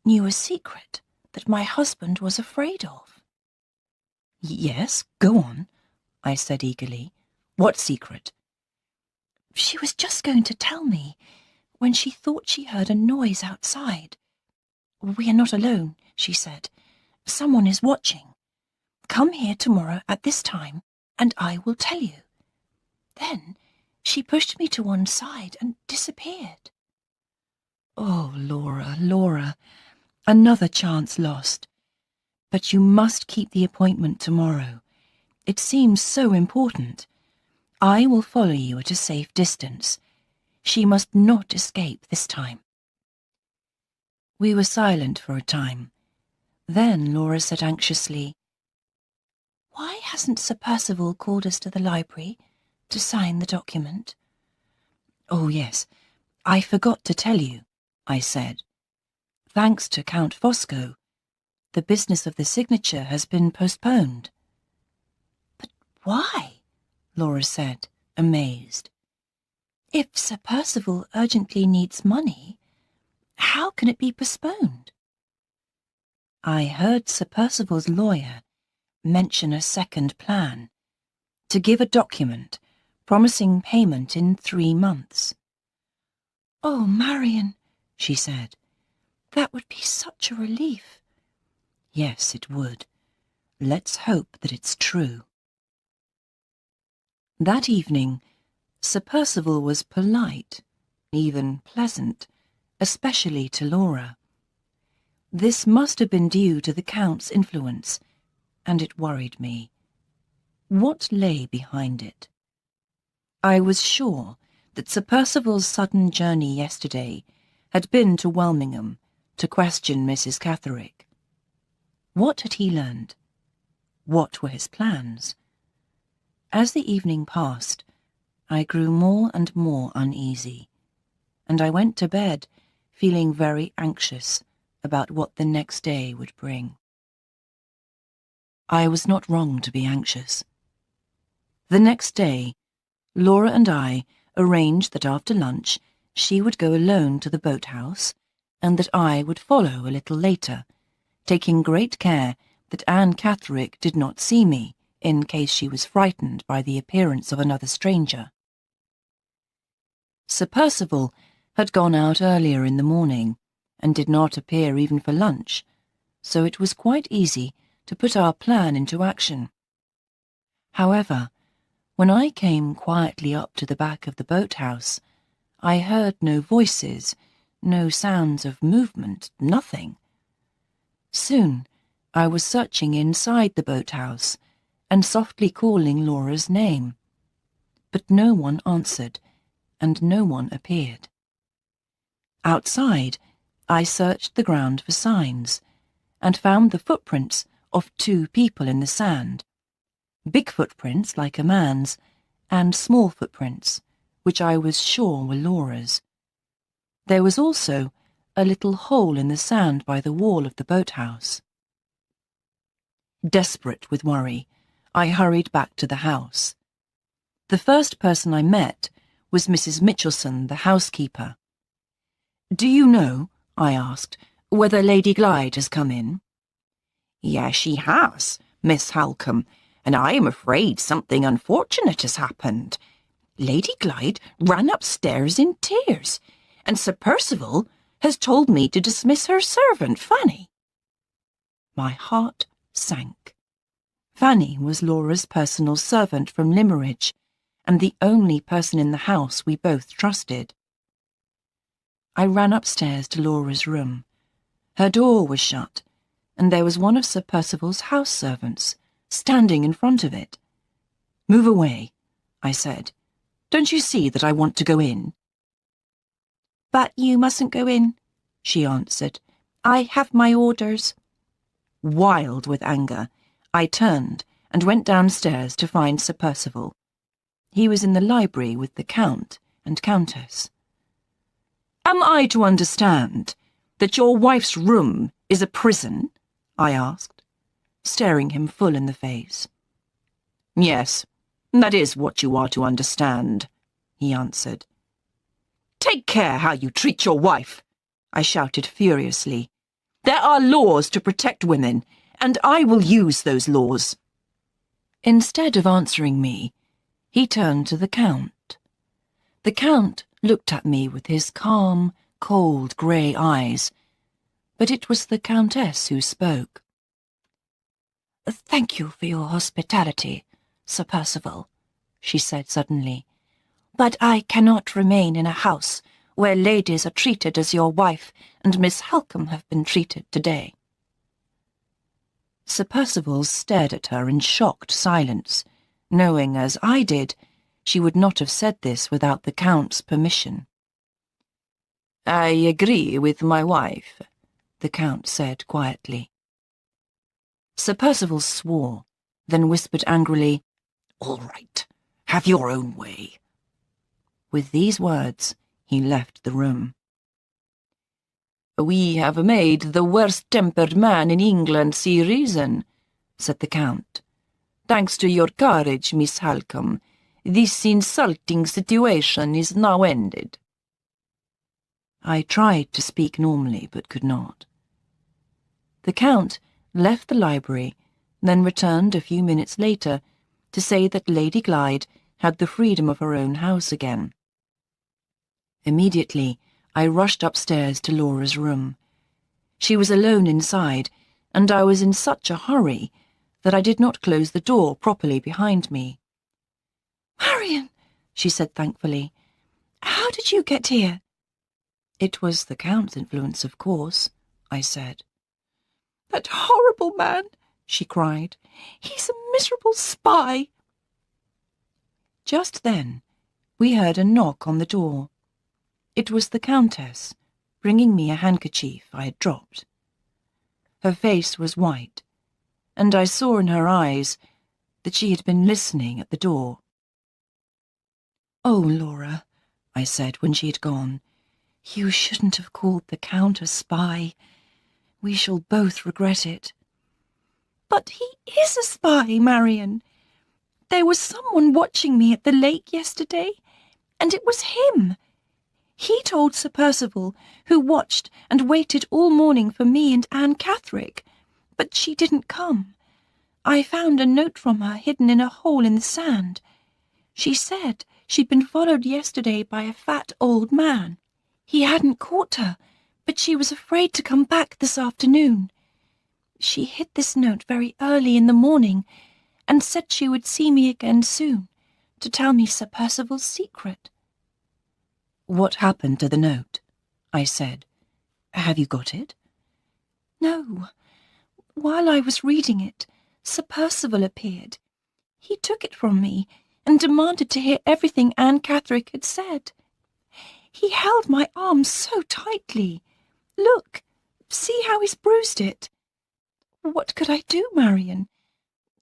knew a secret that my husband was afraid of." "Yes, go on," I said eagerly. "What secret?" "She was just going to tell me when she thought she heard a noise outside. 'We are not alone,' she said. 'Someone is watching. Come here tomorrow at this time, and I will tell you.' Then she pushed me to one side and disappeared." "Oh, Laura, Laura, another chance lost. But you must keep the appointment tomorrow. It seems so important. I will follow you at a safe distance. She must not escape this time." We were silent for a time. Then Laura said anxiously, "Why hasn't Sir Percival called us to the library to sign the document?" "Oh, yes, I forgot to tell you," I said. "Thanks to Count Fosco, the business of the signature has been postponed." "But why?" Laura said, amazed. "If Sir Percival urgently needs money, how can it be postponed?" I heard Sir Percival's lawyer mention a second plan, to give a document promising payment in 3 months. "Oh, Marion," she said, "that would be such a relief." Yes, it would. Let's hope that it's true. That evening, Sir Percival was polite, even pleasant, especially to Laura. This must have been due to the Count's influence, and it worried me. What lay behind it? I was sure that Sir Percival's sudden journey yesterday had been to Welmingham to question Mrs. Catherick. What had he learned? What were his plans? As the evening passed, I grew more and more uneasy, and I went to bed feeling very anxious about what the next day would bring. I was not wrong to be anxious. The next day, Laura and I arranged that after lunch she would go alone to the boathouse, and that I would follow a little later, taking great care that Anne Catherick did not see me, in case she was frightened by the appearance of another stranger. Sir Percival had gone out earlier in the morning, and did not appear even for lunch, so it was quite easy to put our plan into action. However, when I came quietly up to the back of the boathouse, I heard no voices, no sounds of movement, nothing. Soon I was searching inside the boathouse and softly calling Laura's name, but no one answered, and no one appeared. Outside, I searched the ground for signs, and found the footprints of 2 people in the sand, big footprints like a man's, and small footprints, which I was sure were Laura's. There was also a little hole in the sand by the wall of the boathouse. Desperate with worry, I hurried back to the house. The first person I met was Mrs. Mitchelson, the housekeeper. "Do you know," I asked, "whether Lady Glyde has come in?" "Yes, she has, Miss Halcombe, and I am afraid something unfortunate has happened. Lady Glyde ran upstairs in tears, and Sir Percival has told me to dismiss her servant, Fanny." My heart sank. Fanny was Laura's personal servant from Limmeridge, and the only person in the house we both trusted. I ran upstairs to Laura's room. Her door was shut, and there was one of Sir Percival's house servants standing in front of it. "Move away," I said. "Don't you see that I want to go in?" "But you mustn't go in," she answered. "I have my orders." Wild with anger, I turned and went downstairs to find Sir Percival. He was in the library with the Count and Countess. "Am I to understand that your wife's room is a prison?" I asked, staring him full in the face. "Yes, that is what you are to understand," he answered. "Take care how you treat your wife," I shouted furiously. "There are laws to protect women, and I will use those laws." Instead of answering me, he turned to the Count. The Count looked at me with his calm, cold grey eyes, but it was the Countess who spoke. "Thank you for your hospitality, Sir Percival," she said suddenly, "but I cannot remain in a house where ladies are treated as your wife and Miss Halcombe have been treated today." Sir Percival stared at her in shocked silence, knowing, as I did, she would not have said this without the Count's permission. "I agree with my wife," the Count said quietly. Sir Percival swore, then whispered angrily, "All right, have your own way." With these words, he left the room. "We have made the worst-tempered man in England see reason," said the Count. "Thanks to your courage, Miss Halcombe, this insulting situation is now ended." I tried to speak normally, but could not. The Count left the library, then returned a few minutes later to say that Lady Glyde had the freedom of her own house again. Immediately, I rushed upstairs to Laura's room. She was alone inside, and I was in such a hurry that I did not close the door properly behind me. "Marian," she said thankfully, "how did you get here?" "It was the Count's influence, of course," I said. "That horrible man," she cried. "He's a miserable spy." Just then, we heard a knock on the door. It was the Countess, bringing me a handkerchief I had dropped. Her face was white, and I saw in her eyes that she had been listening at the door. "Oh, Laura," I said when she had gone, "you shouldn't have called the Count a spy. We shall both regret it." "But he is a spy, Marian. There was someone watching me at the lake yesterday, and it was him. He told Sir Percival, who watched and waited all morning for me and Anne Catherick, but she didn't come. I found a note from her hidden in a hole in the sand. She said she'd been followed yesterday by a fat old man. He hadn't caught her, but she was afraid to come back this afternoon. She hid this note very early in the morning and said she would see me again soon to tell me Sir Percival's secret." "What happened to the note?" I said. "Have you got it?" "No. While I was reading it, Sir Percival appeared. He took it from me and demanded to hear everything Anne Catherick had said. He held my arm so tightly. Look, see how he's bruised it. What could I do, Marian?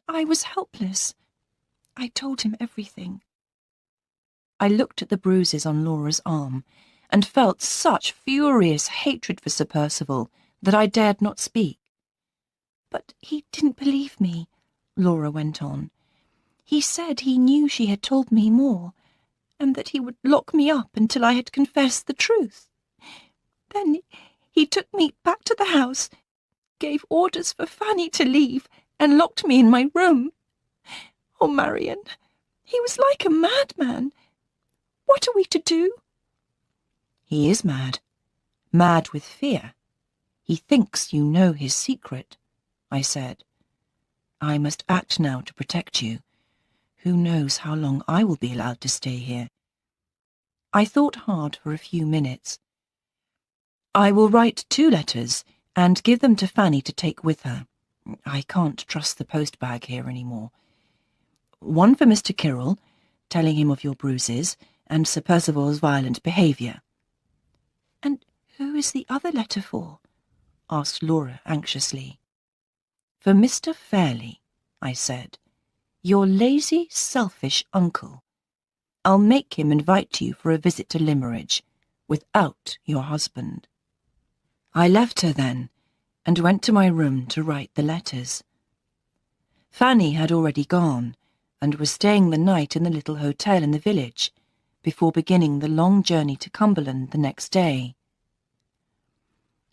I was helpless. I told him everything." I looked at the bruises on Laura's arm and felt such furious hatred for Sir Percival that I dared not speak. "But he didn't believe me," Laura went on. "He said he knew she had told me more, and that he would lock me up until I had confessed the truth. Then he took me back to the house, gave orders for Fanny to leave, and locked me in my room. Oh, Marian, he was like a madman. What are we to do?" "He is mad. Mad with fear. He thinks you know his secret," I said. "I must act now to protect you. Who knows how long I will be allowed to stay here?" I thought hard for a few minutes. "I will write 2 letters and give them to Fanny to take with her. I can't trust the post-bag here any more. One for Mr. Kirrell, telling him of your bruises and Sir Percival's violent behaviour." "And who is the other letter for?" asked Laura anxiously. "For Mr. Fairley," I said. "Your lazy, selfish uncle. I'll make him invite you for a visit to Limmeridge, without your husband." I left her then, and went to my room to write the letters. Fanny had already gone, and was staying the night in the little hotel in the village, before beginning the long journey to Cumberland the next day.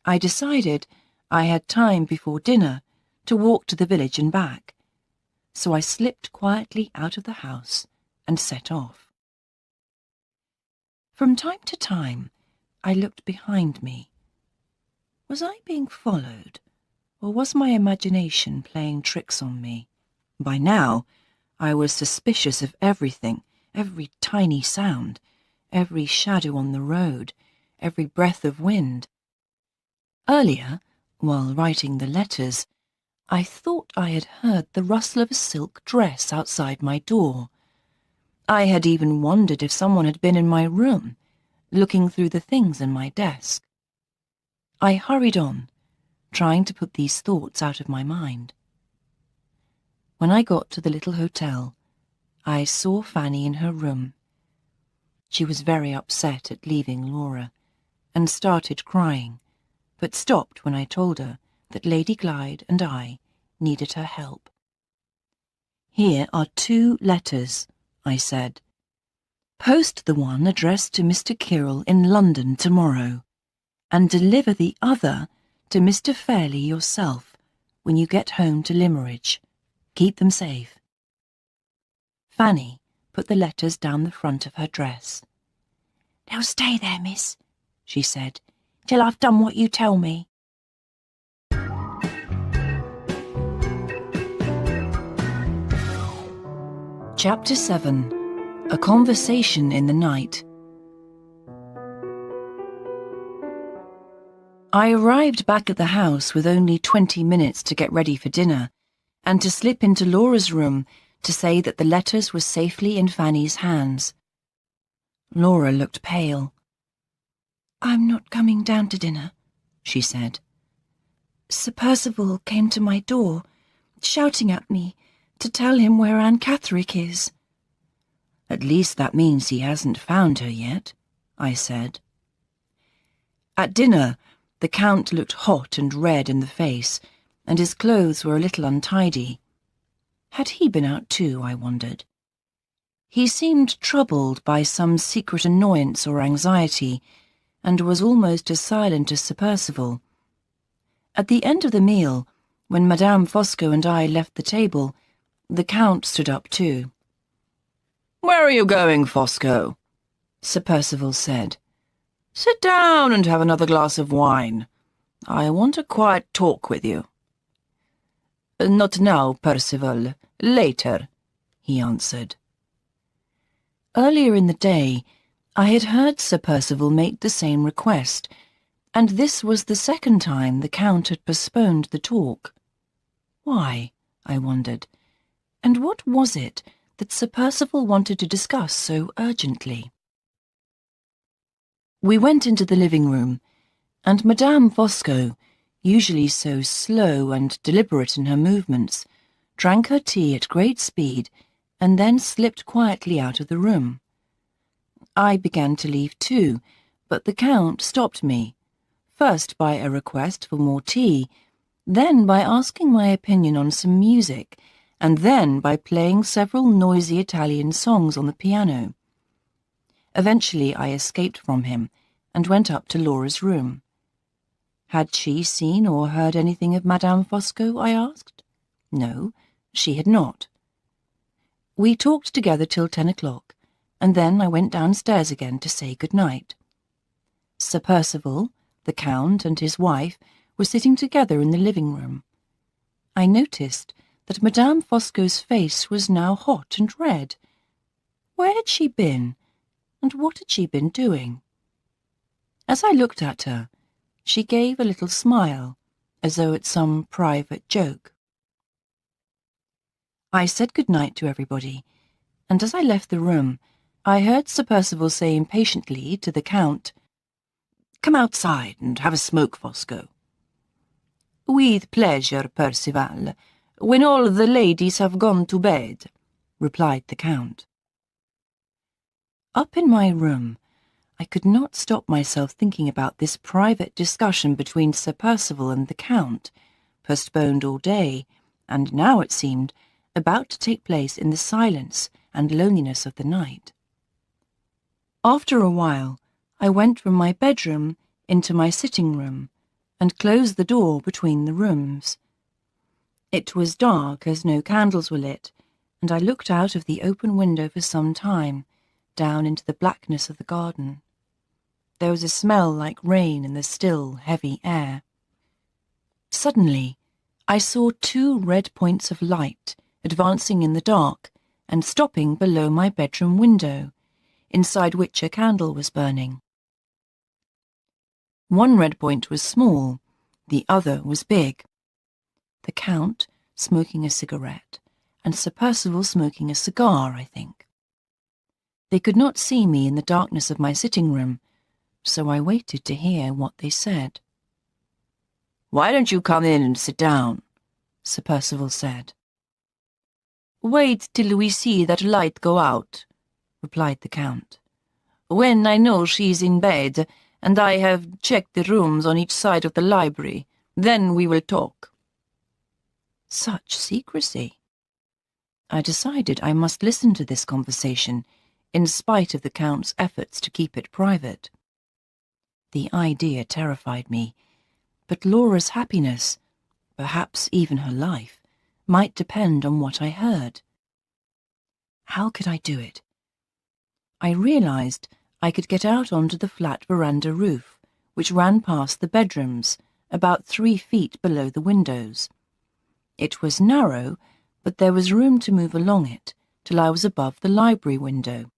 I decided I had time before dinner to walk to the village and back, so I slipped quietly out of the house and set off. From time to time, I looked behind me. Was I being followed, or was my imagination playing tricks on me? By now, I was suspicious of everything, every tiny sound, every shadow on the road, every breath of wind. Earlier, while writing the letters, I thought I had heard the rustle of a silk dress outside my door. I had even wondered if someone had been in my room, looking through the things in my desk. I hurried on, trying to put these thoughts out of my mind. When I got to the little hotel, I saw Fanny in her room. She was very upset at leaving Laura, and started crying, but stopped when I told her that Lady Glyde and I needed her help. "Here are 2 letters," I said. "Post the one addressed to Mr. Kyrle in London tomorrow, and deliver the other to Mr. Fairley yourself when you get home to Limmeridge. Keep them safe." Fanny put the letters down the front of her dress. "They'll stay there, miss," she said, "till I've done what you tell me." Chapter 7. A Conversation in the Night. I arrived back at the house with only 20 minutes to get ready for dinner, and to slip into Laura's room to say that the letters were safely in Fanny's hands. Laura looked pale. "I'm not coming down to dinner," she said. "Sir Percival came to my door, shouting at me to tell him where Anne Catherick is." "At least that means he hasn't found her yet," I said. At dinner, the Count looked hot and red in the face, and his clothes were a little untidy. Had he been out too, I wondered? He seemed troubled by some secret annoyance or anxiety, and was almost as silent as Sir Percival. At the end of the meal, when Madame Fosco and I left the table, the Count stood up too. "Where are you going, Fosco?" Sir Percival said. "Sit down and have another glass of wine. I want a quiet talk with you." "Not now, Percival. Later," he answered. Earlier in the day, I had heard Sir Percival make the same request, and this was the second time the Count had postponed the talk. Why, I wondered, and what was it that Sir Percival wanted to discuss so urgently? We went into the living room, and Madame Fosco, usually so slow and deliberate in her movements, drank her tea at great speed and then slipped quietly out of the room. I began to leave too, but the Count stopped me, first by a request for more tea, then by asking my opinion on some music, and then by playing several noisy Italian songs on the piano. Eventually I escaped from him and went up to Laura's room. Had she seen or heard anything of Madame Fosco, I asked. No, she had not. We talked together till 10 o'clock, and then I went downstairs again to say good night. Sir Percival, the Count, and his wife were sitting together in the living room. I noticed that Madame Fosco's face was now hot and red. Where had she been, and what had she been doing? As I looked at her, she gave a little smile, as though at some private joke. I said good night to everybody, and as I left the room, I heard Sir Percival say impatiently to the Count, "Come outside and have a smoke, Fosco." "With pleasure, Percival, when all the ladies have gone to bed," replied the Count. Up in my room, I could not stop myself thinking about this private discussion between Sir Percival and the Count, postponed all day, and now, it seemed, about to take place in the silence and loneliness of the night. After a while, I went from my bedroom into my sitting room and closed the door between the rooms. It was dark, as no candles were lit, and I looked out of the open window for some time, down into the blackness of the garden. There was a smell like rain in the still, heavy air. Suddenly, I saw 2 red points of light advancing in the dark and stopping below my bedroom window, inside which a candle was burning. One red point was small, the other was big. the Count smoking a cigarette, and Sir Percival smoking a cigar, I think. They could not see me in the darkness of my sitting room, so I waited to hear what they said. "Why don't you come in and sit down?" Sir Percival said. "Wait till we see that light go out," replied the Count. "When I know she's in bed, and I have checked the rooms on each side of the library, then we will talk." Such secrecy! I decided I must listen to this conversation, in spite of the Count's efforts to keep it private. The idea terrified me, but Laura's happiness, perhaps even her life, might depend on what I heard. How could I do it? I realized I could get out onto the flat veranda roof, which ran past the bedrooms, about 3 feet below the windows. It was narrow, but there was room to move along it till I was above the library window.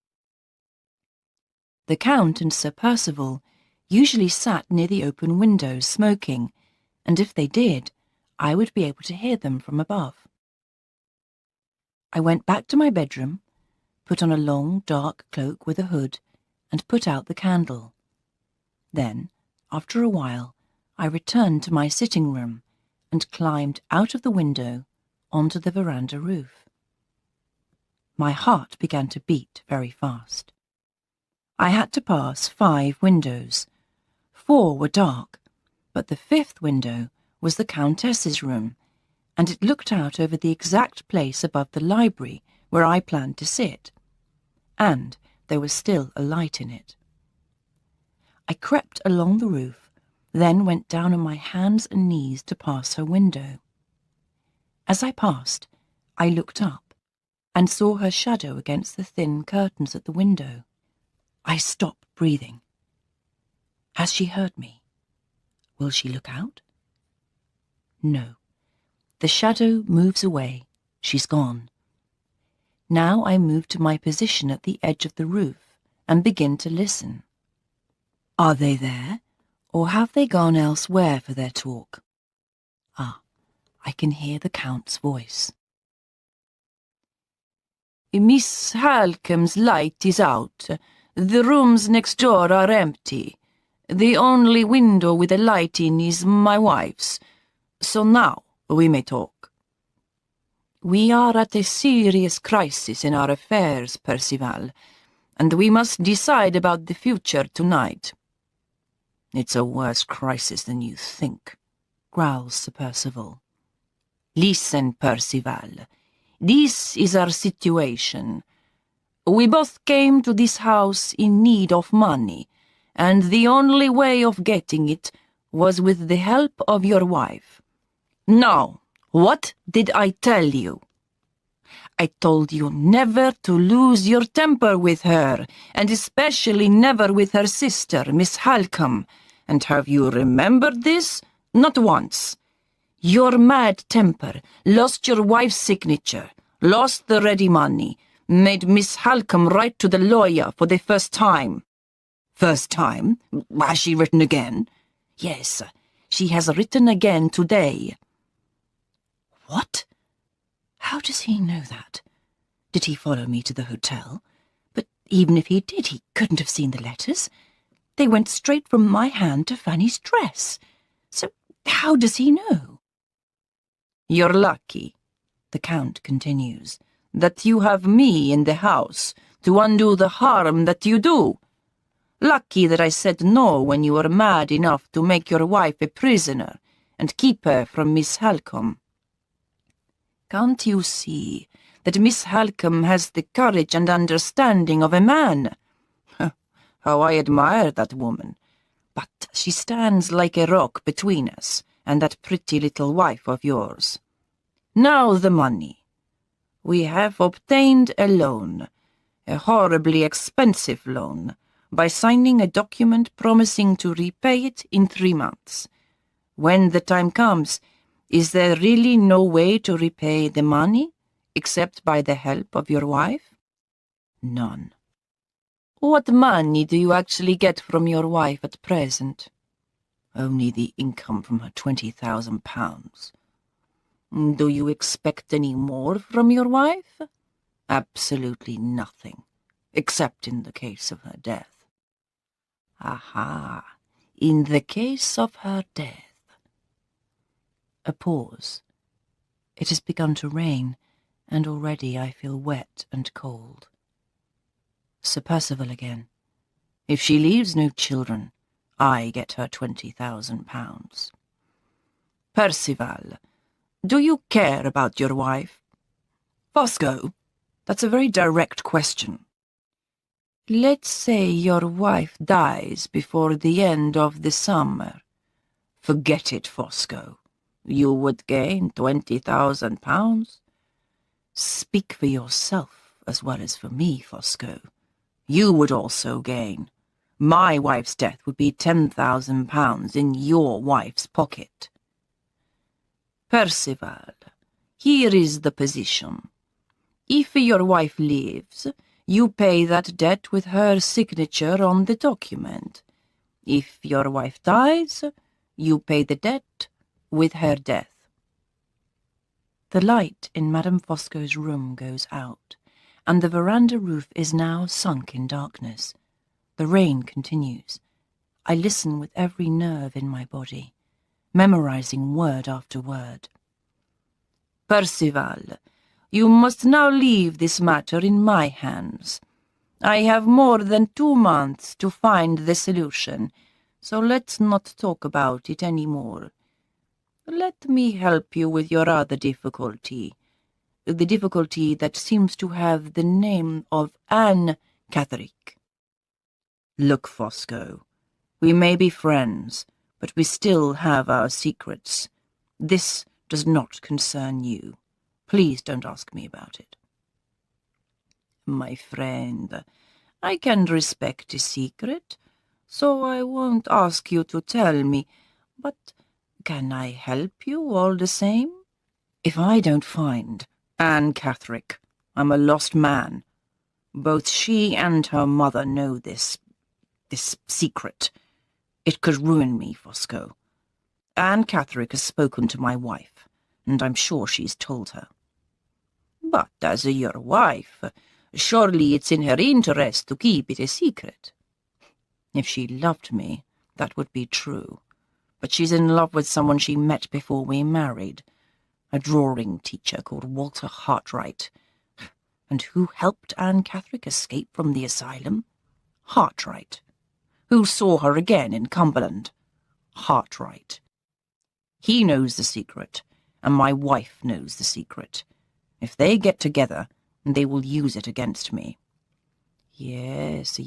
The Count and Sir Percival usually sat near the open windows smoking, and if they did, I would be able to hear them from above. I went back to my bedroom, put on a long, dark cloak with a hood, and put out the candle. Then, after a while, I returned to my sitting room and climbed out of the window onto the veranda roof. My heart began to beat very fast. I had to pass 5 windows. 4 were dark, but the 5th window was the Countess's room, and it looked out over the exact place above the library where I planned to sit, and there was still a light in it. I crept along the roof, then went down on my hands and knees to pass her window. As I passed, I looked up and saw her shadow against the thin curtains at the window. I stopped breathing. Has she heard me? Will she look out? No. The shadow moves away. She's gone. Now I move to my position at the edge of the roof and begin to listen. Are they there, or have they gone elsewhere for their talk? Ah, I can hear the Count's voice. "Miss Halcombe's light is out. The rooms next door are empty. The only window with a light in is my wife's. So now we may talk. We are at a serious crisis in our affairs, Percival, and we must decide about the future tonight." "It's a worse crisis than you think," growls Sir Percival. "Listen, Percival. This is our situation. We both came to this house in need of money, and the only way of getting it was with the help of your wife. Now, what did I tell you? I told you never to lose your temper with her, and especially never with her sister, Miss Halcombe. And have you remembered this? Not once. Your mad temper lost your wife's signature, lost the ready money, made Miss Halcombe write to the lawyer for the first time." "First time? Has she written again?" "Yes, she has written again today." What? How does he know that? Did he follow me to the hotel? But even if he did, he couldn't have seen the letters. They went straight from my hand to Fanny's dress. So how does he know? "You're lucky," the Count continues, "that you have me in the house to undo the harm that you do. Lucky that I said no when you were mad enough to make your wife a prisoner and keep her from Miss Halcombe. Can't you see that Miss Halcombe has the courage and understanding of a man? How I admire that woman. But she stands like a rock between us and that pretty little wife of yours. Now the money. We have obtained a loan, a horribly expensive loan, by signing a document promising to repay it in 3 months. When the time comes, is there really no way to repay the money, except by the help of your wife? None. What money do you actually get from your wife at present? Only the income from her £20,000. Do you expect any more from your wife? Absolutely nothing, except in the case of her death. Aha, in the case of her death. A pause. It has begun to rain, and already I feel wet and cold. Sir Percival again. If she leaves no children, I get her £20,000. Percival, do you care about your wife? Fosco, that's a very direct question. Let's say your wife dies before the end of the summer. Forget it, Fosco. You would gain £20,000. Speak for yourself as well as for me, Fosco. You would also gain. My wife's death would be £10,000 in your wife's pocket. Percival, here is the position. If your wife lives, you pay that debt with her signature on the document. If your wife dies, you pay the debt with her death. The light in Madame Fosco's room goes out, and the veranda roof is now sunk in darkness. The rain continues. I listen with every nerve in my body, memorizing word after word. Percival, you must now leave this matter in my hands. I have more than 2 months to find the solution, so let's not talk about it any more. Let me help you with your other difficulty, the difficulty that seems to have the name of Anne Catherick. Look, Fosco, we may be friends, but we still have our secrets. This does not concern you. Please don't ask me about it. My friend, I can respect a secret, so I won't ask you to tell me, but can I help you all the same? If I don't find Anne Catherick, I'm a lost man. Both she and her mother know this secret. It could ruin me, Fosco. Anne Catherick has spoken to my wife, and I'm sure she's told her. But as your wife, surely it's in her interest to keep it a secret. If she loved me, that would be true. But she's in love with someone she met before we married, a drawing teacher called Walter Hartright. And who helped Anne Catherick escape from the asylum? Hartright. Who saw her again in Cumberland? Hartright. He knows the secret, and my wife knows the secret. If they get together, they will use it against me. Yes,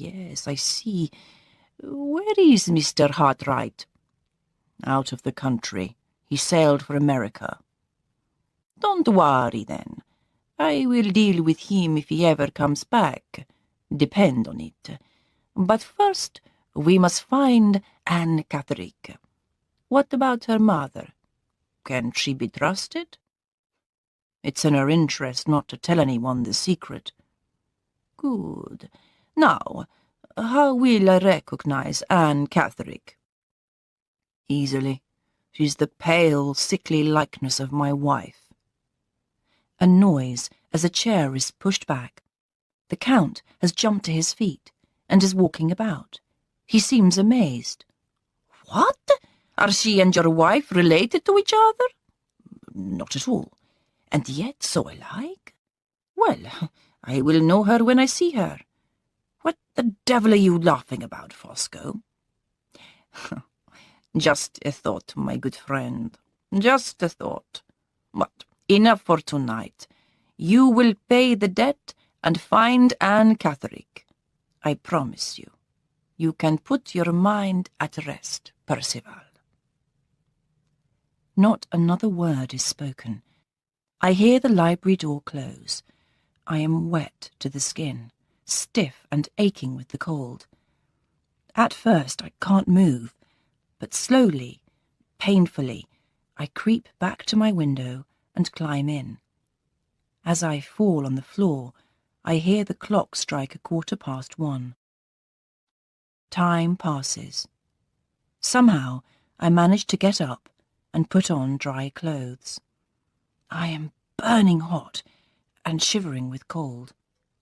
I see. Where is Mr. Hartright? Out of the country. He sailed for America. Don't worry, then. I will deal with him if he ever comes back. Depend on it. But first, we must find Anne Catherick. What about her mother? Can she be trusted? It's in her interest not to tell anyone the secret. Good. Now, how will I recognize Anne Catherick? Easily. She's the pale, sickly likeness of my wife. A noise as a chair is pushed back. The Count has jumped to his feet and is walking about. He seems amazed. What? Are she and your wife related to each other? Not at all. And yet so alike? Well, I will know her when I see her. What the devil are you laughing about, Fosco? Just a thought, my good friend. Just a thought. But enough for tonight. You will pay the debt and find Anne Catherick. I promise you. You can put your mind at rest, Percival. Not another word is spoken. I hear the library door close. I am wet to the skin, stiff and aching with the cold. At first I can't move, but slowly, painfully, I creep back to my window and climb in. As I fall on the floor, I hear the clock strike 1:15. Time passes. Somehow I manage to get up and put on dry clothes. I am burning hot and shivering with cold.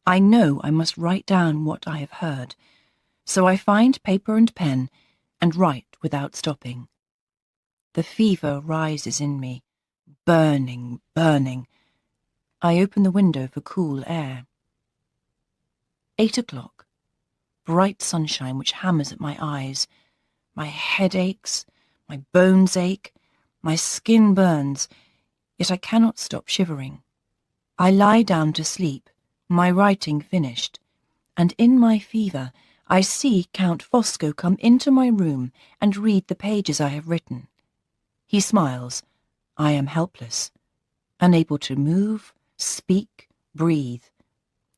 I know I must write down what I have heard, so I find paper and pen and write without stopping. The fever rises in me, burning, burning. I open the window for cool air. 8 o'clock. Bright sunshine which hammers at my eyes. My head aches, my bones ache, my skin burns, yet I cannot stop shivering. I lie down to sleep, my writing finished, and in my fever I see Count Fosco come into my room and read the pages I have written. He smiles. I am helpless, unable to move, speak, breathe,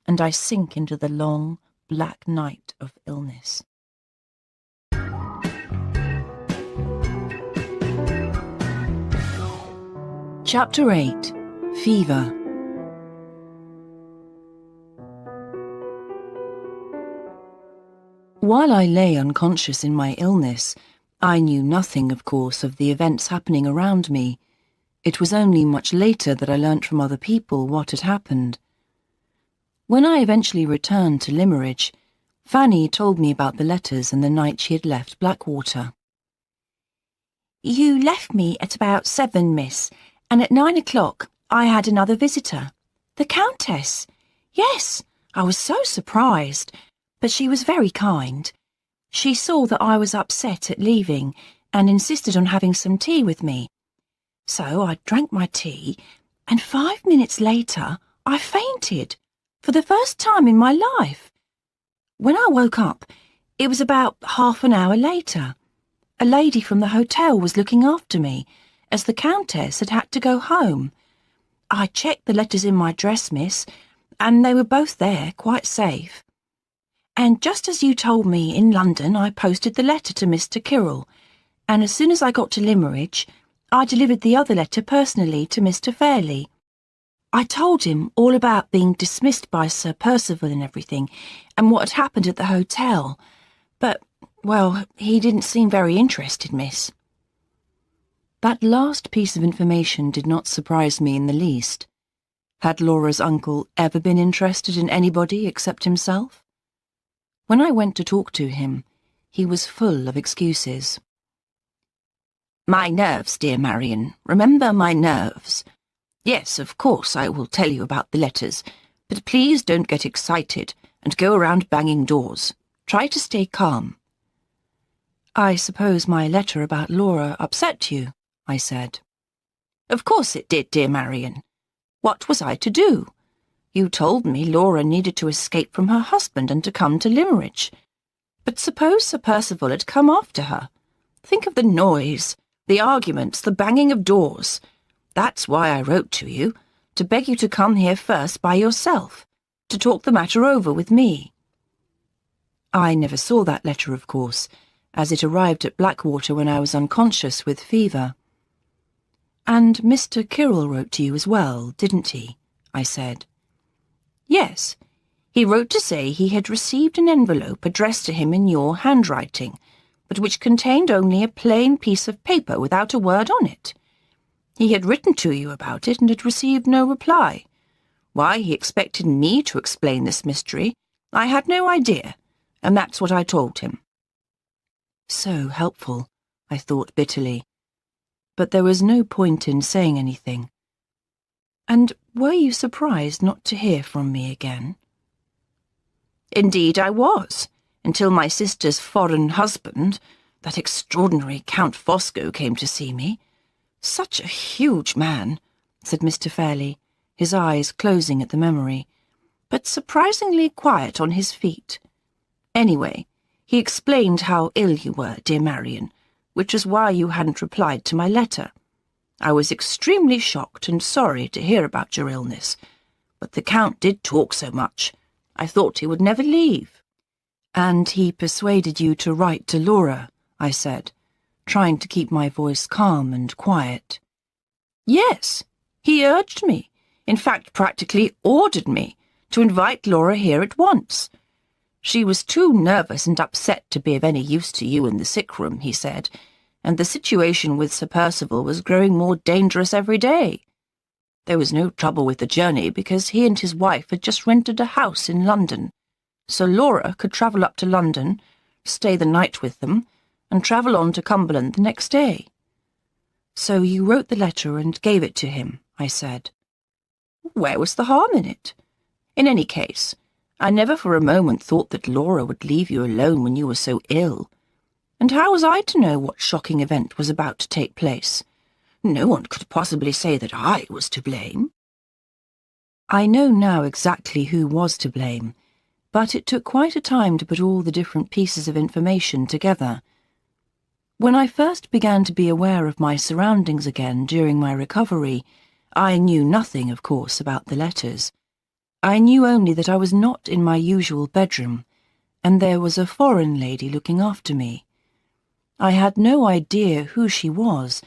and I sink into the long, black night of illness. Chapter 8. Fever. While I lay unconscious in my illness, I knew nothing, of course, of the events happening around me. It was only much later that I learnt from other people what had happened. When I eventually returned to Limmeridge, Fanny told me about the letters and the night she had left Blackwater. "You left me at about 7, miss, and at 9 o'clock I had another visitor. The Countess. Yes, I was so surprised, but she was very kind. She saw that I was upset at leaving and insisted on having some tea with me. So I drank my tea, and 5 minutes later I fainted, for the first time in my life. When I woke up, it was about half an hour later. A lady from the hotel was looking after me, as the Countess had to go home. I checked the letters in my dress, miss, and they were both there, quite safe. And just as you told me in London, I posted the letter to Mr. Kirrell, and as soon as I got to Limmeridge, I delivered the other letter personally to Mr. Fairley. I told him all about being dismissed by Sir Percival and everything, and what had happened at the hotel, but, well, he didn't seem very interested, miss." That last piece of information did not surprise me in the least. Had Laura's uncle ever been interested in anybody except himself? When I went to talk to him, he was full of excuses. "My nerves, dear Marion. Remember my nerves. Yes, of course, I will tell you about the letters, but please don't get excited and go around banging doors. Try to stay calm." "I suppose my letter about Laura upset you," I said. "Of course it did, dear Marion. What was I to do? You told me Laura needed to escape from her husband and to come to Limmeridge. But suppose Sir Percival had come after her? Think of the noise, the arguments, the banging of doors. That's why I wrote to you, to beg you to come here first by yourself, to talk the matter over with me." I never saw that letter, of course, as it arrived at Blackwater when I was unconscious with fever. "And Mr. Kirrell wrote to you as well, didn't he?" I said. "Yes. He wrote to say he had received an envelope addressed to him in your handwriting, but which contained only a plain piece of paper without a word on it. He had written to you about it and had received no reply. Why he expected me to explain this mystery, I had no idea, and that's what I told him." So helpful, I thought bitterly. But there was no point in saying anything. "And were you surprised not to hear from me again?" "Indeed I was, until my sister's foreign husband, that extraordinary Count Fosco, came to see me. Such a huge man," said Mr. Fairley, his eyes closing at the memory, "but surprisingly quiet on his feet. Anyway, he explained how ill you were, dear Marion, which is why you hadn't replied to my letter. I was extremely shocked and sorry to hear about your illness, but the Count did talk so much. I thought he would never leave." "And he persuaded you to write to Laura," I said, trying to keep my voice calm and quiet. "Yes, he urged me, in fact practically ordered me, to invite Laura here at once. She was too nervous and upset to be of any use to you in the sick room, he said, and the situation with Sir Percival was growing more dangerous every day. There was no trouble with the journey because he and his wife had just rented a house in London, so Laura could travel up to London, stay the night with them, and travel on to Cumberland the next day. So you wrote the letter and gave it to him, I said. Where was the harm in it? In any case, I never for a moment thought that Laura would leave you alone when you were so ill. And how was I to know what shocking event was about to take place? No one could possibly say that I was to blame. I know now exactly who was to blame, but it took quite a time to put all the different pieces of information together. When I first began to be aware of my surroundings again during my recovery, I knew nothing, of course, about the letters. I knew only that I was not in my usual bedroom, and there was a foreign lady looking after me. I had no idea who she was,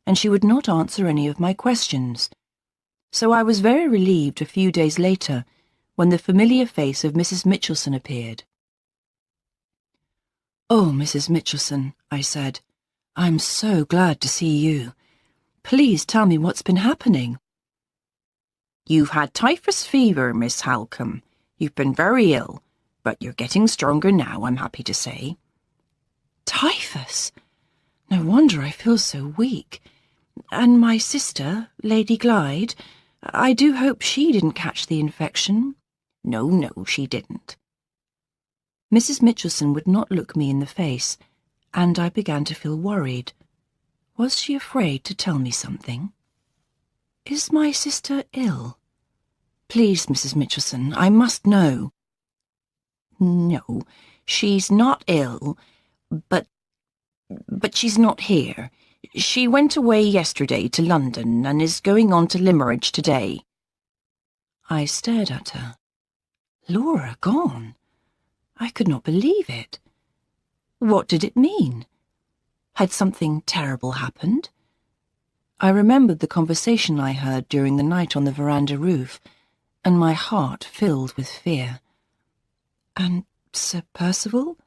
and she would not answer any of my questions. So I was very relieved a few days later when the familiar face of Mrs. Mitchelson appeared. "Oh, Mrs. Mitchelson," I said, "I'm so glad to see you. Please tell me what's been happening." "You've had typhus fever, Miss Halcombe. You've been very ill, but you're getting stronger now, I'm happy to say." "Typhus? No wonder I feel so weak. And my sister, Lady Glyde, I do hope she didn't catch the infection." No, she didn't." Mrs. Mitchelson would not look me in the face, and I began to feel worried. Was she afraid to tell me something? "Is my sister ill? Please, Mrs. Mitchelson, I must know." "No, she's not ill, but she's not here. She went away yesterday to London and is going on to Limmeridge today." I stared at her. Laura gone? I could not believe it. What did it mean? Had something terrible happened? I remembered the conversation I heard during the night on the veranda roof, and my heart filled with fear. "And Sir Percival?"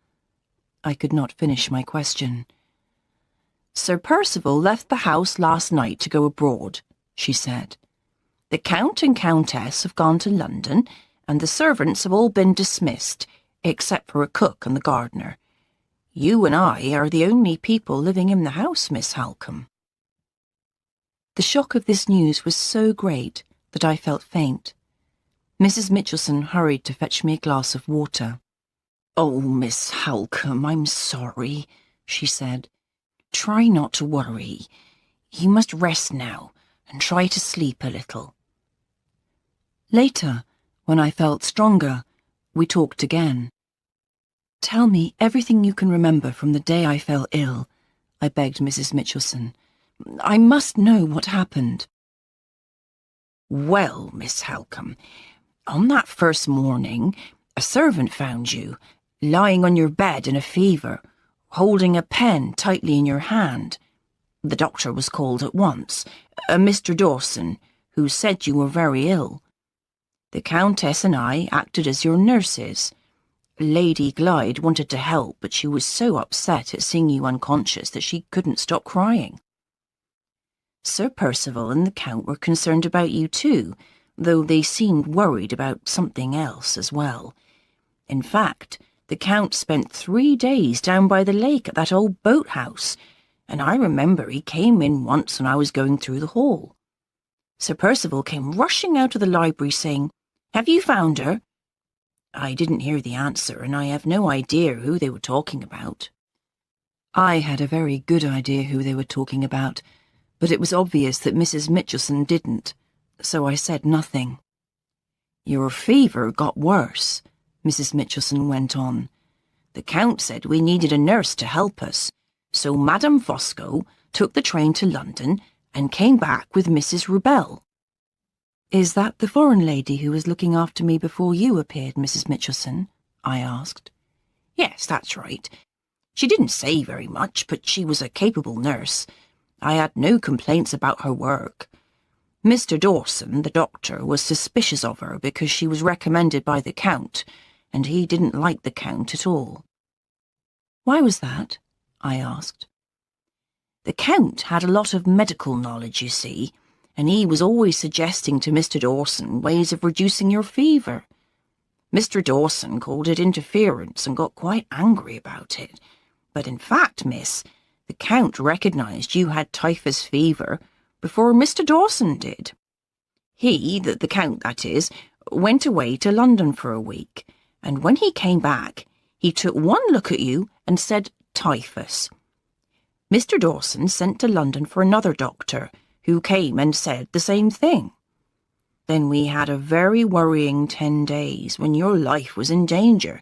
I could not finish my question. "Sir Percival left the house last night to go abroad," she said. "The Count and Countess have gone to London, and the servants have all been dismissed, except for a cook and the gardener. You and I are the only people living in the house, Miss Halcombe." The shock of this news was so great that I felt faint. Mrs. Mitchelson hurried to fetch me a glass of water. "Oh, Miss Halcombe, I'm sorry," she said. "Try not to worry. You must rest now and try to sleep a little." Later, when I felt stronger, we talked again. "Tell me everything you can remember from the day I fell ill," I begged Mrs. Mitchelson. "I must know what happened." "Well, Miss Halcombe, on that first morning, a servant found you, lying on your bed in a fever, holding a pen tightly in your hand. The doctor was called at once, a Mr. Dawson, who said you were very ill. The Countess and I acted as your nurses. Lady Glyde wanted to help, but she was so upset at seeing you unconscious that she couldn't stop crying. Sir Percival and the Count were concerned about you too, though they seemed worried about something else as well. In fact, the Count spent 3 days down by the lake at that old boathouse, and I remember he came in once when I was going through the hall. Sir Percival came rushing out of the library saying, 'Have you found her?' I didn't hear the answer, and I have no idea who they were talking about." I had a very good idea who they were talking about, but it was obvious that Mrs. Mitchelson didn't, so I said nothing. "Your fever got worse," Mrs. Mitchelson went on. "The Count said we needed a nurse to help us, so Madame Fosco took the train to London and came back with Mrs. Rubel." "Is that the foreign lady who was looking after me before you appeared, Mrs. Mitchelson?" I asked. "Yes, that's right. She didn't say very much, but she was a capable nurse. I had no complaints about her work. Mr. Dawson, the doctor, was suspicious of her because she was recommended by the Count, and he didn't like the Count at all." "Why was that?" I asked. "The Count had a lot of medical knowledge, you see, and he was always suggesting to Mr. Dawson ways of reducing your fever. Mr. Dawson called it interference and got quite angry about it. But in fact, miss, the Count recognised you had typhus fever before Mr. Dawson did. He, the Count that is, went away to London for a week, and when he came back, he took one look at you and said typhus. Mr. Dawson sent to London for another doctor, who came and said the same thing. Then we had a very worrying 10 days when your life was in danger.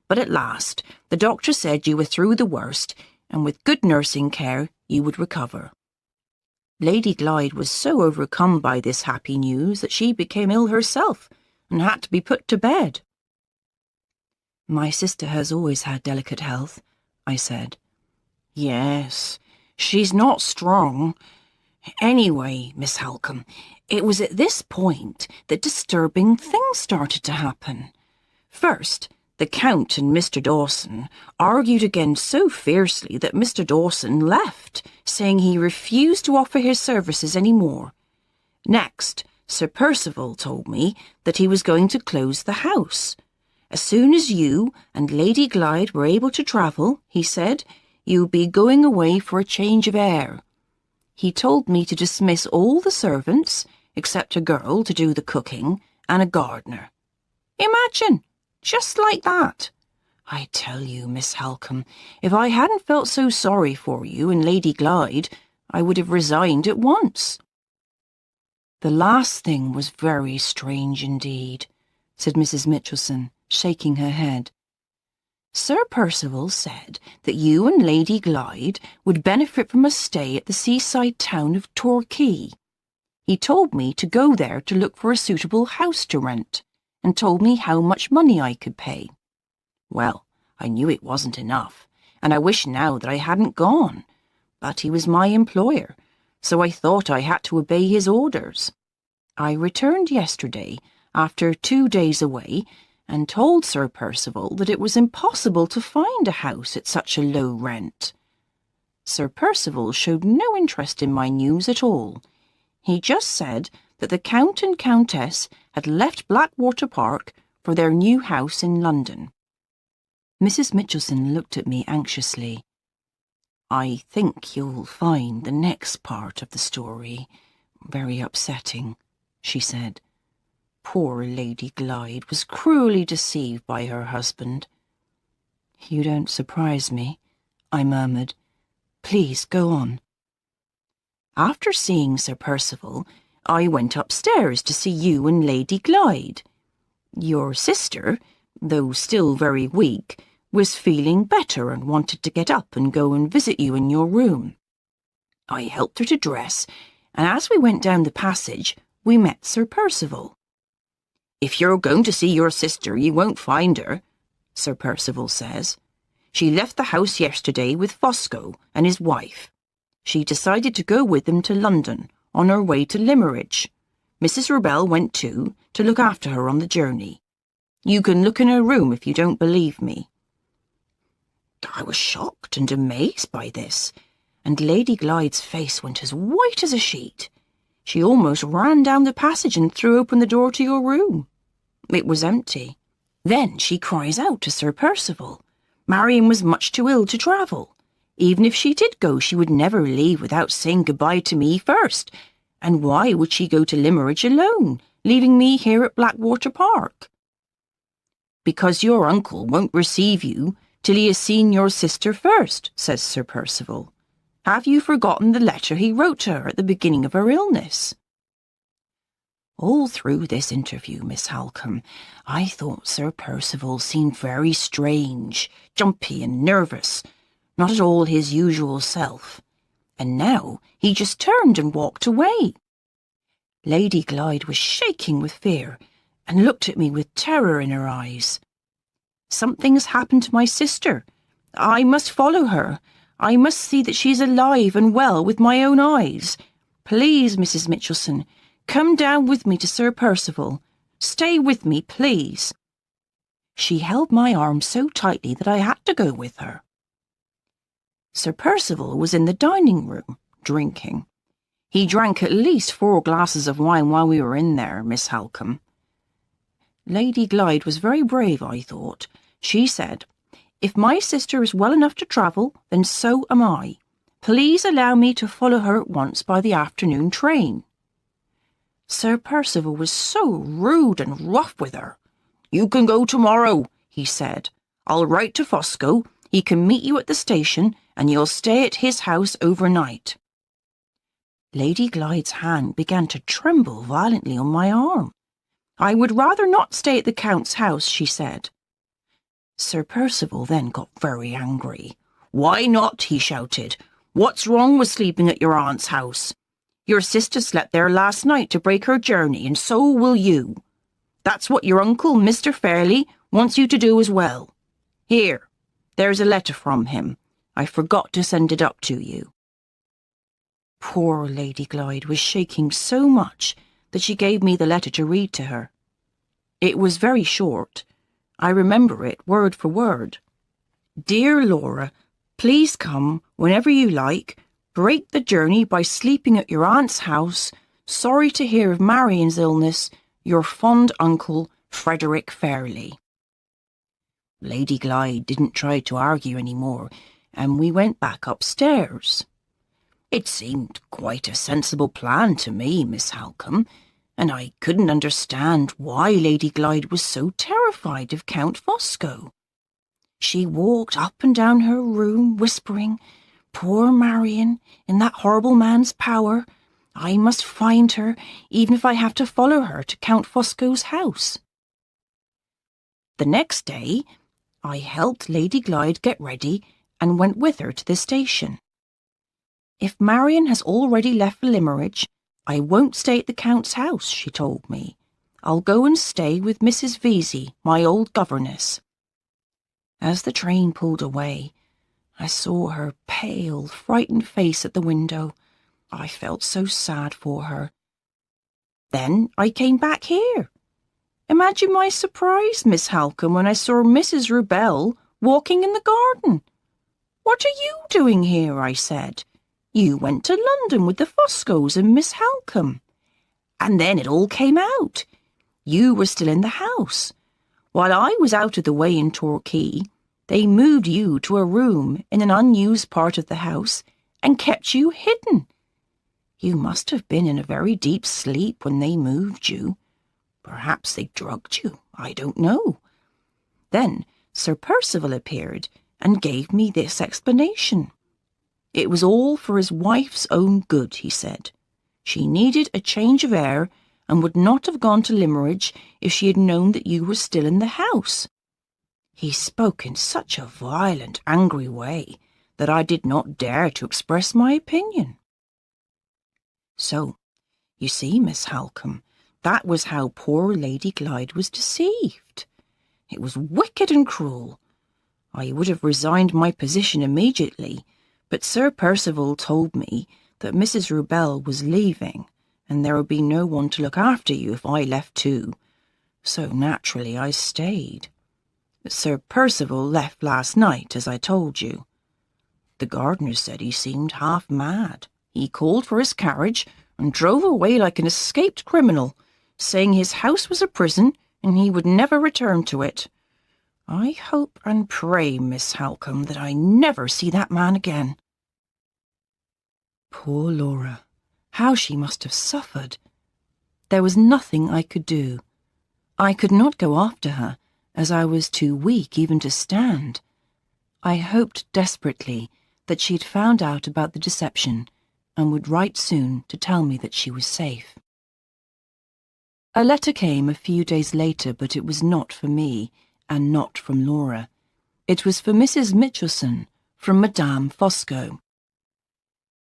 But at last, the doctor said you were through the worst, and with good nursing care, you would recover. Lady Glyde was so overcome by this happy news that she became ill herself, and had to be put to bed. My sister has always had delicate health, I said. Yes, she's not strong. Anyway, Miss Halcombe, it was at this point that disturbing things started to happen. First, the Count and Mr. Dawson argued again so fiercely that Mr. Dawson left, saying he refused to offer his services any more. Next, Sir Percival told me that he was going to close the house. As soon as you and Lady Glyde were able to travel, he said, you would be going away for a change of air. He told me to dismiss all the servants, except a girl to do the cooking, and a gardener. Imagine! Just like that. I tell you, Miss Halcombe, if I hadn't felt so sorry for you and Lady Glyde, I would have resigned at once. The last thing was very strange indeed, said Mrs. Mitchelson, shaking her head. Sir Percival said that you and Lady Glyde would benefit from a stay at the seaside town of Torquay. He told me to go there to look for a suitable house to rent, and told me how much money I could pay. Well, I knew it wasn't enough, and I wish now that I hadn't gone. But he was my employer, so I thought I had to obey his orders. I returned yesterday, after 2 days away, and told Sir Percival that it was impossible to find a house at such a low rent. Sir Percival showed no interest in my news at all. He just said that the Count and Countess had left Blackwater Park for their new house in London. Mrs. Mitchelson looked at me anxiously. I think you'll find the next part of the story very upsetting, she said. Poor Lady Glyde was cruelly deceived by her husband. You don't surprise me, I murmured. Please go on. After seeing Sir Percival, I went upstairs to see you and Lady Glyde. Your sister, though still very weak, was feeling better and wanted to get up and go and visit you in your room. I helped her to dress, and as we went down the passage, we met Sir Percival. If you're going to see your sister, you won't find her, Sir Percival says. She left the house yesterday with Fosco and his wife. She decided to go with them to London, on her way to Limmeridge. Mrs. Rebel went too, to look after her on the journey. You can look in her room if you don't believe me. I was shocked and amazed by this, and Lady Glyde's face went as white as a sheet. She almost ran down the passage and threw open the door to your room. It was empty. Then she cries out to Sir Percival. Marion was much too ill to travel. Even if she did go, she would never leave without saying goodbye to me first. And why would she go to Limmeridge alone, leaving me here at Blackwater Park? Because your uncle won't receive you till he has seen your sister first, says Sir Percival. Have you forgotten the letter he wrote to her at the beginning of her illness? All through this interview, Miss Halcombe, I thought Sir Percival seemed very strange, jumpy and nervous, not at all his usual self. And now he just turned and walked away. Lady Glyde was shaking with fear and looked at me with terror in her eyes. Something's happened to my sister. I must follow her. I must see that she's alive and well with my own eyes. Please, Mrs. Mitchelson, come down with me to Sir Percival. Stay with me, please. She held my arm so tightly that I had to go with her. Sir Percival was in the dining room, drinking. He drank at least 4 glasses of wine while we were in there, Miss Halcombe. Lady Glyde was very brave, I thought. She said, "If my sister is well enough to travel, then so am I. Please allow me to follow her at once by the afternoon train." Sir Percival was so rude and rough with her. "You can go tomorrow," he said. "I'll write to Fosco. He can meet you at the station, and you'll stay at his house overnight." Lady Glyde's hand began to tremble violently on my arm. "I would rather not stay at the Count's house," she said. Sir Percival then got very angry. "Why not?" he shouted. "What's wrong with sleeping at your aunt's house? Your sister slept there last night to break her journey, and so will you. That's what your uncle, Mr. Fairley, wants you to do as well. Here, there's a letter from him. I forgot to send it up to you." Poor Lady Glyde was shaking so much that she gave me the letter to read to her. It was very short. I remember it word for word. "Dear Laura, please come whenever you like. Break the journey by sleeping at your aunt's house. Sorry to hear of Marian's illness. Your fond uncle, Frederick Fairley." Lady Glyde didn't try to argue any more, and we went back upstairs. It seemed quite a sensible plan to me, Miss Halcombe, and I couldn't understand why Lady Glyde was so terrified of Count Fosco. She walked up and down her room, whispering, "Poor Marian, in that horrible man's power. I must find her, even if I have to follow her to Count Fosco's house." The next day, I helped Lady Glyde get ready and went with her to the station. "If Marian has already left for Limmeridge, I won't stay at the Count's house," she told me. "I'll go and stay with Mrs. Vesey, my old governess." As the train pulled away, I saw her pale, frightened face at the window. I felt so sad for her. Then I came back here. Imagine my surprise, Miss Halcombe, when I saw Mrs. Rubell walking in the garden. "What are you doing here?" I said. "You went to London with the Foscos and Miss Halcombe." And then it all came out. You were still in the house. While I was out of the way in Torquay, they moved you to a room in an unused part of the house and kept you hidden. You must have been in a very deep sleep when they moved you. Perhaps they drugged you. I don't know. Then Sir Percival appeared and gave me this explanation. It was all for his wife's own good, he said. She needed a change of air and would not have gone to Limmeridge if she had known that you were still in the house. He spoke in such a violent, angry way that I did not dare to express my opinion. So, you see, Miss Halcombe, that was how poor Lady Glyde was deceived. It was wicked and cruel. I would have resigned my position immediately, but Sir Percival told me that Mrs. Rubell was leaving, and there would be no one to look after you if I left too. So naturally I stayed. But Sir Percival left last night, as I told you. The gardener said he seemed half mad. He called for his carriage and drove away like an escaped criminal, saying his house was a prison and he would never return to it. I hope and pray, Miss Halcombe, that I never see that man again." Poor Laura, how she must have suffered. There was nothing I could do. I could not go after her, as I was too weak even to stand. I hoped desperately that she had found out about the deception and would write soon to tell me that she was safe. A letter came a few days later, but it was not for me, and not from Laura. It was for Mrs. Mitchelson, from Madame Fosco.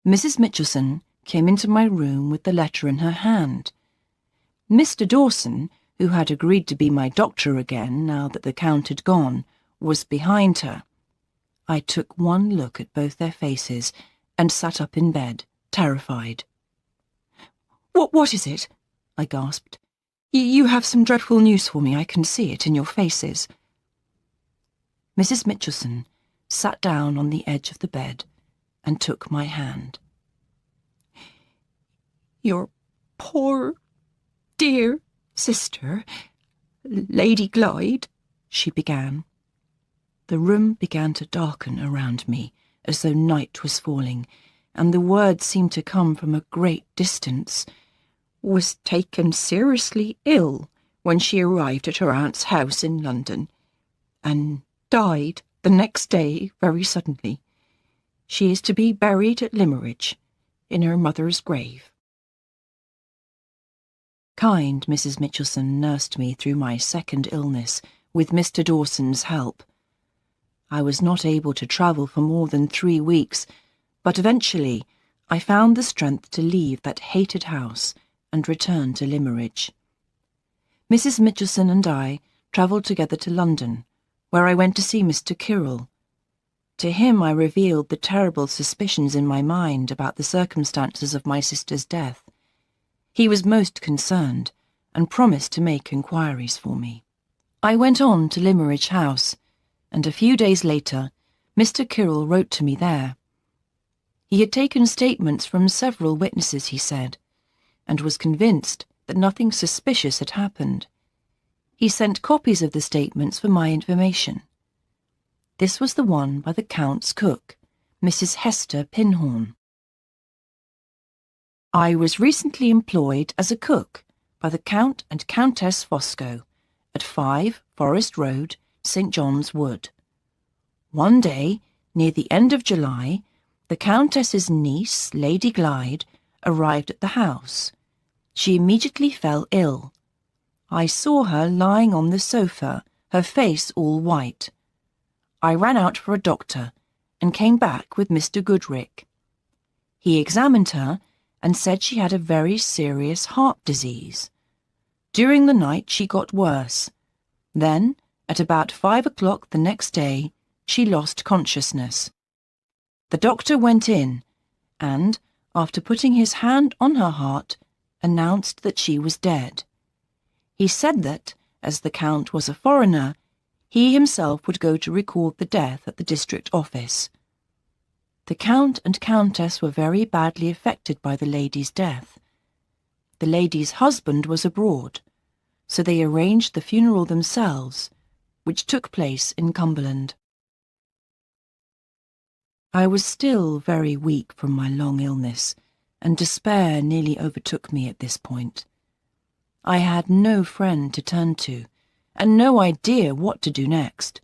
Mrs. Mitchelson came into my room with the letter in her hand. Mr. Dawson, who had agreed to be my doctor again now that the Count had gone, was behind her. I took one look at both their faces and sat up in bed, terrified. What is it?" I gasped. You have some dreadful news for me. I can see it in your faces." Mrs. Mitchelson sat down on the edge of the bed and took my hand. Your poor, dear sister, Lady Glyde, she began. The room began to darken around me, as though night was falling, and the words seemed to come from a great distance. Was taken seriously ill when she arrived at her aunt's house in London, and died the next day very suddenly. She is to be buried at Limmeridge, in her mother's grave. Kind Mrs. Mitchelson nursed me through my second illness, with Mr. Dawson's help. I was not able to travel for more than 3 weeks, but eventually I found the strength to leave that hated house and return to Limmeridge. Mrs. Mitchelson and I travelled together to London, where I went to see Mr. Kyrrell. To him I revealed the terrible suspicions in my mind about the circumstances of my sister's death. He was most concerned, and promised to make inquiries for me. I went on to Limmeridge House, and a few days later Mr. Kyrrell wrote to me there. He had taken statements from several witnesses, he said, and was convinced that nothing suspicious had happened. He sent copies of the statements for my information. This was the one by the Count's cook, Mrs. Hester Pinhorn. I was recently employed as a cook by the Count and Countess Fosco at 5 Forest Road, St. John's Wood. One day, near the end of July, the Countess's niece, Lady Glyde, arrived at the house. She immediately fell ill. I saw her lying on the sofa, her face all white. I ran out for a doctor and came back with Mr. Goodrick. He examined her and said she had a very serious heart disease. During the night she got worse. Then, at about 5 o'clock the next day, she lost consciousness. The doctor went in and, after putting his hand on her heart, announced that she was dead. He said that, as the Count was a foreigner, he himself would go to record the death at the district office. The Count and Countess were very badly affected by the lady's death. The lady's husband was abroad, so they arranged the funeral themselves, which took place in Cumberland. I was still very weak from my long illness, and despair nearly overtook me at this point. I had no friend to turn to, and no idea what to do next.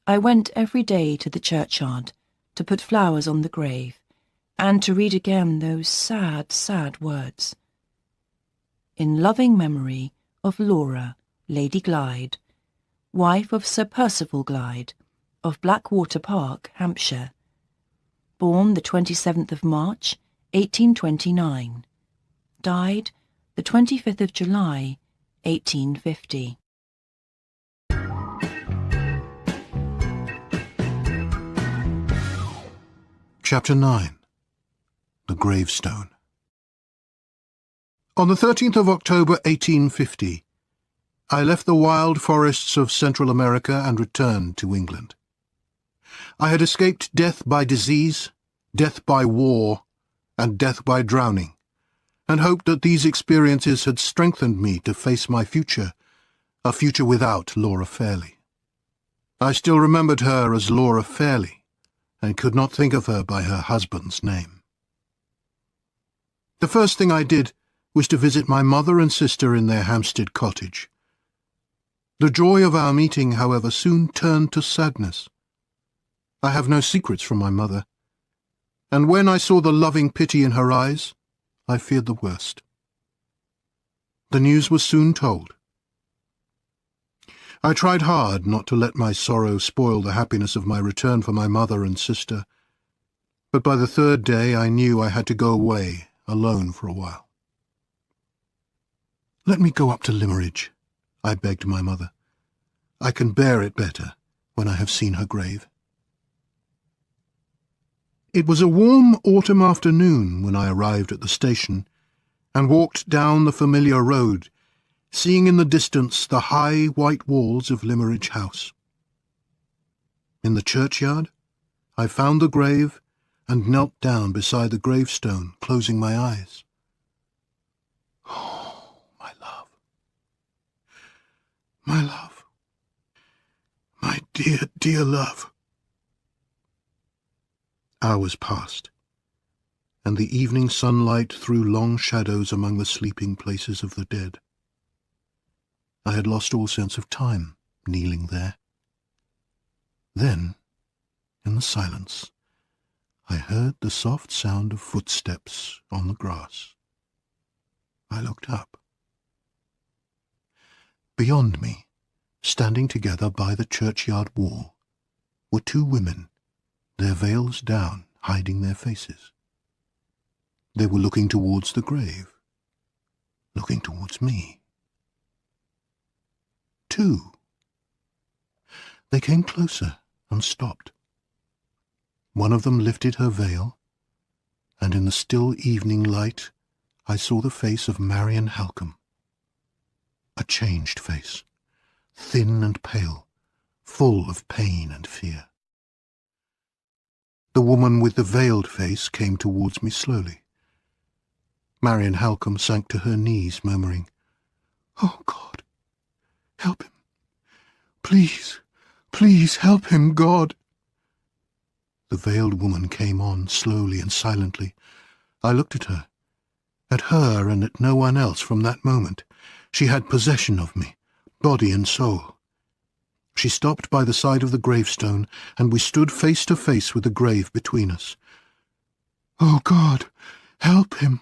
I went every day to the churchyard to put flowers on the grave, and to read again those sad, sad words. In loving memory of Laura, Lady Glyde, wife of Sir Percival Glyde, of Blackwater Park, Hampshire, born the 27th of March, 1829, died the 25th of July, 1850. Chapter 9. The Gravestone. On the 13th of October 1850, I left the wild forests of Central America and returned to England. I had escaped death by disease, death by war, and death by drowning, and hoped that these experiences had strengthened me to face my future, a future without Laura Fairley. I still remembered her as Laura Fairley, and could not think of her by her husband's name. The first thing I did was to visit my mother and sister in their Hampstead cottage. The joy of our meeting, however, soon turned to sadness. I have no secrets from my mother, and when I saw the loving pity in her eyes, I feared the worst. The news was soon told. I tried hard not to let my sorrow spoil the happiness of my return for my mother and sister, but by the 3rd day I knew I had to go away alone for a while. "Let me go up to Limmeridge," I begged my mother. "I can bear it better when I have seen her grave." It was a warm autumn afternoon when I arrived at the station and walked down the familiar road, seeing in the distance the high white walls of Limmeridge House. In the churchyard, I found the grave and knelt down beside the gravestone, closing my eyes. Oh, my love. My love. My dear, dear love. Hours passed, and the evening sunlight threw long shadows among the sleeping places of the dead. I had lost all sense of time, kneeling there. Then, in the silence, I heard the soft sound of footsteps on the grass. I looked up. Beyond me, standing together by the churchyard wall, were two women, their veils down, hiding their faces. They were looking towards the grave, looking towards me. Two. They came closer and stopped. One of them lifted her veil, and in the still evening light I saw the face of Marian Halcombe. A changed face, thin and pale, full of pain and fear. The woman with the veiled face came towards me slowly. Marian Halcombe sank to her knees, murmuring, "Oh, God, help him. Please, please help him, God." The veiled woman came on, slowly and silently. I looked at her and at no one else from that moment. She had possession of me, body and soul. She stopped by the side of the gravestone, and we stood face to face with the grave between us. "Oh, God, help him,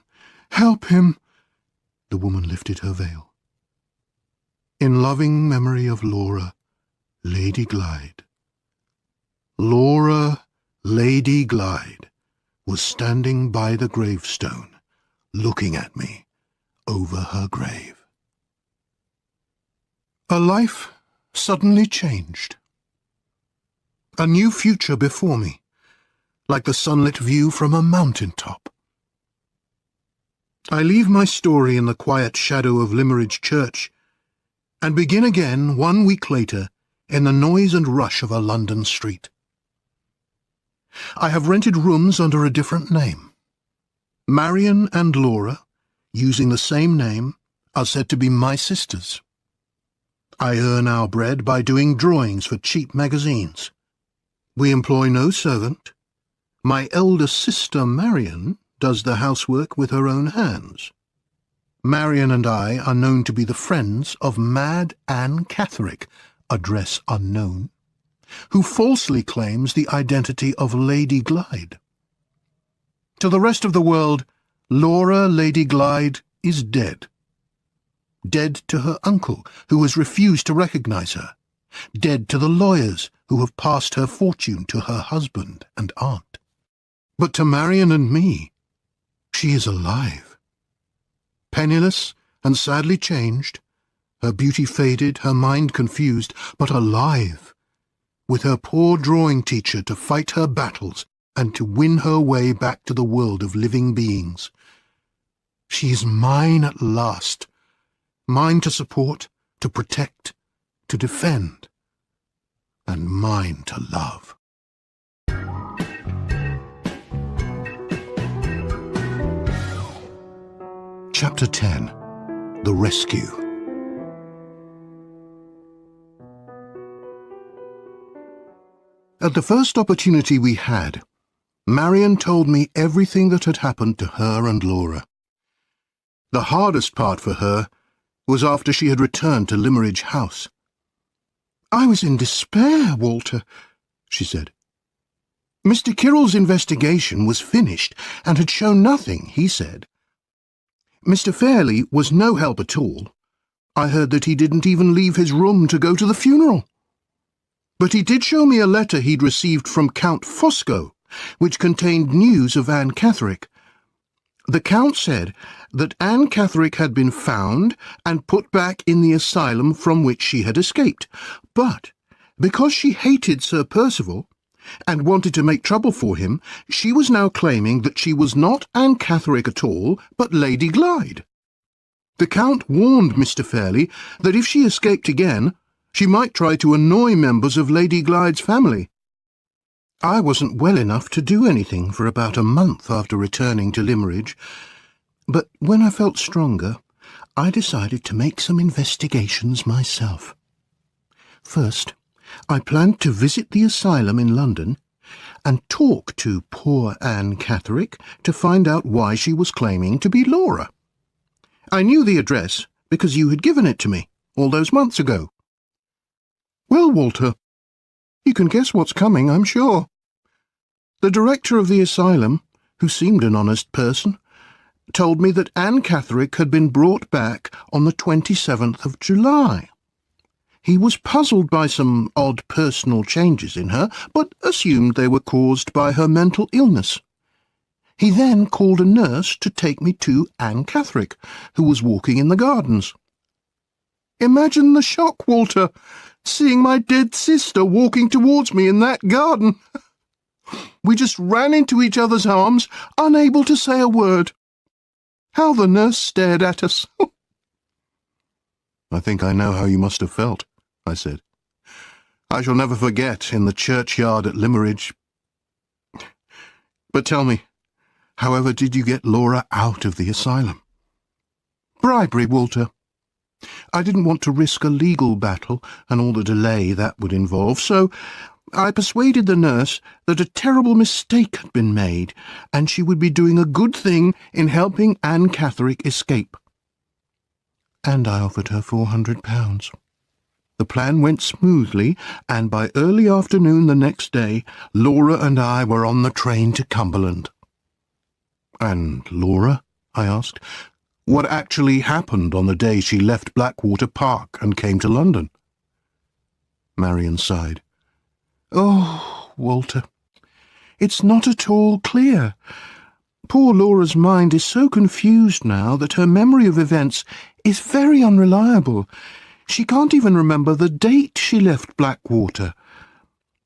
help him." The woman lifted her veil. "In loving memory of Laura, Lady Glyde." Laura, Lady Glyde, was standing by the gravestone, looking at me over her grave. A life suddenly changed. A new future before me, like the sunlit view from a mountain top. I leave my story in the quiet shadow of Limmeridge Church and begin again 1 week later in the noise and rush of a London street. I have rented rooms under a different name. Marian and Laura, using the same name, are said to be my sisters. I earn our bread by doing drawings for cheap magazines. We employ no servant. My elder sister, Marian, does the housework with her own hands. Marian and I are known to be the friends of Mad Anne Catherick, address unknown, who falsely claims the identity of Lady Glyde. To the rest of the world, Laura Lady Glyde is dead. Dead to her uncle, who has refused to recognize her. Dead to the lawyers, who have passed her fortune to her husband and aunt. But to Marian and me, she is alive. Penniless and sadly changed, her beauty faded, her mind confused, but alive, with her poor drawing teacher to fight her battles and to win her way back to the world of living beings. She is mine at last, mine to support, to protect, to defend, and mine to love. Chapter 10. The Rescue. At the first opportunity we had, Marian told me everything that had happened to her and Laura. The hardest part for her was after she had returned to Limmeridge House. "I was in despair, Walter," she said. "Mr. Kirrell's investigation was finished and had shown nothing, he said. Mr. Fairley was no help at all. I heard that he didn't even leave his room to go to the funeral. But he did show me a letter he'd received from Count Fosco, which contained news of Anne Catherick. The Count said that Anne Catherick had been found and put back in the asylum from which she had escaped, but because she hated Sir Percival and wanted to make trouble for him, she was now claiming that she was not Anne Catherick at all, but Lady Glyde. The Count warned Mr. Fairley that if she escaped again, she might try to annoy members of Lady Glyde's family. I wasn't well enough to do anything for about a month after returning to Limmeridge, but when I felt stronger, I decided to make some investigations myself. First, I planned to visit the asylum in London and talk to poor Anne Catherick to find out why she was claiming to be Laura. I knew the address because you had given it to me all those months ago. Well, Walter, you can guess what's coming, I'm sure. The director of the asylum, who seemed an honest person, told me that Anne Catherick had been brought back on the 27th of July. He was puzzled by some odd personal changes in her, but assumed they were caused by her mental illness. He then called a nurse to take me to Anne Catherick, who was walking in the gardens. Imagine the shock, Walter, seeing my dead sister walking towards me in that garden. We just ran into each other's arms, unable to say a word. How the nurse stared at us. I think I know how you must have felt, I said. I shall never forget in the churchyard at Limmeridge. But tell me, however did you get Laura out of the asylum? Bribery, Walter. I didn't want to risk a legal battle and all the delay that would involve, so I persuaded the nurse that a terrible mistake had been made and she would be doing a good thing in helping Anne Catherick escape. And I offered her £400. The plan went smoothly, and by early afternoon the next day, Laura and I were on the train to Cumberland. And Laura? I asked. What actually happened on the day she left Blackwater Park and came to London? Marion sighed. Oh, Walter, it's not at all clear. Poor Laura's mind is so confused now that her memory of events is very unreliable. She can't even remember the date she left Blackwater.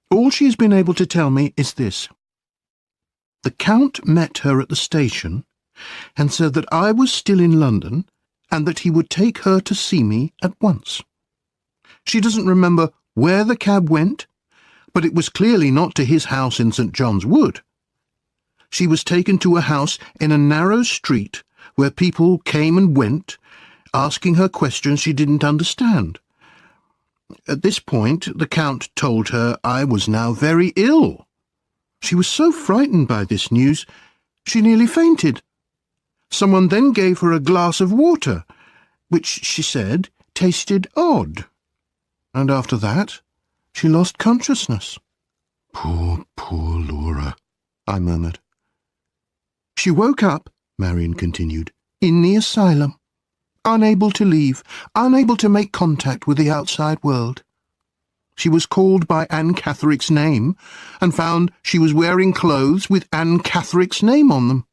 All she has been able to tell me is this. The Count met her at the station and said that I was still in London and that he would take her to see me at once. She doesn't remember where the cab went, but it was clearly not to his house in St. John's Wood. She was taken to a house in a narrow street where people came and went, asking her questions she didn't understand. At this point, the Count told her I was now very ill. She was so frightened by this news, she nearly fainted. Someone then gave her a glass of water, which, she said, tasted odd. And after that, she lost consciousness. Poor, poor Laura, I murmured. She woke up, Marion continued, in the asylum, unable to leave, unable to make contact with the outside world. She was called by Anne Catherick's name and found she was wearing clothes with Anne Catherick's name on them.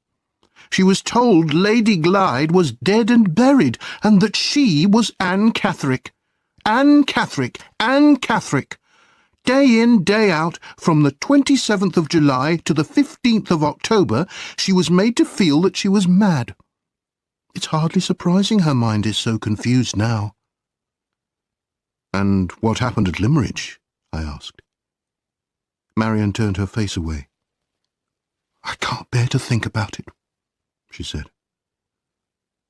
She was told Lady Glyde was dead and buried and that she was Anne Catherick. Anne Catherick, Anne Catherick. Day in, day out, from the 27th of July to the 15th of October, she was made to feel that she was mad. It's hardly surprising her mind is so confused now. And what happened at Limmeridge? I asked. Marion turned her face away. I can't bear to think about it, she said.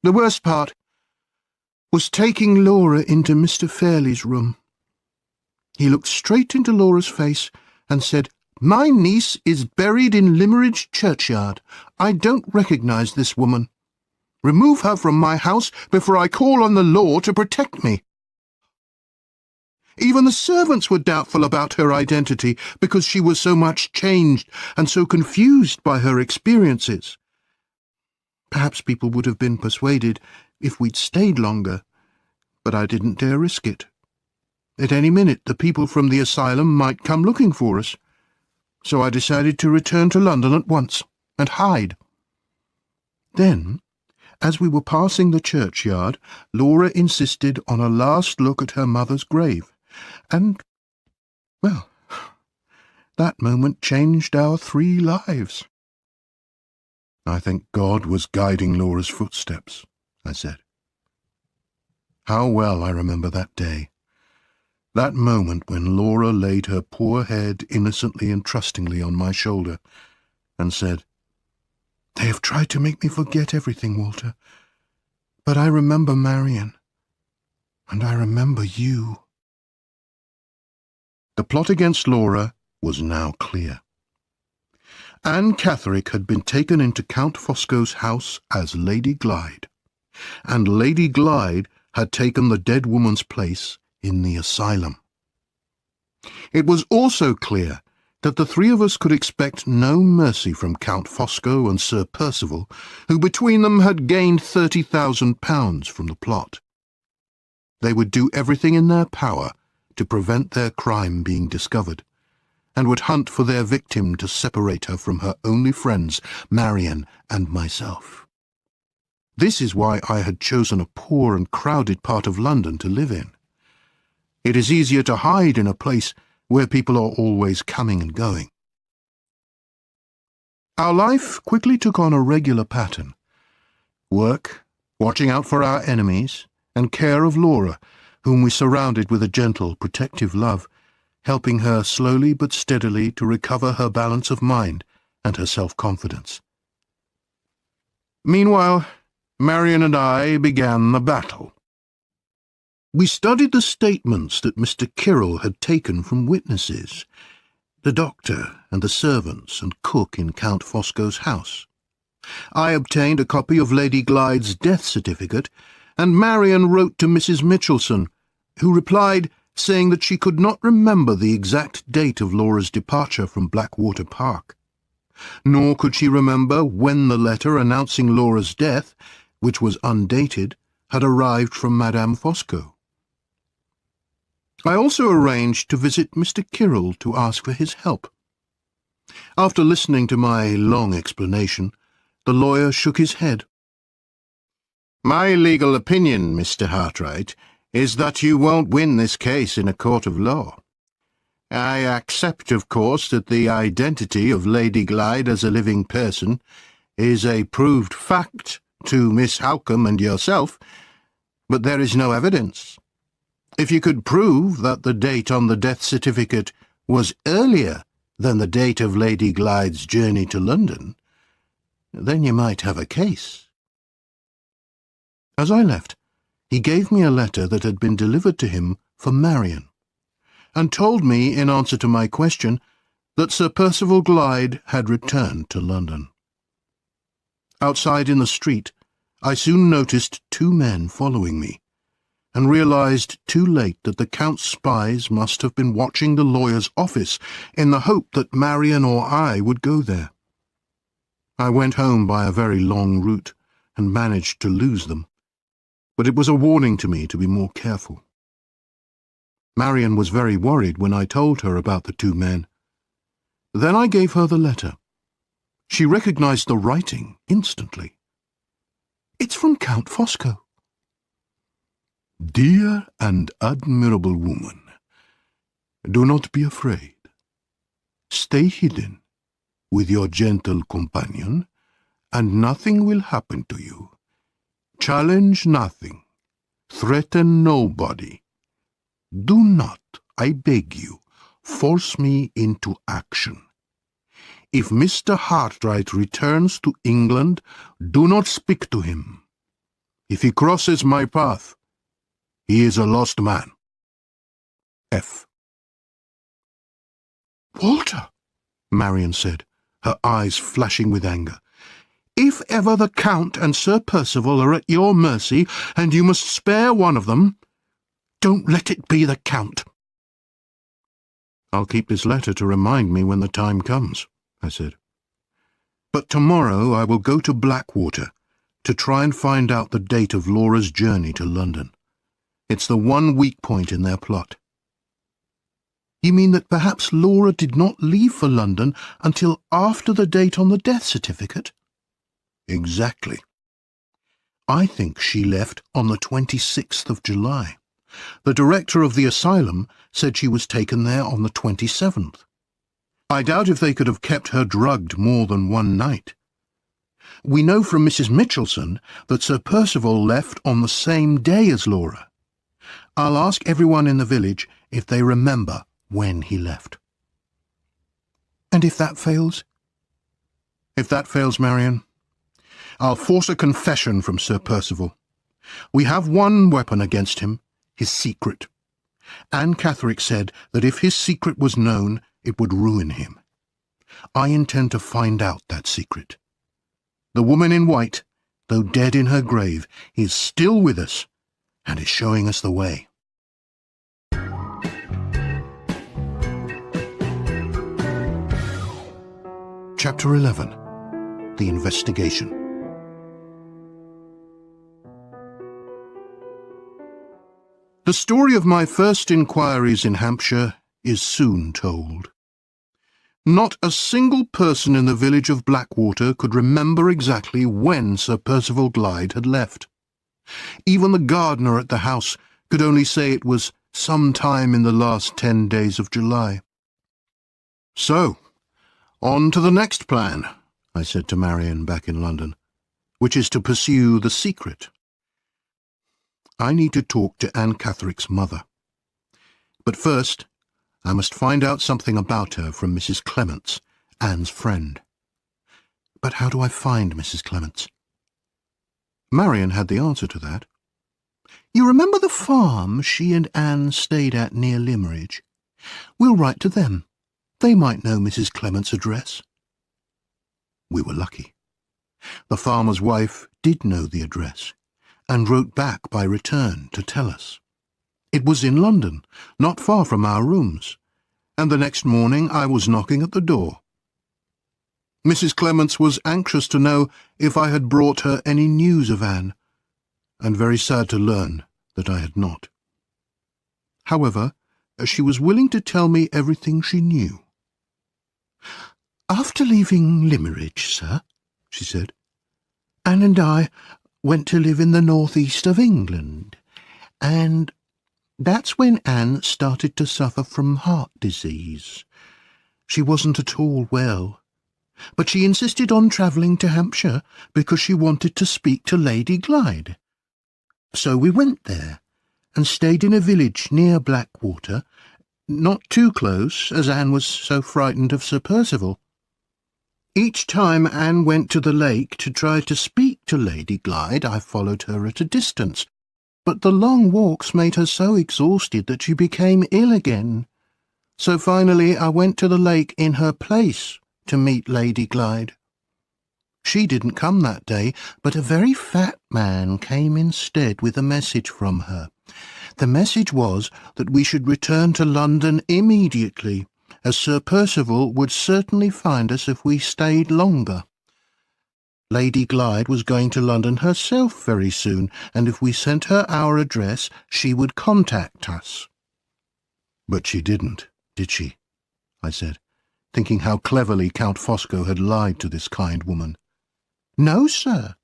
The worst part was taking Laura into Mr. Fairley's room. He looked straight into Laura's face and said, My niece is buried in Limmeridge churchyard. I don't recognise this woman. Remove her from my house before I call on the law to protect me. Even the servants were doubtful about her identity because she was so much changed and so confused by her experiences. Perhaps people would have been persuaded if we'd stayed longer, but I didn't dare risk it. At any minute the people from the asylum might come looking for us, so I decided to return to London at once and hide. Then, as we were passing the churchyard, Laura insisted on a last look at her mother's grave, and, well, that moment changed our 3 lives. I think God was guiding Laura's footsteps, I said. How well I remember that day, that moment when Laura laid her poor head innocently and trustingly on my shoulder and said, They have tried to make me forget everything, Walter, But I remember Marian, and I remember you." The plot against Laura was now clear. Anne Catherick had been taken into Count Fosco's house as Lady Glyde, and Lady Glyde had taken the dead woman's place in the asylum. It was also clear that the three of us could expect no mercy from Count Fosco and Sir Percival, who between them had gained £30,000 from the plot. They would do everything in their power to prevent their crime being discovered, and would hunt for their victim to separate her from her only friends, Marian and myself. This is why I had chosen a poor and crowded part of London to live in. It is easier to hide in a place where people are always coming and going. Our life quickly took on a regular pattern. Work, watching out for our enemies, and care of Laura, whom we surrounded with a gentle, protective love, helping her slowly but steadily to recover her balance of mind and her self-confidence. Meanwhile, Marian and I began the battle. We studied the statements that Mr. Kirrell had taken from witnesses, the doctor and the servants and cook in Count Fosco's house. I obtained a copy of Lady Glyde's death certificate, and Marian wrote to Mrs. Mitchelson, who replied saying that she could not remember the exact date of Laura's departure from Blackwater Park. Nor could she remember when the letter announcing Laura's death, which was undated, had arrived from Madame Fosco. I also arranged to visit Mr. Kirrell to ask for his help. After listening to my long explanation, the lawyer shook his head. "My legal opinion, Mr. Hartright, is that you won't win this case in a court of law. I accept, of course, that the identity of Lady Glyde as a living person is a proved fact to Miss Halcombe and yourself, but there is no evidence. If you could prove that the date on the death certificate was earlier than the date of Lady Glyde's journey to London, then you might have a case." As I left, he gave me a letter that had been delivered to him for Marian, and told me, in answer to my question, that Sir Percival Glyde had returned to London. Outside in the street, I soon noticed two men following me, and realized too late that the Count's spies must have been watching the lawyer's office in the hope that Marian or I would go there. I went home by a very long route and managed to lose them, but it was a warning to me to be more careful. Marian was very worried when I told her about the two men. Then I gave her the letter. She recognized the writing instantly. "It's from Count Fosco." "Dear and admirable woman, do not be afraid. Stay hidden with your gentle companion, and nothing will happen to you. Challenge nothing. Threaten nobody. Do not, I beg you, force me into action. If Mr. Hartright returns to England, do not speak to him. If he crosses my path, he is a lost man. F." "Walter," Marian said, her eyes flashing with anger, "if ever the Count and Sir Percival are at your mercy, and you must spare one of them, don't let it be the Count." "I'll keep this letter to remind me when the time comes," I said. "But tomorrow I will go to Blackwater to try and find out the date of Laura's journey to London. It's the one weak point in their plot." "You mean that perhaps Laura did not leave for London until after the date on the death certificate?" "Exactly. I think she left on the 26th of July. The director of the asylum said she was taken there on the 27th. I doubt if they could have kept her drugged more than one night. We know from Mrs. Mitchelson that Sir Percival left on the same day as Laura. I'll ask everyone in the village if they remember when he left." "And if that fails?" "If that fails, Marian, I'll force a confession from Sir Percival, We have one weapon against him, his secret. Anne Catherick said that if his secret was known, it would ruin him. I intend to find out that secret. The woman in white, though dead in her grave, is still with us and is showing us the way. Chapter 11. The Investigation. The story of my first inquiries in Hampshire is soon told. Not a single person in the village of Blackwater could remember exactly when Sir Percival Glyde had left. Even the gardener at the house could only say it was some time in the last 10 days of July. So, on to the next plan, I said to Marion back in London, which is to pursue the secret. I need to talk to Anne Catherick's mother. But first, I must find out something about her from Mrs. Clements, Anne's friend. But how do I find Mrs. Clements? Marion had the answer to that. You remember the farm she and Anne stayed at near Limmeridge? We'll write to them. They might know Mrs. Clements' address. We were lucky. The farmer's wife did know the address, and wrote back by return to tell us. It was in London, not far from our rooms, and the next morning I was knocking at the door. Mrs. Clements was anxious to know if I had brought her any news of Anne, and very sad to learn that I had not. However, she was willing to tell me everything she knew. After leaving Limmeridge, sir, she said, Anne and I went to live in the northeast of England, and that's when Anne started to suffer from heart disease. She wasn't at all well, but she insisted on travelling to Hampshire because she wanted to speak to Lady Glyde. So we went there and stayed in a village near Blackwater, not too close, as Anne was so frightened of Sir Percival. Each time Anne went to the lake to try to speak to Lady Glyde, I followed her at a distance, but the long walks made her so exhausted that she became ill again. So finally I went to the lake in her place to meet Lady Glyde. She didn't come that day, but a very fat man came instead with a message from her. The message was that we should return to London immediately, as Sir Percival would certainly find us if we stayed longer. Lady Glyde was going to London herself very soon, and if we sent her our address, she would contact us. But she didn't, did she? I said, thinking how cleverly Count Fosco had lied to this kind woman. No, sir.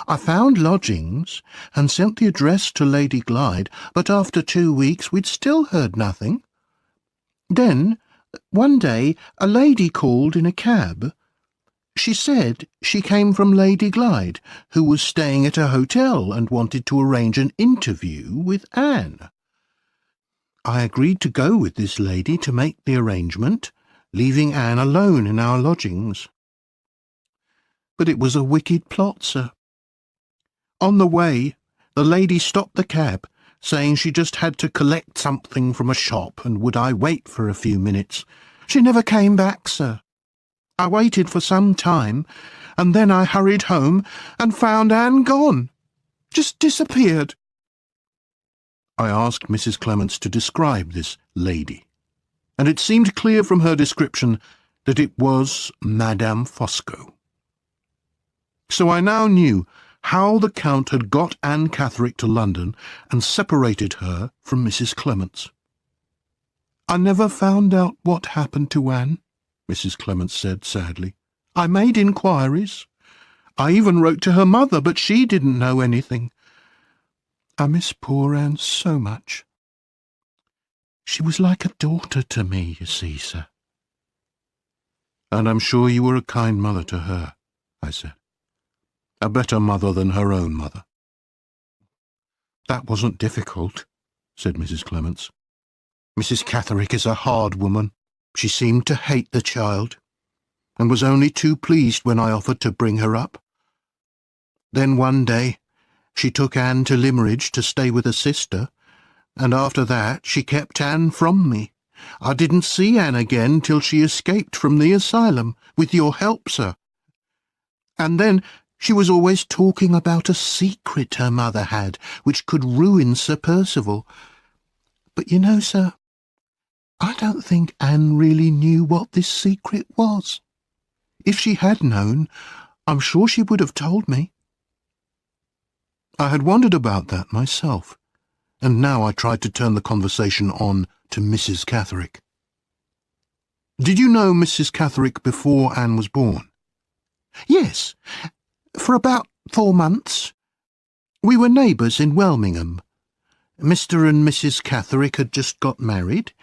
I found lodgings and sent the address to Lady Glyde, but after 2 weeks we'd still heard nothing. Then, one day, a lady called in a cab. She said she came from Lady Glyde, who was staying at a hotel and wanted to arrange an interview with Anne. I agreed to go with this lady to make the arrangement, leaving Anne alone in our lodgings. But it was a wicked plot, sir. On the way, the lady stopped the cab, saying she just had to collect something from a shop, and would I wait for a few minutes. She never came back, sir. I waited for some time, and then I hurried home and found Anne gone. Just disappeared. I asked Mrs. Clements to describe this lady, and it seemed clear from her description that it was Madame Fosco. So I now knew how the Count had got Anne Catherick to London and separated her from Mrs. Clements. I never found out what happened to Anne, Mrs. Clements said sadly. I made inquiries. I even wrote to her mother, but she didn't know anything. I miss poor Anne so much. She was like a daughter to me, you see, sir. And I'm sure you were a kind mother to her, I said. A better mother than her own mother. That wasn't difficult, said Mrs. Clements. Mrs. Catherick is a hard woman. She seemed to hate the child, and was only too pleased when I offered to bring her up. Then one day She took Anne to Limmeridge to stay with her sister, and after that she kept Anne from me. I didn't see Anne again till she escaped from the asylum, with your help, sir. And then she was always talking about a secret her mother had, which could ruin Sir Percival. But you know, sir, I don't think Anne really knew what this secret was. If she had known, I'm sure she would have told me. I had wondered about that myself, and now I tried to turn the conversation on to Mrs. Catherick. Did you know Mrs. Catherick before Anne was born? Yes, for about 4 months. We were neighbours in Welmingham. Mr. and Mrs. Catherick had just got married,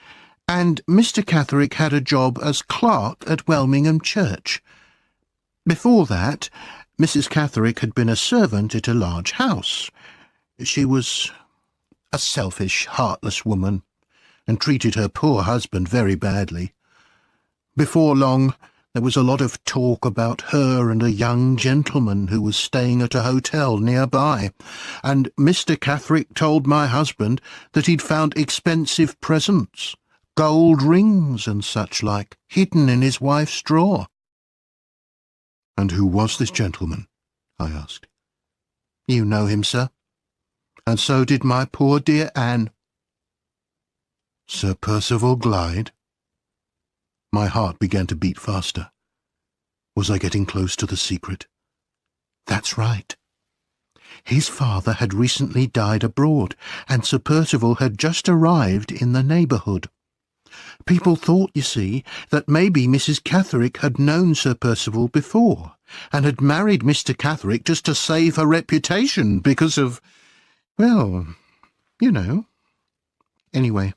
and Mr. Catherick had a job as clerk at Welmingham Church. Before that, Mrs. Catherick had been a servant at a large house. She was a selfish, heartless woman, and treated her poor husband very badly. Before long, there was a lot of talk about her and a young gentleman who was staying at a hotel nearby, and Mr. Catherick told my husband that he'd found expensive presents, gold rings and such like, hidden in his wife's drawer. And who was this gentleman? I asked. You know him, sir, and so did my poor dear Anne. Sir Percival Glyde? My heart began to beat faster. Was I getting close to the secret? That's right. His father had recently died abroad, and Sir Percival had just arrived in the neighbourhood. People thought, you see, that maybe Mrs. Catherick had known Sir Percival before, and had married Mr. Catherick just to save her reputation because of, well, you know. Anyway,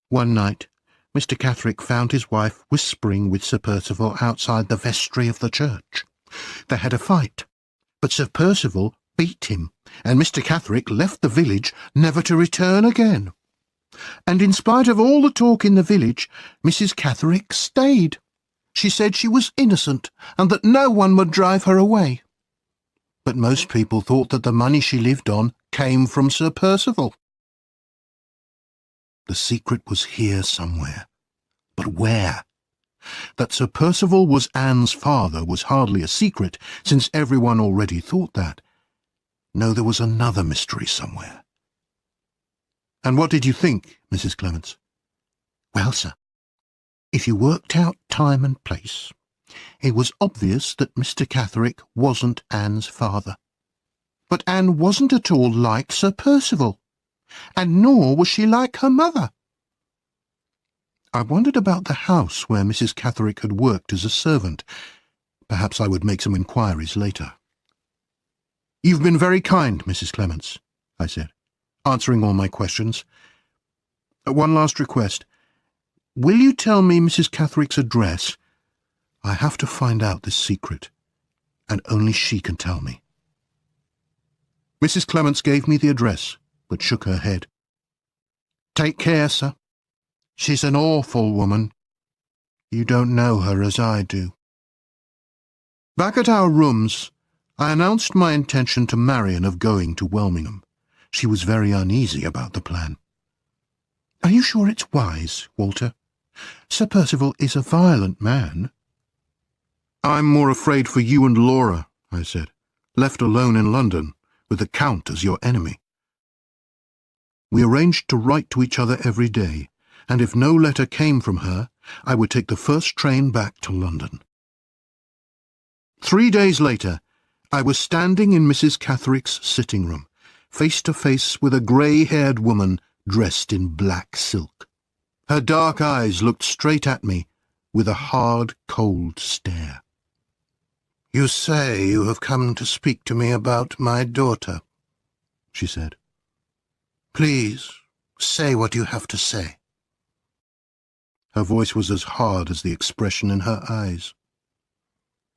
one night, Mr. Catherick found his wife whispering with Sir Percival outside the vestry of the church. They had a fight, but Sir Percival beat him, and Mr. Catherick left the village never to return again. And in spite of all the talk in the village, Mrs. Catherick stayed. She said she was innocent, and that no one would drive her away. But most people thought that the money she lived on came from Sir Percival. The secret was here somewhere. But where? That Sir Percival was Anne's father was hardly a secret, since everyone already thought that. No, there was another mystery somewhere. And what did you think, Mrs. Clements? Well, sir, if you worked out time and place, it was obvious that Mr. Catherick wasn't Anne's father. But Anne wasn't at all like Sir Percival, and nor was she like her mother. I wondered about the house where Mrs. Catherick had worked as a servant. Perhaps I would make some inquiries later. You've been very kind, Mrs. Clements, I said, answering all my questions. One last request. Will you tell me Mrs. Catherick's address? I have to find out this secret, and only she can tell me. Mrs. Clements gave me the address, but shook her head. Take care, sir. She's an awful woman. You don't know her as I do. Back at our rooms, I announced my intention to Marion of going to Welmingham. She was very uneasy about the plan. Are you sure it's wise, Walter? Sir Percival is a violent man. I'm more afraid for you and Laura, I said, left alone in London, with the Count as your enemy. We arranged to write to each other every day, and if no letter came from her, I would take the first train back to London. 3 days later, I was standing in Mrs. Catherick's sitting room, face to face with a grey-haired woman dressed in black silk. Her dark eyes looked straight at me with a hard, cold stare. You say you have come to speak to me about my daughter, she said. Please, say what you have to say. Her voice was as hard as the expression in her eyes.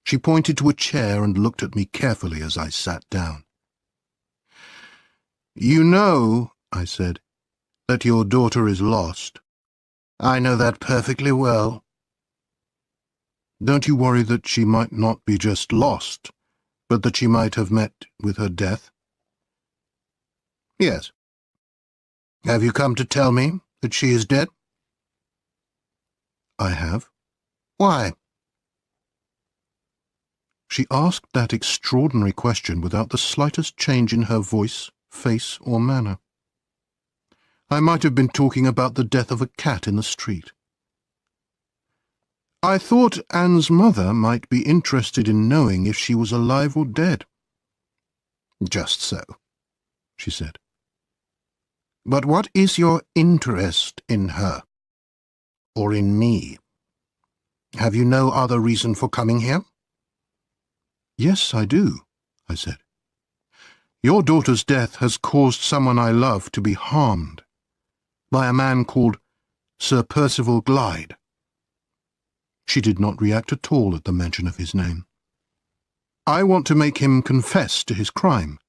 She pointed to a chair and looked at me carefully as I sat down. You know, I said, that your daughter is lost. I know that perfectly well. Don't you worry that she might not be just lost, but that she might have met with her death? Yes. Have you come to tell me that she is dead? I have. Why? She asked that extraordinary question without the slightest change in her voice, face, or manner. I might have been talking about the death of a cat in the street. I thought Anne's mother might be interested in knowing if she was alive or dead. Just so, she said. But what is your interest in her? Or in me? Have you no other reason for coming here? Yes, I do, I said. Your daughter's death has caused someone I love to be harmed by a man called Sir Percival Glyde. She did not react at all at the mention of his name. I want to make him confess to his crime.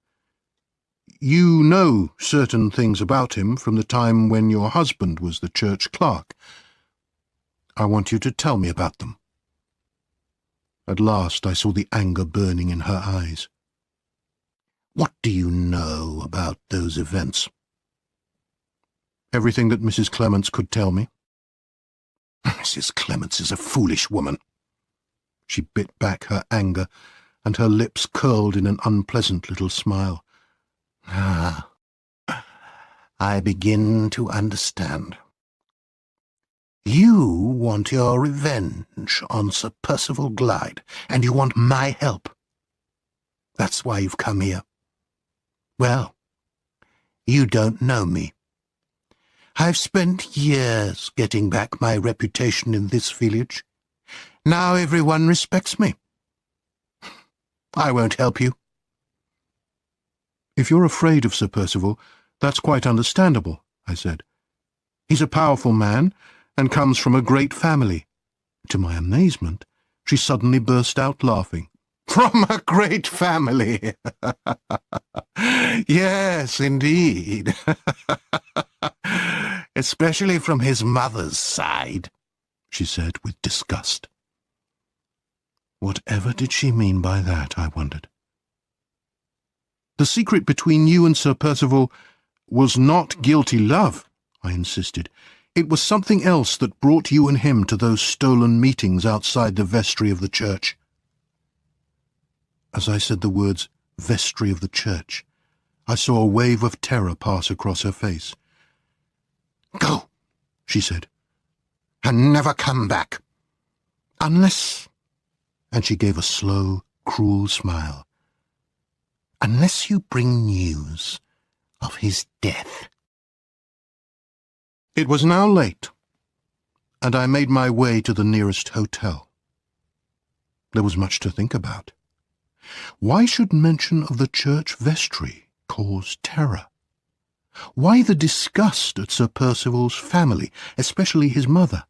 You know certain things about him from the time when your husband was the church clerk. I want you to tell me about them. At last I saw the anger burning in her eyes. What do you know about those events? Everything that Mrs. Clements could tell me. Mrs. Clements is a foolish woman. She bit back her anger, and her lips curled in an unpleasant little smile. Ah, I begin to understand. You want your revenge on Sir Percival Glyde, and you want my help. That's why you've come here. Well, you don't know me. I've spent years getting back my reputation in this village. Now everyone respects me. I won't help you. If you're afraid of Sir Percival, that's quite understandable, I said. He's a powerful man, and comes from a great family. To my amazement, she suddenly burst out laughing. From a great family! Yes, indeed. Especially from his mother's side, she said with disgust. Whatever did she mean by that, I wondered. The secret between you and Sir Percival was not guilty love, I insisted. It was something else that brought you and him to those stolen meetings outside the vestry of the church. As I said the words, vestry of the church, I saw a wave of terror pass across her face. Go, she said, and never come back. Unless, and she gave a slow, cruel smile, unless you bring news of his death. It was now late, and I made my way to the nearest hotel. There was much to think about. Why should mention of the church vestry cause terror? Why the disgust at Sir Percival's family, especially his mother?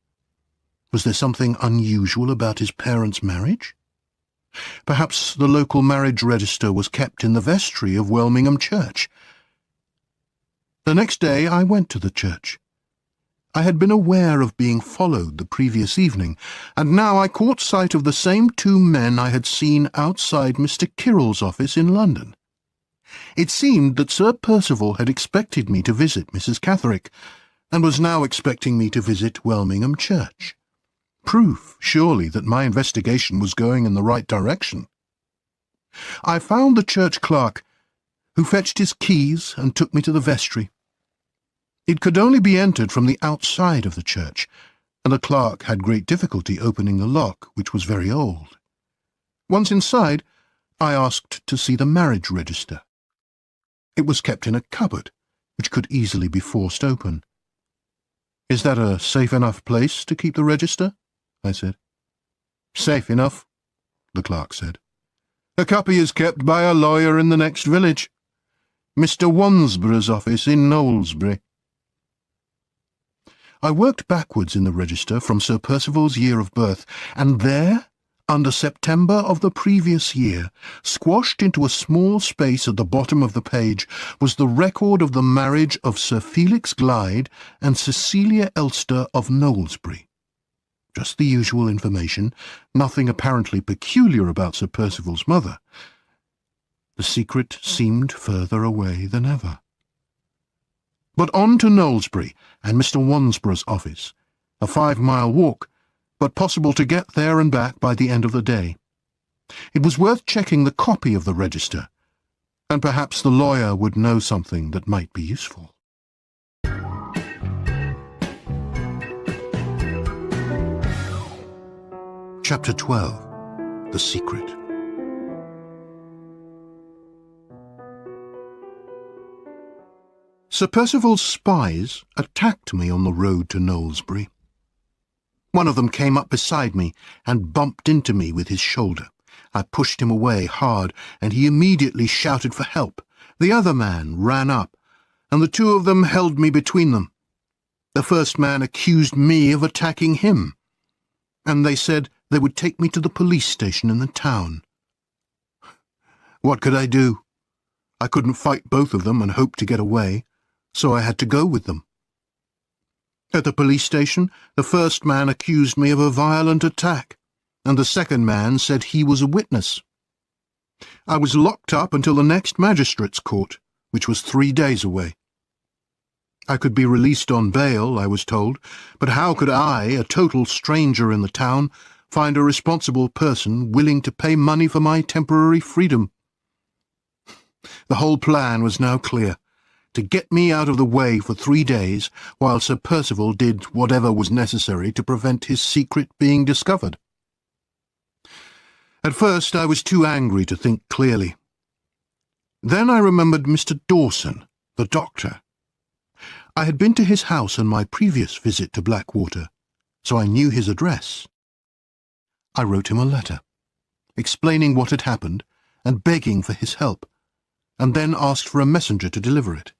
Was there something unusual about his parents' marriage? Perhaps the local marriage register was kept in the vestry of Welmingham Church. The next day I went to the church. I had been aware of being followed the previous evening, and now I caught sight of the same two men I had seen outside Mr. Kirrell's office in London. It seemed that Sir Percival had expected me to visit Mrs. Catherick, and was now expecting me to visit Welmingham Church. Proof, surely, that my investigation was going in the right direction. I found the church clerk, who fetched his keys and took me to the vestry. It could only be entered from the outside of the church, and the clerk had great difficulty opening the lock, which was very old. Once inside, I asked to see the marriage register. It was kept in a cupboard, which could easily be forced open. "Is that a safe enough place to keep the register?" I said. "Safe enough," the clerk said. "A copy is kept by a lawyer in the next village, Mr. Wansborough's office in Knowlesbury." I worked backwards in the register from Sir Percival's year of birth, and there, under September of the previous year, squashed into a small space at the bottom of the page, was the record of the marriage of Sir Felix Glyde and Cecilia Elster of Knowlesbury. Just the usual information, nothing apparently peculiar about Sir Percival's mother. The secret seemed further away than ever. But on to Knowlesbury and Mr. Wansborough's office, a 5-mile walk, but possible to get there and back by the end of the day. It was worth checking the copy of the register, and perhaps the lawyer would know something that might be useful. Chapter 12. The Secret. Sir Percival's spies attacked me on the road to Knowlesbury. One of them came up beside me and bumped into me with his shoulder. I pushed him away hard, and he immediately shouted for help. The other man ran up, and the two of them held me between them. The first man accused me of attacking him, and they said they would take me to the police station in the town. What could I do? I couldn't fight both of them and hope to get away, so I had to go with them. At the police station, the first man accused me of a violent attack, and the second man said he was a witness. I was locked up until the next magistrate's court, which was 3 days away. I could be released on bail, I was told, but how could I, a total stranger in the town, find a responsible person willing to pay money for my temporary freedom? The whole plan was now clear, to get me out of the way for 3 days, while Sir Percival did whatever was necessary to prevent his secret being discovered. At first I was too angry to think clearly. Then I remembered Mr. Dawson, the doctor. I had been to his house on my previous visit to Blackwater, so I knew his address. I wrote him a letter, explaining what had happened and begging for his help, and then asked for a messenger to deliver it.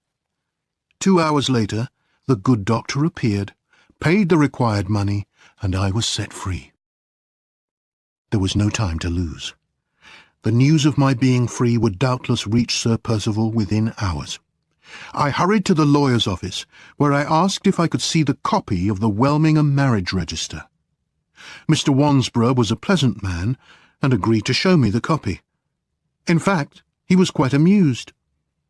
2 hours later, the good doctor appeared, paid the required money, and I was set free. There was no time to lose. The news of my being free would doubtless reach Sir Percival within hours. I hurried to the lawyer's office, where I asked if I could see the copy of the Welmingham marriage register. Mr. Wansborough was a pleasant man, and agreed to show me the copy. In fact, he was quite amused.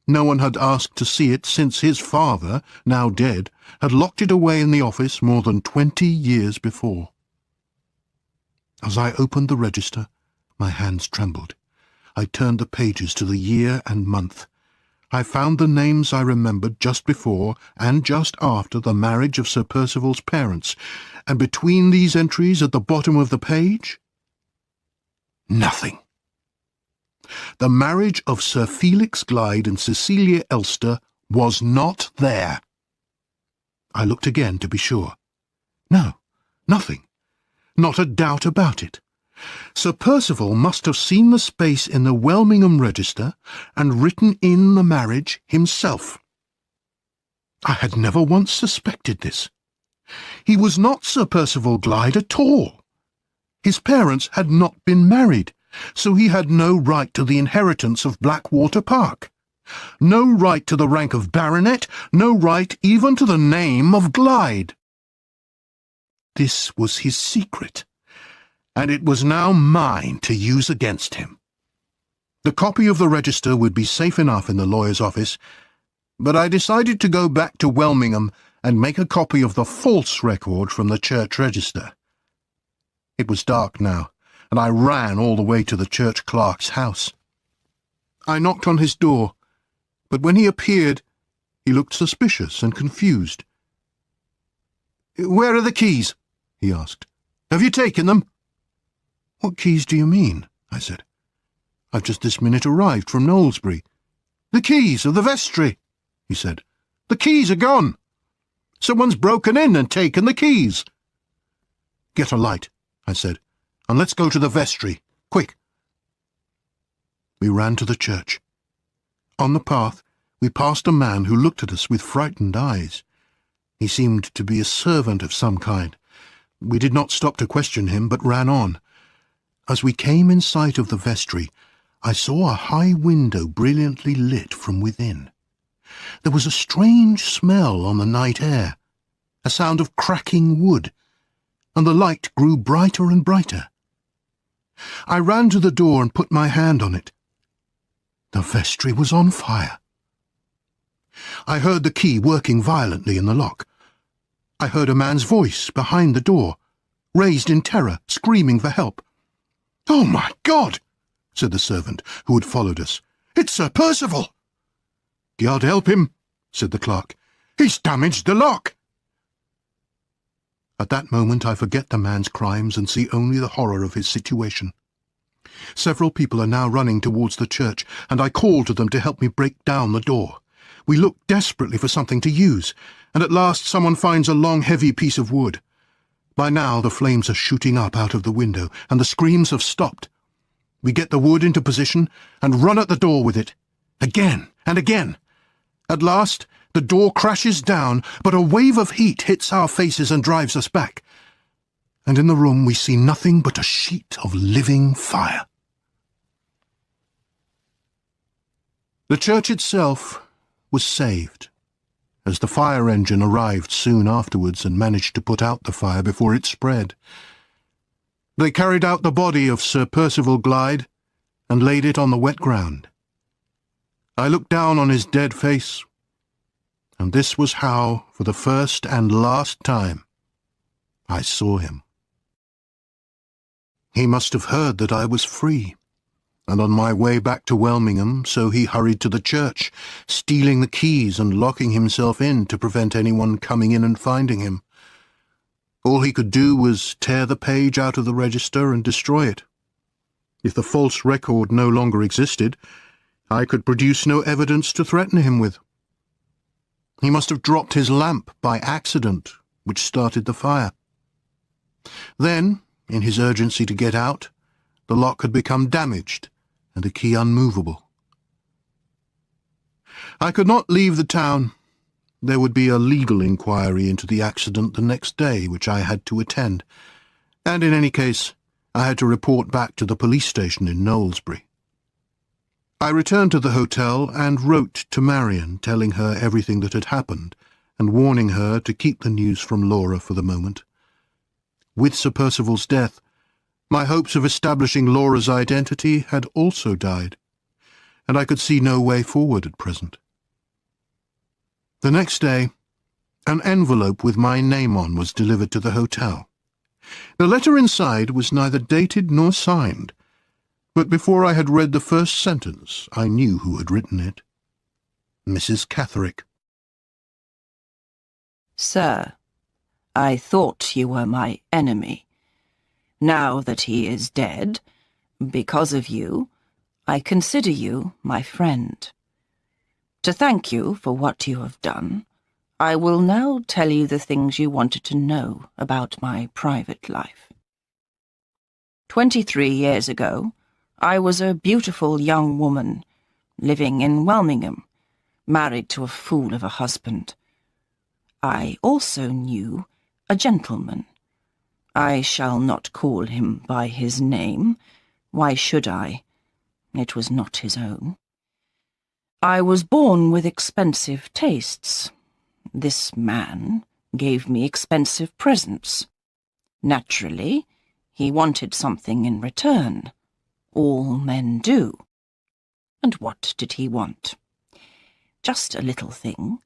No one had asked to see it since his father, now dead, had locked it away in the office more than 20 years before. As I opened the register, my hands trembled. I turned the pages to the year and month. I found the names I remembered just before and just after the marriage of Sir Percival's parents, and between these entries at the bottom of the page, nothing. The marriage of Sir Felix Glyde and Cecilia Elster was not there. I looked again to be sure. No, nothing. Not a doubt about it. Sir Percival must have seen the space in the Welmingham register and written in the marriage himself. I had never once suspected this. He was not Sir Percival Glyde at all. His parents had not been married, so he had no right to the inheritance of Blackwater Park. No right to the rank of baronet, no right even to the name of Glyde. This was his secret, and it was now mine to use against him. The copy of the register would be safe enough in the lawyer's office, but I decided to go back to Welmingham and make a copy of the false record from the church register. It was dark now, and I ran all the way to the church clerk's house. I knocked on his door, but when he appeared, he looked suspicious and confused. "Where are the keys?" he asked. "Have you taken them?" "What keys do you mean?" I said. "I've just this minute arrived from Knowlesbury." "The keys of the vestry," he said. "The keys are gone. Someone's broken in and taken the keys." "Get a light," I said, "and let's go to the vestry. Quick." We ran to the church. On the path, we passed a man who looked at us with frightened eyes. He seemed to be a servant of some kind. We did not stop to question him, but ran on. As we came in sight of the vestry, I saw a high window brilliantly lit from within. There was a strange smell on the night air, a sound of cracking wood, and the light grew brighter and brighter. I ran to the door and put my hand on it. The vestry was on fire. I heard the key working violently in the lock. I heard a man's voice behind the door, raised in terror, screaming for help. "Oh, my God!" said the servant who had followed us. "It's Sir Percival!" "God help him," said the clerk. "He's damaged the lock." At that moment I forget the man's crimes and see only the horror of his situation. Several people are now running towards the church, and I call to them to help me break down the door. We look desperately for something to use, and at last someone finds a long, heavy piece of wood. By now the flames are shooting up out of the window, and the screams have stopped. We get the wood into position and run at the door with it, again and again. At last the door crashes down, but a wave of heat hits our faces and drives us back. And in the room we see nothing but a sheet of living fire. The church itself was saved, as the fire engine arrived soon afterwards and managed to put out the fire before it spread. They carried out the body of Sir Percival Glyde and laid it on the wet ground. I looked down on his dead face, and this was how, for the first and last time, I saw him. He must have heard that I was free, and on my way back to Welmingham, so he hurried to the church, stealing the keys and locking himself in to prevent anyone coming in and finding him. All he could do was tear the page out of the register and destroy it. If the false record no longer existed, I could produce no evidence to threaten him with. He must have dropped his lamp by accident, which started the fire. Then, in his urgency to get out, the lock had become damaged and the key unmovable. I could not leave the town. There would be a legal inquiry into the accident the next day, which I had to attend, and in any case I had to report back to the police station in Knowlesbury. I returned to the hotel and wrote to Marion, telling her everything that had happened and warning her to keep the news from Laura for the moment. With Sir Percival's death, my hopes of establishing Laura's identity had also died, and I could see no way forward at present. The next day, an envelope with my name on was delivered to the hotel. The letter inside was neither dated nor signed, but before I had read the first sentence, I knew who had written it. Mrs. Catherick. Sir, I thought you were my enemy. Now that he is dead, because of you, I consider you my friend. To thank you for what you have done, I will now tell you the things you wanted to know about my private life. 23 years ago, I was a beautiful young woman, living in Welmingham, married to a fool of a husband. I also knew a gentleman. I shall not call him by his name. Why should I? It was not his own. I was born with expensive tastes. This man gave me expensive presents. Naturally, he wanted something in return. All men do. And what did he want? Just a little thing.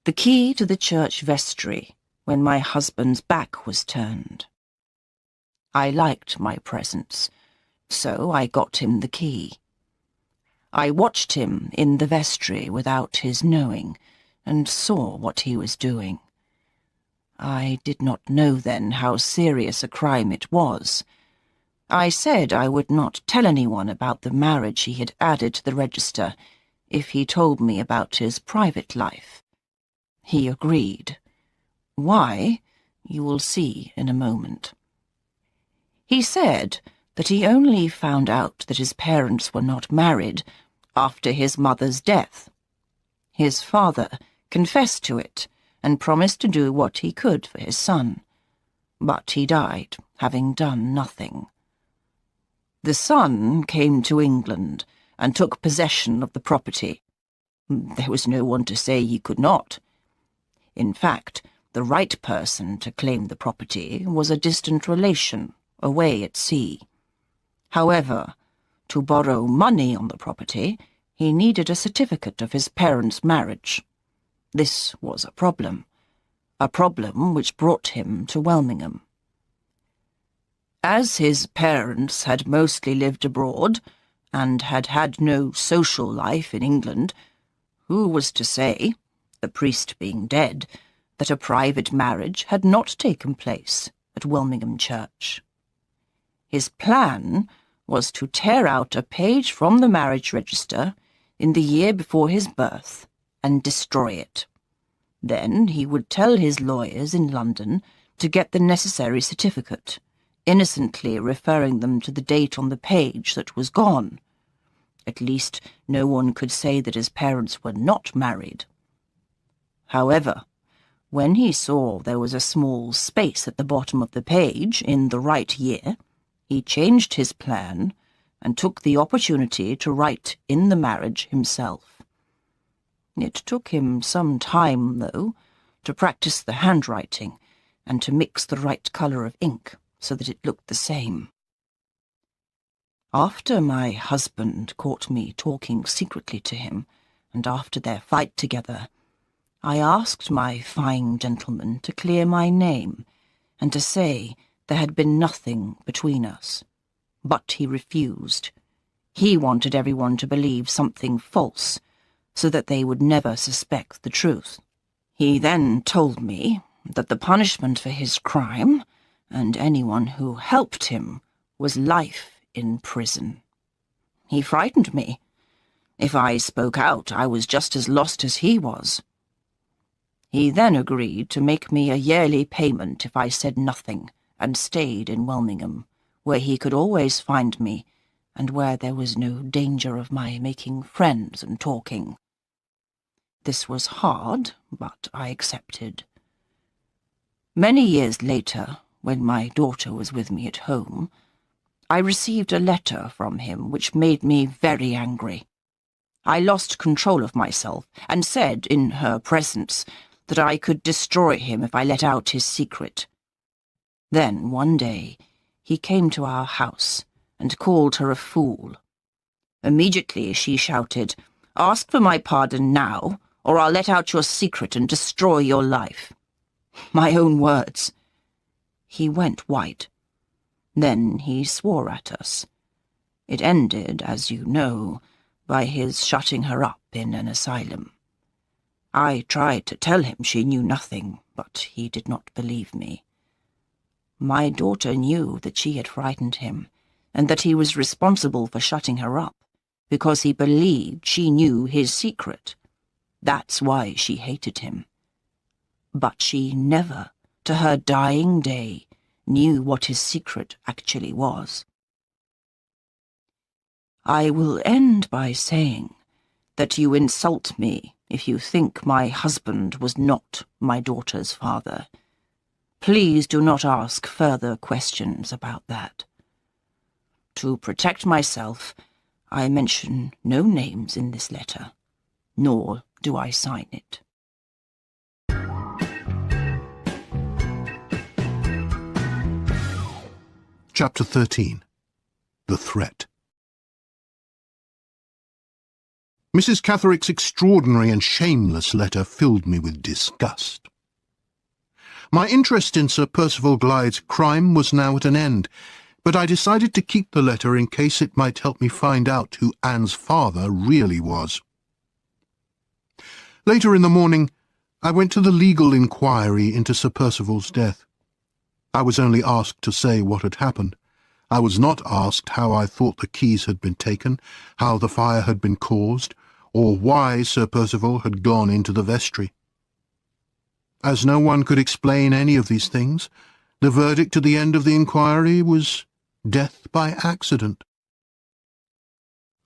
The key to the church vestry when my husband's back was turned. I liked my presents, so I got him the key. I watched him in the vestry without his knowing, and saw what he was doing. I did not know then how serious a crime it was. I said I would not tell anyone about the marriage he had added to the register if he told me about his private life. He agreed. Why, you will see in a moment. He said that he only found out that his parents were not married after his mother's death. His father confessed to it and promised to do what he could for his son, but he died, having done nothing. The son came to England and took possession of the property. There was no one to say he could not. In fact, the right person to claim the property was a distant relation, away at sea. However, to borrow money on the property, he needed a certificate of his parents' marriage, This was a problem which brought him to Welmingham. As his parents had mostly lived abroad, and had had no social life in England, who was to say, the priest being dead, that a private marriage had not taken place at Welmingham Church? His plan was to tear out a page from the marriage register in the year before his birth and destroy it. Then he would tell his lawyers in London to get the necessary certificate, innocently referring them to the date on the page that was gone. At least no one could say that his parents were not married. However, when he saw there was a small space at the bottom of the page in the right year, he changed his plan and took the opportunity to write in the marriage himself. It took him some time, though, to practice the handwriting and to mix the right colour of ink so that it looked the same. After my husband caught me talking secretly to him, and after their fight together, I asked my fine gentleman to clear my name and to say there had been nothing between us. But he refused. He wanted everyone to believe something false, so that they would never suspect the truth. He then told me that the punishment for his crime, and anyone who helped him, was life in prison. He frightened me. If I spoke out, I was just as lost as he was. He then agreed to make me a yearly payment if I said nothing and stayed in Welmingham, where he could always find me, and where there was no danger of my making friends and talking. This was hard, but I accepted. Many years later, when my daughter was with me at home, I received a letter from him which made me very angry. I lost control of myself and said, in her presence, that I could destroy him if I let out his secret. Then, one day, he came to our house and called her a fool. Immediately she shouted, "Ask for my pardon now, or I'll let out your secret and destroy your life." My own words. He went white. Then he swore at us. It ended, as you know, by his shutting her up in an asylum. I tried to tell him she knew nothing, but he did not believe me. My daughter knew that she had frightened him, and that he was responsible for shutting her up, because he believed she knew his secret. That's why she hated him. But she never, to her dying day, knew what his secret actually was. I will end by saying that you insult me if you think my husband was not my daughter's father. Please do not ask further questions about that. To protect myself, I mention no names in this letter, nor do I sign it. Chapter 13. The Threat. Mrs. Catherick's extraordinary and shameless letter filled me with disgust. My interest in Sir Percival Glyde's crime was now at an end, but I decided to keep the letter in case it might help me find out who Anne's father really was. Later in the morning, I went to the legal inquiry into Sir Percival's death. I was only asked to say what had happened. I was not asked how I thought the keys had been taken, how the fire had been caused, or why Sir Percival had gone into the vestry. As no one could explain any of these things, the verdict at the end of the inquiry was death by accident.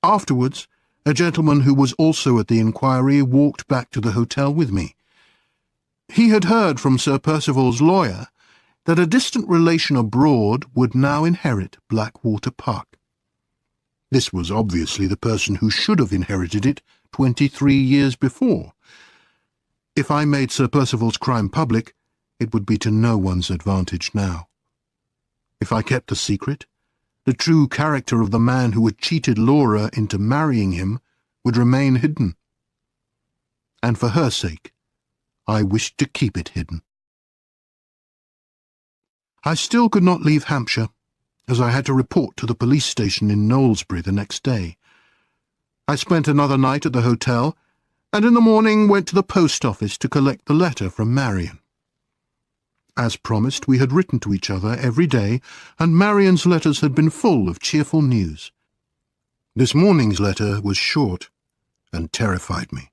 Afterwards, a gentleman who was also at the inquiry walked back to the hotel with me. He had heard from Sir Percival's lawyer that a distant relation abroad would now inherit Blackwater Park. This was obviously the person who should have inherited it 23 years before. If I made Sir Percival's crime public, it would be to no one's advantage now. If I kept the secret, the true character of the man who had cheated Laura into marrying him would remain hidden. And for her sake, I wished to keep it hidden. I still could not leave Hampshire, as I had to report to the police station in Knowlesbury the next day. I spent another night at the hotel, and in the morning went to the post office to collect the letter from Marion. As promised, we had written to each other every day, and Marion's letters had been full of cheerful news. This morning's letter was short and terrified me.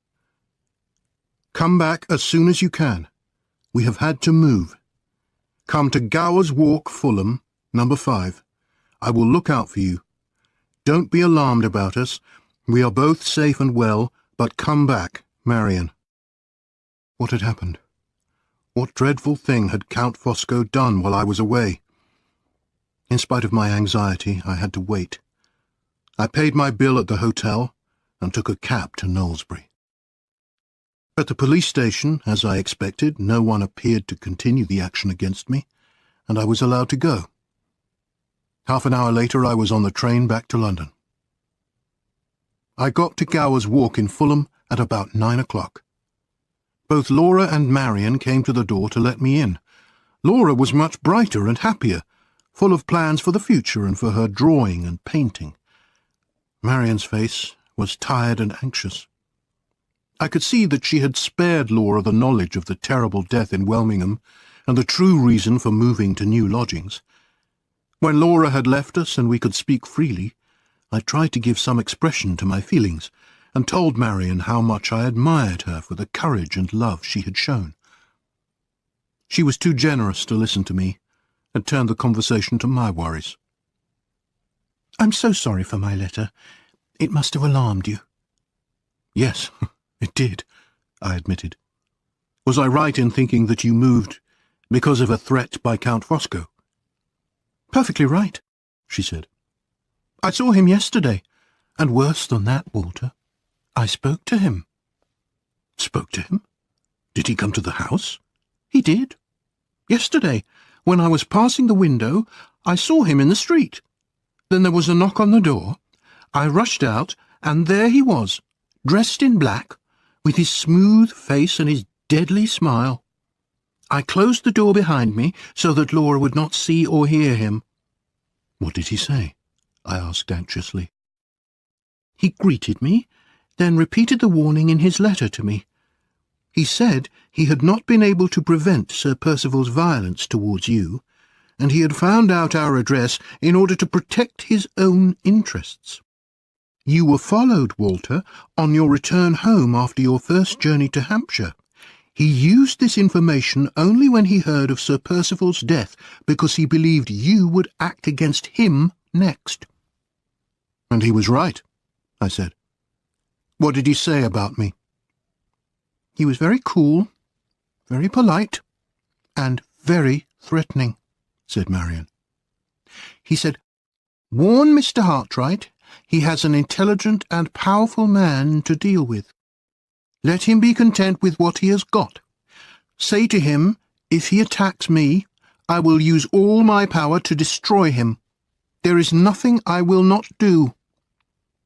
"Come back as soon as you can. We have had to move. Come to Gower's Walk, Fulham, number 5. I will look out for you. Don't be alarmed about us. We are both safe and well, but come back, Marion." What had happened? What dreadful thing had Count Fosco done while I was away? In spite of my anxiety, I had to wait. I paid my bill at the hotel and took a cab to Knowlesbury. At the police station, as I expected, no one appeared to continue the action against me, and I was allowed to go. Half an hour later, I was on the train back to London. I got to Gower's Walk in Fulham at about 9 o'clock. Both Laura and Marion came to the door to let me in. Laura was much brighter and happier, full of plans for the future and for her drawing and painting. Marion's face was tired and anxious. I could see that she had spared Laura the knowledge of the terrible death in Welmingham and the true reason for moving to new lodgings. When Laura had left us and we could speak freely, I tried to give some expression to my feelings, and told Marion how much I admired her for the courage and love she had shown. She was too generous to listen to me, and turned the conversation to my worries. "I'm so sorry for my letter. It must have alarmed you." "Yes, it did," I admitted. "Was I right in thinking that you moved because of a threat by Count Fosco?" "Perfectly right," she said. "I saw him yesterday, and worse than that, Walter, I spoke to him." "Spoke to him? Did he come to the house?" "He did. Yesterday, when I was passing the window, I saw him in the street. Then there was a knock on the door. I rushed out, and there he was, dressed in black, with his smooth face and his deadly smile. I closed the door behind me so that Laura would not see or hear him." "What did he say?" I asked anxiously. "He greeted me, then repeated the warning in his letter to me. He said he had not been able to prevent Sir Percival's violence towards you, and he had found out our address in order to protect his own interests. You were followed, Walter, on your return home after your first journey to Hampshire. He used this information only when he heard of Sir Percival's death, because he believed you would act against him next." "And he was right," I said. "What did he say about me?" "He was very cool, very polite, and very threatening," said Marion. "He said, 'Warn Mr. Hartright, he has an intelligent and powerful man to deal with. Let him be content with what he has got. Say to him, if he attacks me, I will use all my power to destroy him. There is nothing I will not do.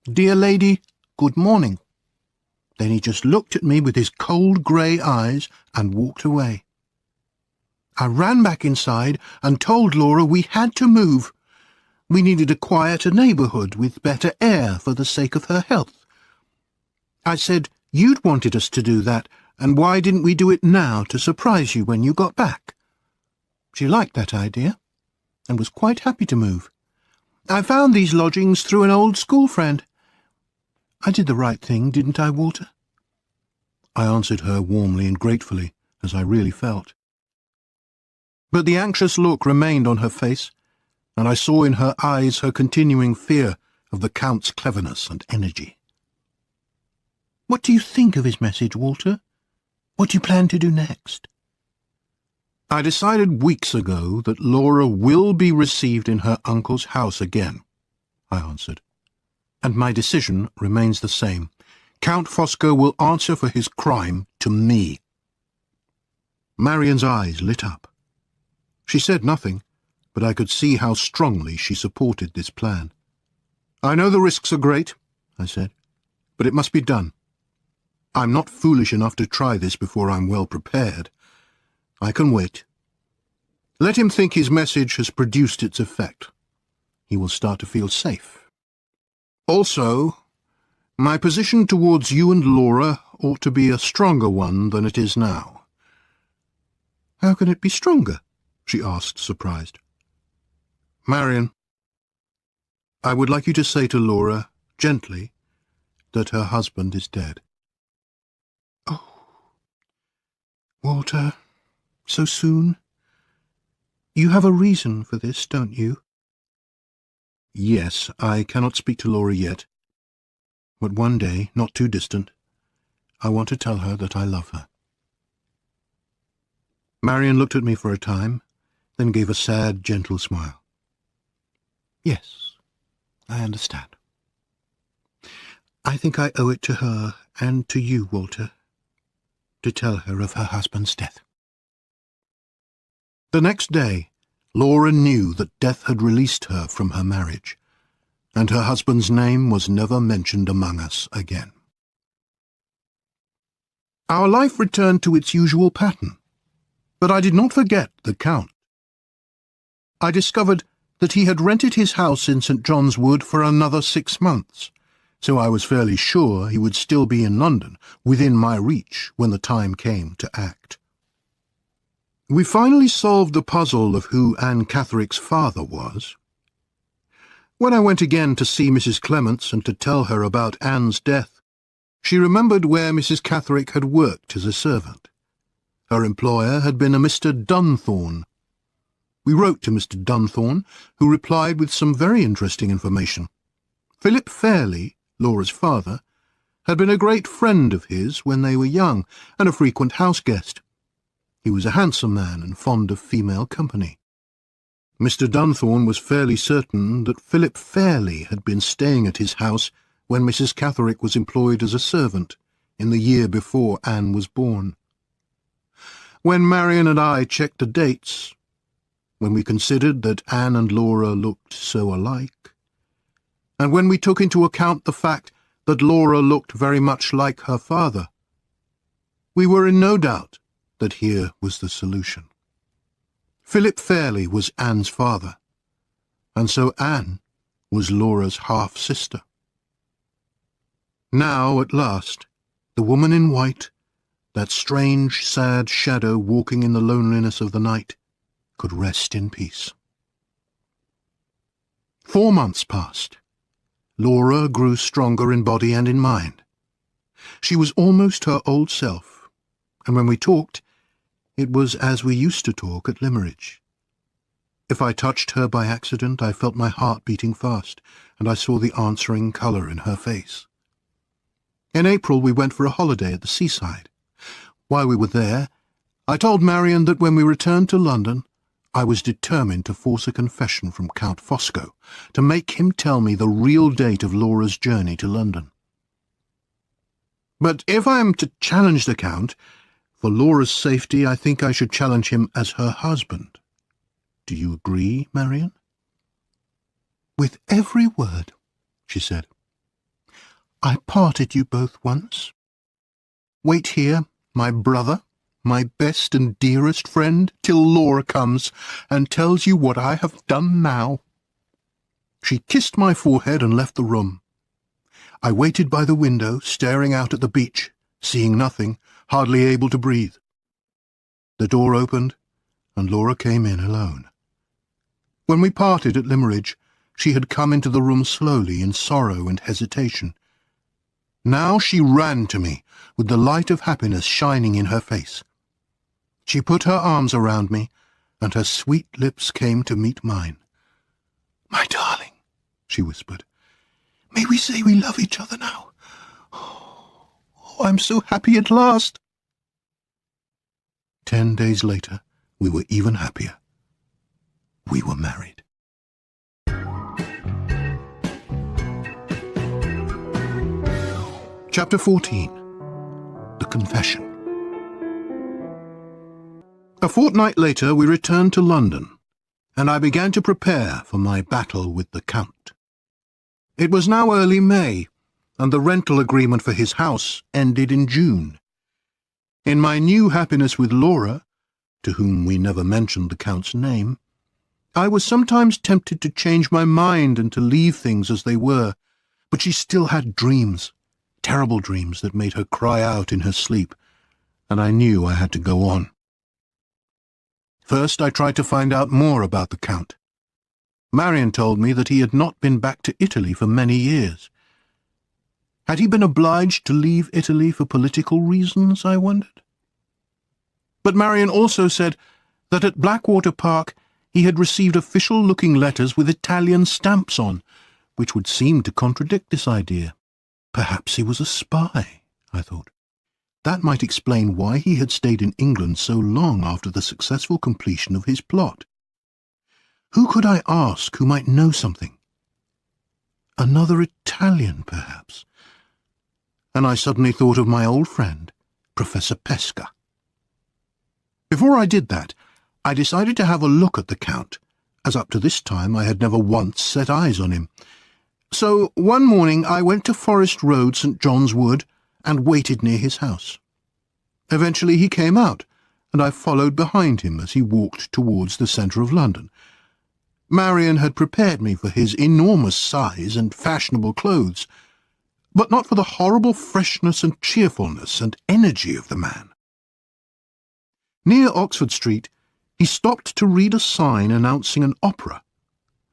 Dear lady, good morning.' Then he just looked at me with his cold grey eyes and walked away. I ran back inside and told Laura we had to move. We needed a quieter neighbourhood with better air for the sake of her health. I said you'd wanted us to do that, and why didn't we do it now to surprise you when you got back? She liked that idea, and was quite happy to move. I found these lodgings through an old school friend. I did the right thing, didn't I, Walter?" I answered her warmly and gratefully, as I really felt. But the anxious look remained on her face, and I saw in her eyes her continuing fear of the Count's cleverness and energy. "What do you think of his message, Walter? What do you plan to do next?" "I decided weeks ago that Laura will be received in her uncle's house again," I answered. "And my decision remains the same. Count Fosco will answer for his crime to me." Marion's eyes lit up. She said nothing, but I could see how strongly she supported this plan. "I know the risks are great," I said, "but it must be done. I'm not foolish enough to try this before I'm well prepared. I can wait. Let him think his message has produced its effect. He will start to feel safe. Also, my position towards you and Laura ought to be a stronger one than it is now." "How can it be stronger?" she asked, surprised. "Marion, I would like you to say to Laura, gently, that her husband is dead." "Oh, Walter, so soon? You have a reason for this, don't you?" "Yes, I cannot speak to Laura yet. But one day, not too distant, I want to tell her that I love her." Marion looked at me for a time, then gave a sad, gentle smile. "Yes, I understand. I think I owe it to her and to you, Walter, to tell her of her husband's death." The next day, Laura knew that death had released her from her marriage, and her husband's name was never mentioned among us again. Our life returned to its usual pattern, but I did not forget the Count. I discovered that he had rented his house in St. John's Wood for another 6 months, so I was fairly sure he would still be in London, within my reach, when the time came to act. We finally solved the puzzle of who Anne Catherick's father was. When I went again to see Mrs. Clements and to tell her about Anne's death, she remembered where Mrs. Catherick had worked as a servant. Her employer had been a Mr. Dunthorne. We wrote to Mr. Dunthorne, who replied with some very interesting information. Philip Fairley, Laura's father, had been a great friend of his when they were young, and a frequent house guest. He was a handsome man and fond of female company. Mr. Dunthorne was fairly certain that Philip Fairley had been staying at his house when Mrs. Catherick was employed as a servant, in the year before Anne was born. When Marion and I checked the dates, when we considered that Anne and Laura looked so alike, and when we took into account the fact that Laura looked very much like her father, we were in no doubt that here was the solution. Philip Fairley was Anne's father, and so Anne was Laura's half-sister. Now, at last, the woman in white, that strange, sad shadow walking in the loneliness of the night, could rest in peace. 4 months passed. Laura grew stronger in body and in mind. She was almost her old self, and when we talked, it was as we used to talk at Limmeridge. If I touched her by accident, I felt my heart beating fast, and I saw the answering colour in her face. In April we went for a holiday at the seaside. While we were there, I told Marion that when we returned to London, I was determined to force a confession from Count Fosco, to make him tell me the real date of Laura's journey to London. But if I am to challenge the Count, for Laura's safety, I think I should challenge him as her husband. Do you agree, Marion?" "With every word," she said. "I parted you both once. Wait here, my brother, my best and dearest friend, till Laura comes and tells you what I have done now." She kissed my forehead and left the room. I waited by the window, staring out at the beach, seeing nothing, hardly able to breathe. The door opened, and Laura came in alone. When we parted at Limmeridge, she had come into the room slowly in sorrow and hesitation. Now she ran to me, with the light of happiness shining in her face. She put her arms around me, and her sweet lips came to meet mine. "My darling," she whispered, "may we say we love each other now? Oh, I'm so happy at last." 10 days later, we were even happier. We were married. Chapter 14. The Confession. A fortnight later we returned to London, and I began to prepare for my battle with the Count. It was now early May, and the rental agreement for his house ended in June. In my new happiness with Laura, to whom we never mentioned the Count's name, I was sometimes tempted to change my mind and to leave things as they were, but she still had dreams, terrible dreams that made her cry out in her sleep, and I knew I had to go on. First, I tried to find out more about the Count. Marion told me that he had not been back to Italy for many years. Had he been obliged to leave Italy for political reasons, I wondered? But Marion also said that at Blackwater Park he had received official-looking letters with Italian stamps on, which would seem to contradict this idea. Perhaps he was a spy, I thought. That might explain why he had stayed in England so long after the successful completion of his plot. Who could I ask who might know something? Another Italian, perhaps. And I suddenly thought of my old friend, Professor Pesca. Before I did that, I decided to have a look at the Count, as up to this time I had never once set eyes on him. So one morning I went to Forest Road, St. John's Wood, and waited near his house. Eventually he came out, and I followed behind him as he walked towards the centre of London. Marion had prepared me for his enormous size and fashionable clothes, but not for the horrible freshness and cheerfulness and energy of the man. Near Oxford Street, he stopped to read a sign announcing an opera,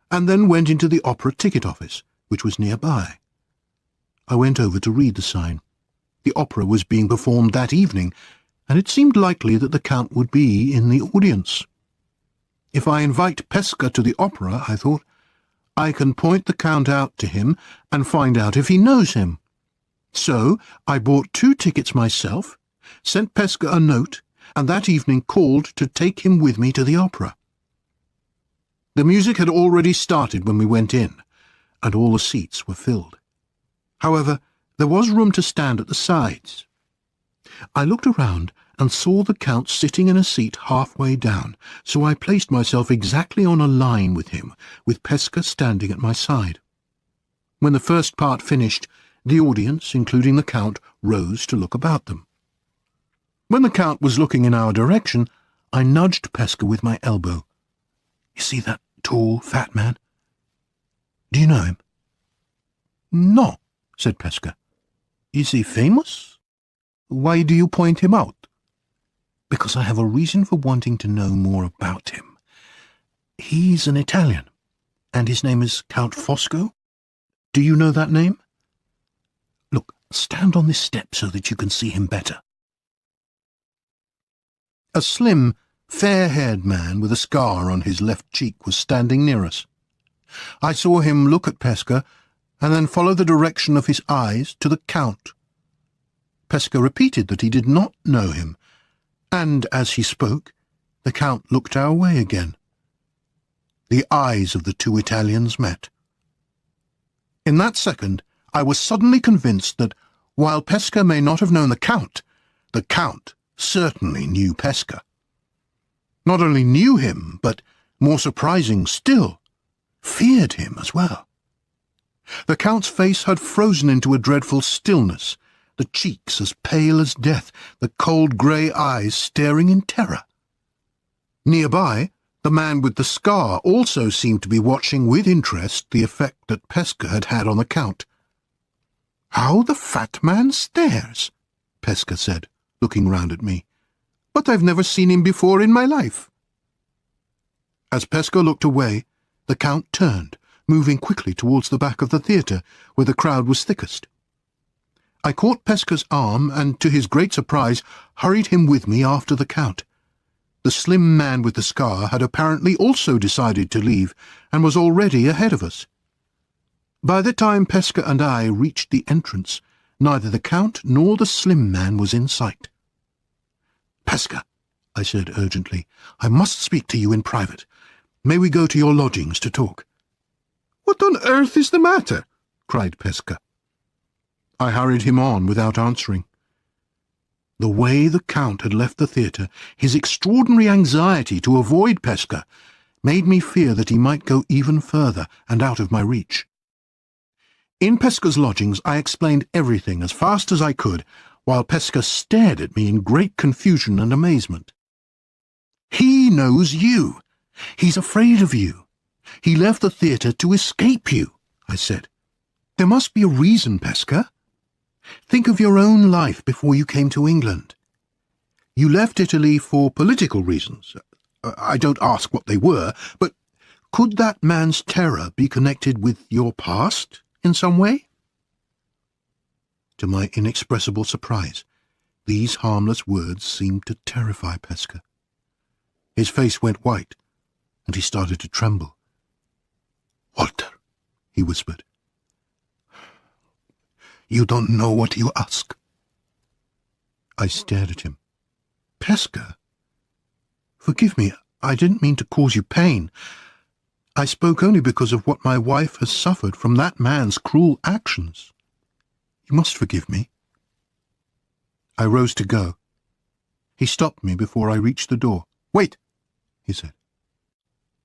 and then went into the opera ticket office, which was nearby. I went over to read the sign. The opera was being performed that evening, and it seemed likely that the Count would be in the audience. If I invite Pesca to the opera, I thought, I can point the Count out to him and find out if he knows him. So I bought 2 tickets myself, sent Pesca a note, and that evening called to take him with me to the opera. The music had already started when we went in, and all the seats were filled. However, there was room to stand at the sides. I looked around and saw the Count sitting in a seat halfway down, so I placed myself exactly on a line with him, with Pesca standing at my side. When the first part finished, the audience, including the Count, rose to look about them. When the Count was looking in our direction, I nudged Pesca with my elbow. "You see that tall, fat man? Do you know him?" "No," said Pesca. "Is he famous? Why do you point him out?" "Because I have a reason for wanting to know more about him. He's an Italian, and his name is Count Fosco. Do you know that name? Look, stand on this step so that you can see him better." A slim, fair-haired man with a scar on his left cheek was standing near us. I saw him look at Pesca, and then follow the direction of his eyes to the Count. Pesca repeated that he did not know him, and as he spoke, the Count looked our way again. The eyes of the 2 Italians met. In that second, I was suddenly convinced that, while Pesca may not have known the Count certainly knew Pesca. Not only knew him, but, more surprising still, feared him as well. The Count's face had frozen into a dreadful stillness, the cheeks as pale as death, the cold grey eyes staring in terror. Nearby, the man with the scar also seemed to be watching with interest the effect that Pesca had had on the Count. "How the fat man stares," Pesca said, looking round at me. "But I've never seen him before in my life." As Pesca looked away, the Count turned, moving quickly towards the back of the theatre, where the crowd was thickest. I caught Pesca's arm and, to his great surprise, hurried him with me after the Count. The slim man with the scar had apparently also decided to leave, and was already ahead of us. By the time Pesca and I reached the entrance, neither the Count nor the slim man was in sight. "Pesca," I said urgently, "I must speak to you in private. May we go to your lodgings to talk?" "What on earth is the matter?" cried Pesca. I hurried him on without answering. The way the Count had left the theatre, his extraordinary anxiety to avoid Pesca, made me fear that he might go even further and out of my reach. In Pesca's lodgings, I explained everything as fast as I could, while Pesca stared at me in great confusion and amazement. "He knows you. He's afraid of you. He left the theatre to escape you," I said. "There must be a reason, Pesca. Think of your own life before you came to England. You left Italy for political reasons. I don't ask what they were, but could that man's terror be connected with your past in some way?" To my inexpressible surprise, these harmless words seemed to terrify Pesca. His face went white, and he started to tremble. "Walter," he whispered, "you don't know what you ask." I stared at him. "Pesca, forgive me, I didn't mean to cause you pain. I spoke only because of what my wife has suffered from that man's cruel actions. You must forgive me." I rose to go. He stopped me before I reached the door. "Wait," he said.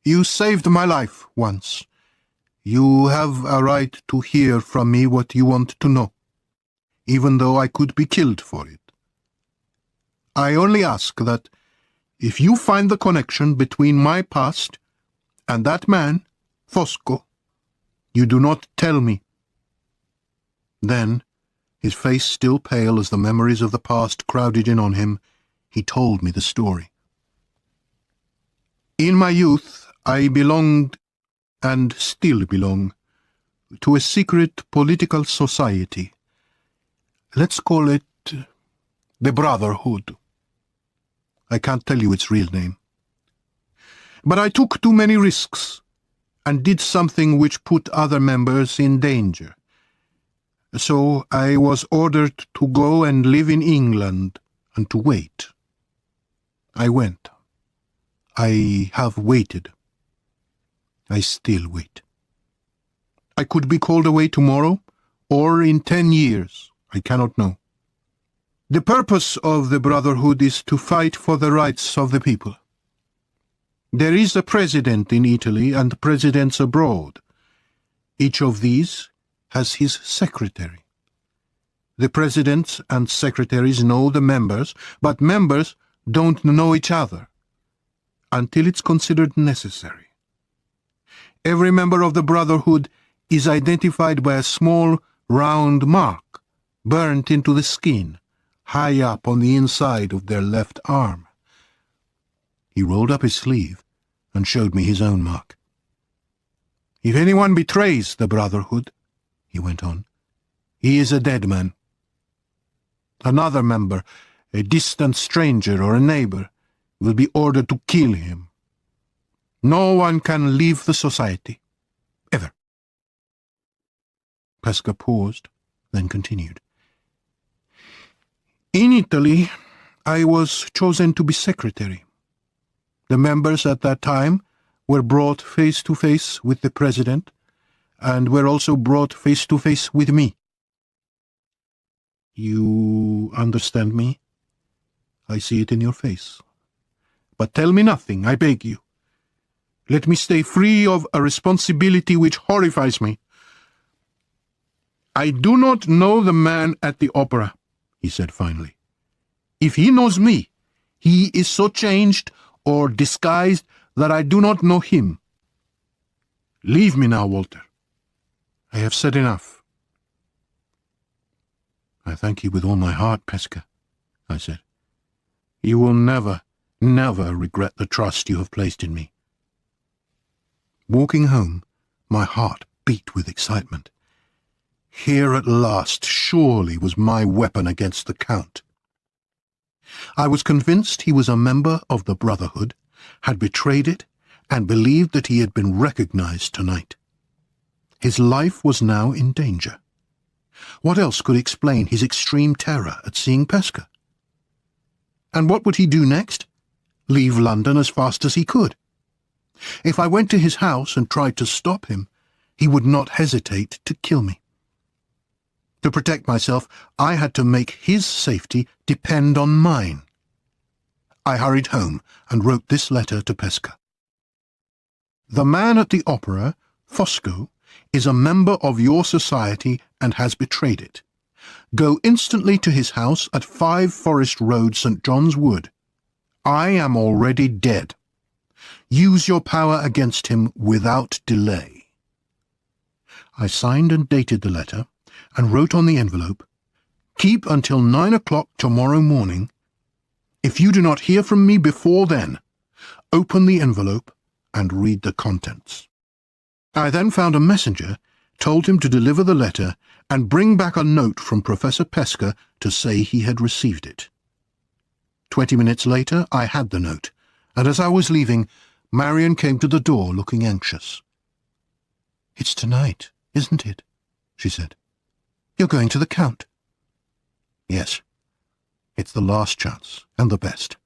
"You saved my life once. You have a right to hear from me what you want to know, even though I could be killed for it. I only ask that, if you find the connection between my past and that man, Fosco, you do not tell me." Then, his face still pale as the memories of the past crowded in on him, he told me the story. "In my youth, I belonged, and still belong, to a secret political society. Let's call it the Brotherhood. I can't tell you its real name. But I took too many risks, and did something which put other members in danger. So I was ordered to go and live in England, and to wait. I went. I have waited. I still wait. I could be called away tomorrow, or in 10 years. I cannot know. The purpose of the Brotherhood is to fight for the rights of the people. There is a president in Italy and presidents abroad. Each of these has his secretary. The presidents and secretaries know the members, but members don't know each other until it's considered necessary. Every member of the Brotherhood is identified by a small, round mark burnt into the skin, high up on the inside of their left arm. He rolled up his sleeve and showed me his own mark. "If anyone betrays the Brotherhood," he went on, "he is a dead man. Another member, a distant stranger or a neighbor, will be ordered to kill him. No one can leave the society, ever." Pesca paused, then continued. "In Italy, I was chosen to be secretary. The members at that time were brought face to face with the president, and were also brought face to face with me. You understand me? I see it in your face. But tell me nothing, I beg you. Let me stay free of a responsibility which horrifies me. I do not know the man at the opera," he said finally. "If he knows me, he is so changed or disguised that I do not know him. Leave me now, Walter. I have said enough." "I thank you with all my heart, Pesca," I said. "You will never, never regret the trust you have placed in me." Walking home, my heart beat with excitement. Here at last surely was my weapon against the Count. I was convinced he was a member of the Brotherhood, had betrayed it, and believed that he had been recognized tonight. His life was now in danger. What else could explain his extreme terror at seeing Pesca? And what would he do next? Leave London as fast as he could. If I went to his house and tried to stop him, he would not hesitate to kill me. To protect myself, I had to make his safety depend on mine. I hurried home and wrote this letter to Pesca. "The man at the opera, Fosco, is a member of your society and has betrayed it. Go instantly to his house at 5 Forest Road, St. John's Wood. I am already dead. Use your power against him without delay." I signed and dated the letter, and wrote on the envelope, "Keep until 9 o'clock tomorrow morning. If you do not hear from me before then, open the envelope and read the contents." I then found a messenger, told him to deliver the letter, and bring back a note from Professor Pesca to say he had received it. 20 minutes later I had the note, and as I was leaving, Marion came to the door looking anxious. "It's tonight, isn't it?" she said. "You're going to the Count." "Yes. It's the last chance, and the best."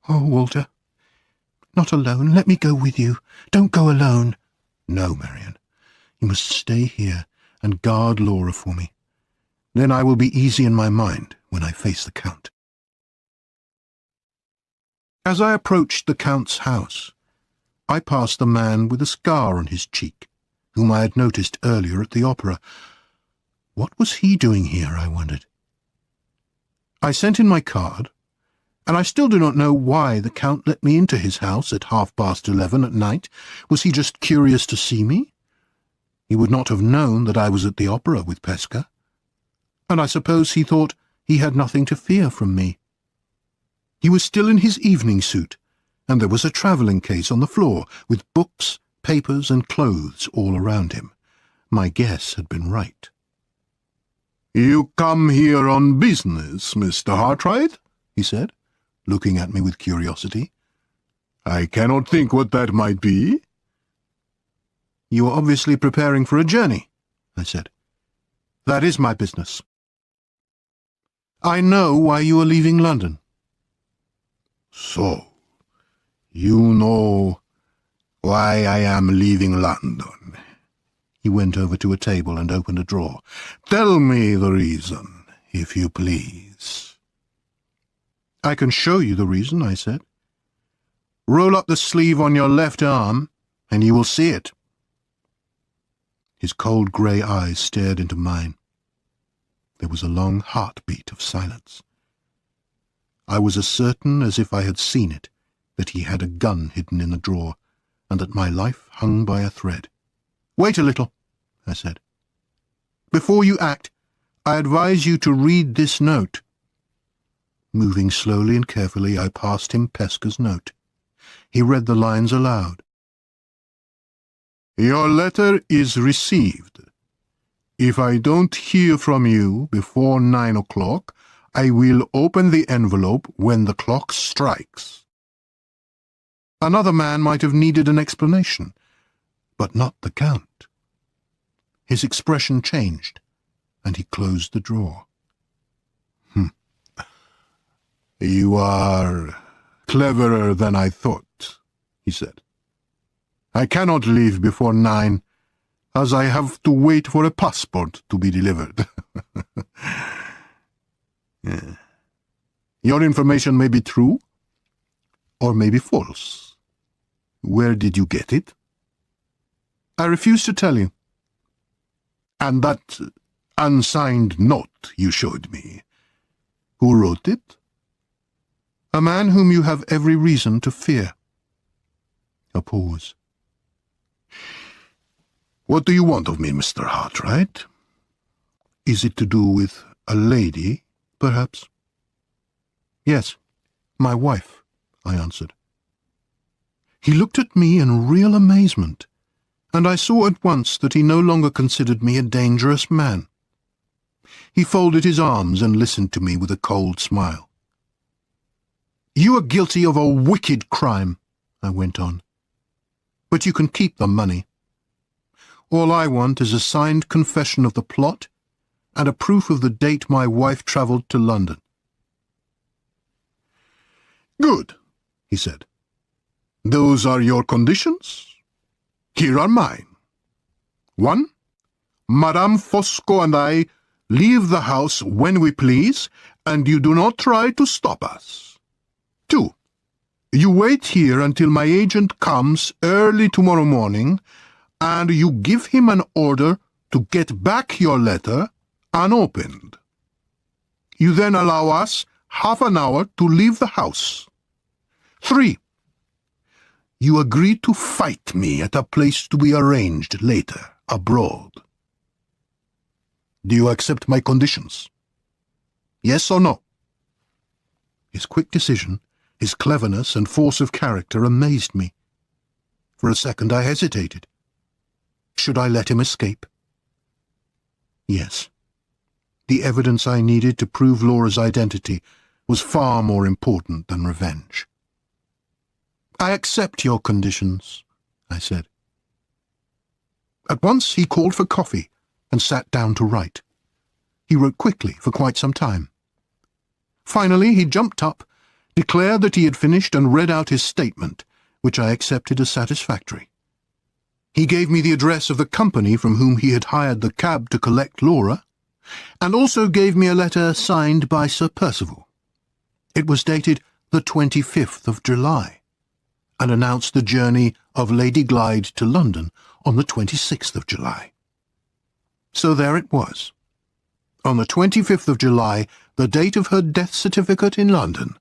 "Oh, Walter, not alone. Let me go with you. Don't go alone." "No, Marion. You must stay here and guard Laura for me. Then I will be easy in my mind when I face the Count." As I approached the Count's house, I passed the man with a scar on his cheek, whom I had noticed earlier at the opera. What was he doing here, I wondered? I sent in my card, and I still do not know why the Count let me into his house at 11:30 at night. Was he just curious to see me? He would not have known that I was at the opera with Pesca, and I suppose he thought he had nothing to fear from me. He was still in his evening suit, and there was a travelling case on the floor, with books, papers, and clothes all around him. My guess had been right. "You come here on business, Mr. Hartright?" he said, looking at me with curiosity. "I cannot think what that might be." "You are obviously preparing for a journey," I said. "That is my business." "I know why you are leaving London." "So, you know why I am leaving London?" He went over to a table and opened a drawer. "Tell me the reason, if you please." "I can show you the reason," I said. "Roll up the sleeve on your left arm, and you will see it." His cold grey eyes stared into mine. There was a long heartbeat of silence. I was as certain as if I had seen it that he had a gun hidden in the drawer, and that my life hung by a thread. "Wait a little," I said. "Before you act, I advise you to read this note." Moving slowly and carefully, I passed him Pesca's note. He read the lines aloud. "Your letter is received. If I don't hear from you before 9 o'clock, I will open the envelope when the clock strikes." Another man might have needed an explanation, but not the Count. His expression changed, and he closed the drawer. "You are cleverer than I thought," he said. "I cannot leave before 9, as I have to wait for a passport to be delivered." Yeah. "Your information may be true, or may be false. Where did you get it?" "I refuse to tell you." "And that unsigned note you showed me, who wrote it?" "A man whom you have every reason to fear." A pause. "What do you want of me, Mr. Hartright? Is it to do with a lady, perhaps?" "Yes, my wife," I answered. He looked at me in real amazement, and I saw at once that he no longer considered me a dangerous man. He folded his arms and listened to me with a cold smile. "You are guilty of a wicked crime," I went on, "but you can keep the money. All I want is a signed confession of the plot and a proof of the date my wife travelled to London." "Good," he said. "Those are your conditions? Here are mine. 1. Madame Fosco and I leave the house when we please, and you do not try to stop us. 2. You wait here until my agent comes early tomorrow morning, and you give him an order to get back your letter unopened. You then allow us half an hour to leave the house. 3. You agree to fight me at a place to be arranged later, abroad. Do you accept my conditions? Yes or no? His quick decision, his cleverness and force of character amazed me. For a second I hesitated. Should I let him escape? Yes. The evidence I needed to prove Laura's identity was far more important than revenge. I accept your conditions, I said. At once he called for coffee and sat down to write. He wrote quickly for quite some time. Finally he jumped up, declared that he had finished, and read out his statement, which I accepted as satisfactory. He gave me the address of the company from whom he had hired the cab to collect Laura, and also gave me a letter signed by Sir Percival. It was dated the 25th of July, and announced the journey of Lady Glyde to London on the 26th of July. So there it was. On the 25th of July, the date of her death certificate in London,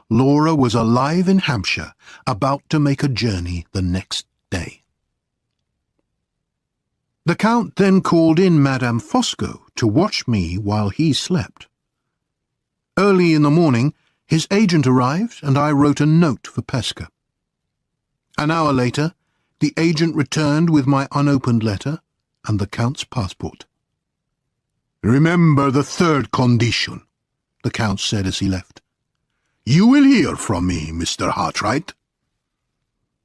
Laura was alive in Hampshire, about to make a journey the next day. The Count then called in Madame Fosco to watch me while he slept. Early in the morning, his agent arrived, and I wrote a note for Pesca. An hour later, the agent returned with my unopened letter and the Count's passport. "Remember the third condition," the Count said as he left. "You will hear from me, Mr. Hartright."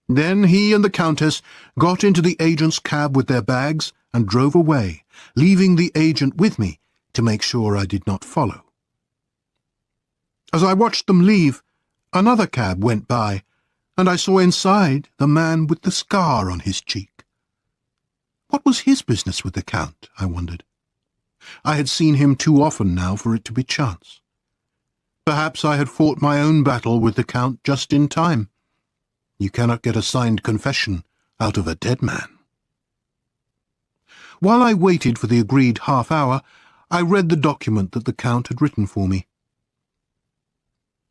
Then he and the Countess got into the agent's cab with their bags and drove away, leaving the agent with me to make sure I did not follow. As I watched them leave, another cab went by, and I saw inside the man with the scar on his cheek. What was his business with the Count, I wondered. I had seen him too often now for it to be chance. Perhaps I had fought my own battle with the Count just in time. You cannot get a signed confession out of a dead man. While I waited for the agreed half hour, I read the document that the Count had written for me.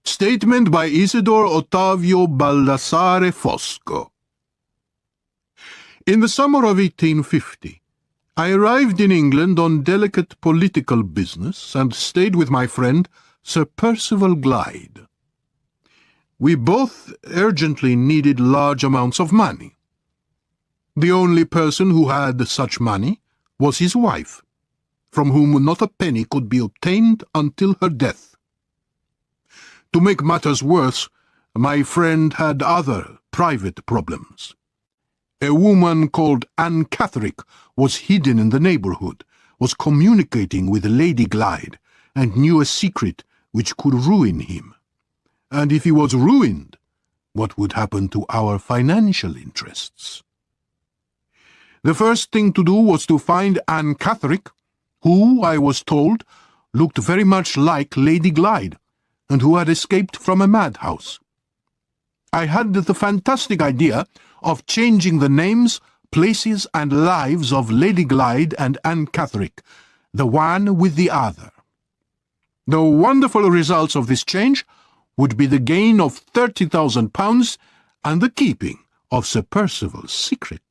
Statement by Isidore Ottavio Baldassare Fosco. In the summer of 1850, I arrived in England on delicate political business and stayed with my friend Sir Percival Glyde. We both urgently needed large amounts of money. The only person who had such money was his wife, from whom not a penny could be obtained until her death. To make matters worse, my friend had other private problems. A woman called Anne Catherick was hidden in the neighbourhood, was communicating with Lady Glyde, and knew a secret which could ruin him. And if he was ruined, what would happen to our financial interests? The first thing to do was to find Anne Catherick, who, I was told, looked very much like Lady Glyde, and who had escaped from a madhouse. I had the fantastic idea of changing the names, places, and lives of Lady Glyde and Anne Catherick, the one with the other. The wonderful results of this change would be the gain of £30,000 and the keeping of Sir Percival's secret.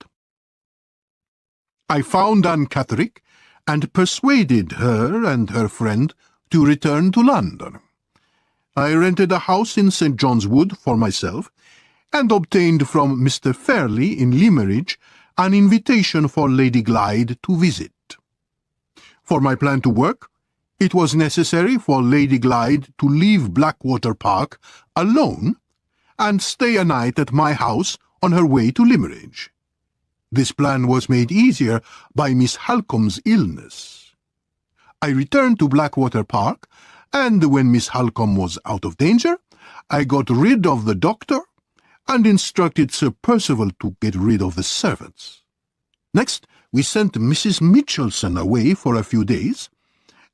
I found Anne Catherick and persuaded her and her friend to return to London. I rented a house in St. John's Wood for myself, and obtained from Mr. Fairley in Limmeridge an invitation for Lady Glyde to visit. For my plan to work, it was necessary for Lady Glyde to leave Blackwater Park alone and stay a night at my house on her way to Limmeridge. This plan was made easier by Miss Halcombe's illness. I returned to Blackwater Park, and when Miss Halcombe was out of danger, I got rid of the doctor and instructed Sir Percival to get rid of the servants. Next, we sent Mrs. Mitchelson away for a few days,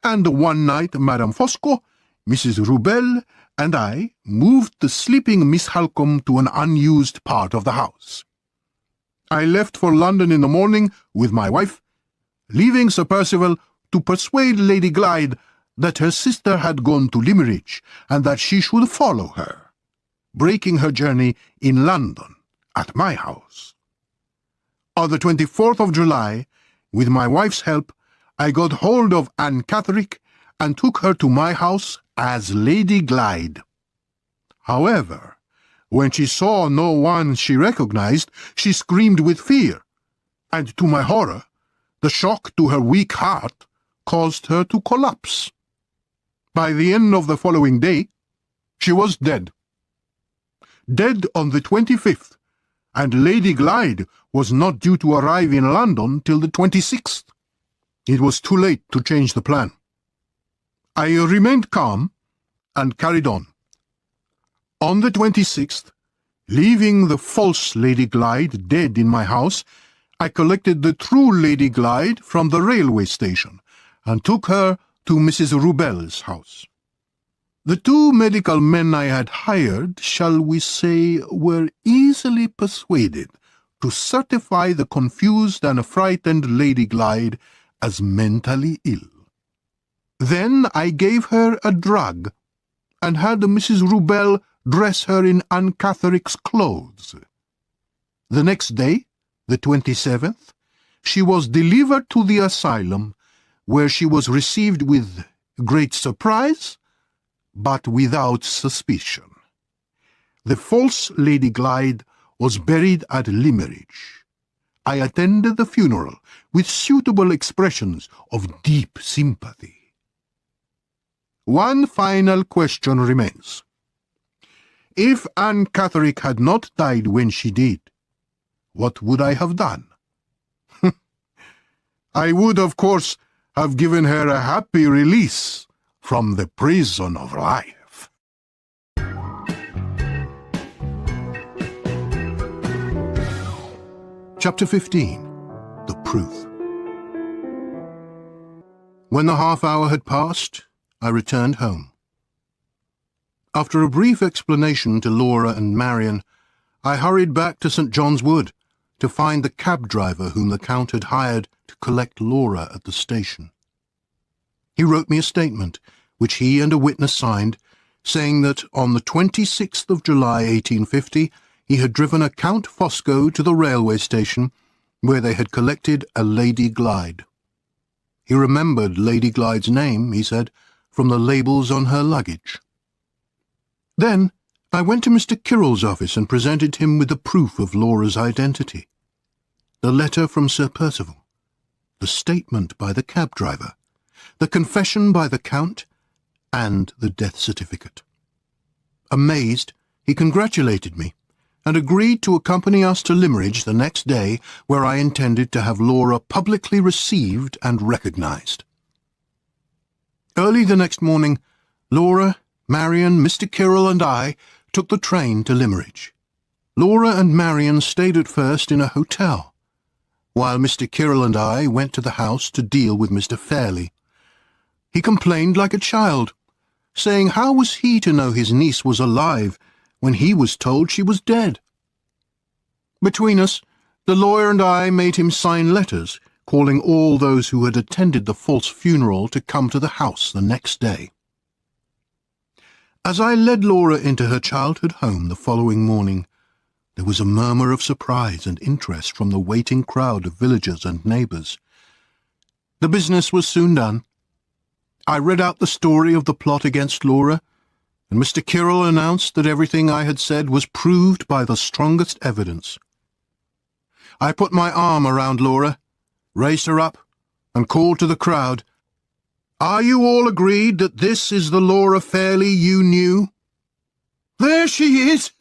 and one night Madame Fosco, Mrs. Rubel, and I moved the sleeping Miss Halcombe to an unused part of the house. I left for London in the morning with my wife, leaving Sir Percival to persuade Lady Glyde that her sister had gone to Limerick and that she should follow her, breaking her journey in London at my house. On the 24th of July, with my wife's help, I got hold of Anne Catherick and took her to my house as Lady Glyde. However, when she saw no one she recognized, she screamed with fear, and to my horror, the shock to her weak heart caused her to collapse. By the end of the following day, she was dead. Dead on the 25th, and Lady Glyde was not due to arrive in London till the 26th. It was too late to change the plan. I remained calm and carried on. On the 26th, leaving the false Lady Glyde dead in my house, I collected the true Lady Glyde from the railway station and took her to Mrs. Rubell's house. The two medical men I had hired, shall we say, were easily persuaded to certify the confused and frightened Lady Glyde as mentally ill. Then I gave her a drug, and had Mrs. Rubell dress her in Anne Catherick's clothes. The next day, the 27th, she was delivered to the asylum, where she was received with great surprise, but without suspicion. The false Lady Glyde was buried at Limerick. I attended the funeral with suitable expressions of deep sympathy. One final question remains. If Anne Catherick had not died when she did, what would I have done? I would, of course, have given her a happy release from the prison of life. Chapter 15. The Proof. When the half-hour had passed, I returned home. After a brief explanation to Laura and Marion, I hurried back to St. John's Wood to find the cab driver whom the Count had hired to collect Laura at the station. He wrote me a statement, which he and a witness signed, saying that on the 26th of July 1850 he had driven a Count Fosco to the railway station, where they had collected a Lady Glyde. He remembered Lady Glyde's name, he said, from the labels on her luggage. Then I went to Mr. Kirrell's office and presented him with the proof of Laura's identity. The letter from Sir Percival, the statement by the cab driver, the confession by the Count, and the death certificate. Amazed, he congratulated me, and agreed to accompany us to Limerick the next day, where I intended to have Laura publicly received and recognized. Early the next morning, Laura, Marion, Mr. Kirrell, and I took the train to Limerick. Laura and Marion stayed at first in a hotel, while Mr. Kirrell and I went to the house to deal with Mr. Fairley. He complained like a child, saying how was he to know his niece was alive when he was told she was dead? Between us, the lawyer and I made him sign letters calling all those who had attended the false funeral to come to the house the next day. As I led Laura into her childhood home the following morning, there was a murmur of surprise and interest from the waiting crowd of villagers and neighbours. The business was soon done. I read out the story of the plot against Laura, and Mr. Kirrell announced that everything I had said was proved by the strongest evidence. I put my arm around Laura, raised her up, and called to the crowd, "Are you all agreed that this is the Laura Fairley you knew? There she is,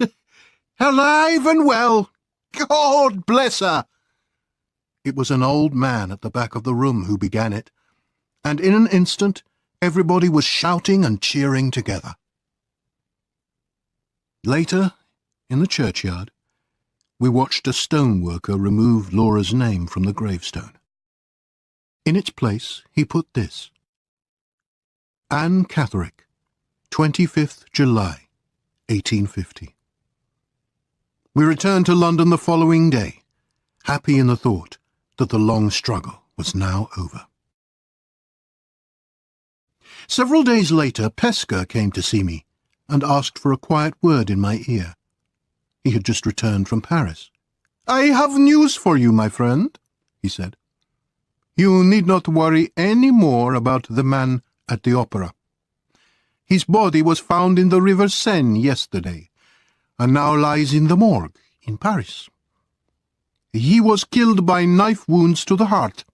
alive and well. God bless her!" It was an old man at the back of the room who began it, and in an instant everybody was shouting and cheering together. Later, in the churchyard, we watched a stoneworker remove Laura's name from the gravestone. In its place he put this: Anne Catherick, 25th July, 1850. We returned to London the following day, happy in the thought that the long struggle was now over. Several days later, Pesca came to see me and asked for a quiet word in my ear. He had just returned from Paris. "I have news for you, my friend," he said. "You need not worry any more about the man at the opera. His body was found in the river Seine yesterday, and now lies in the morgue in Paris. He was killed by knife wounds to the heart."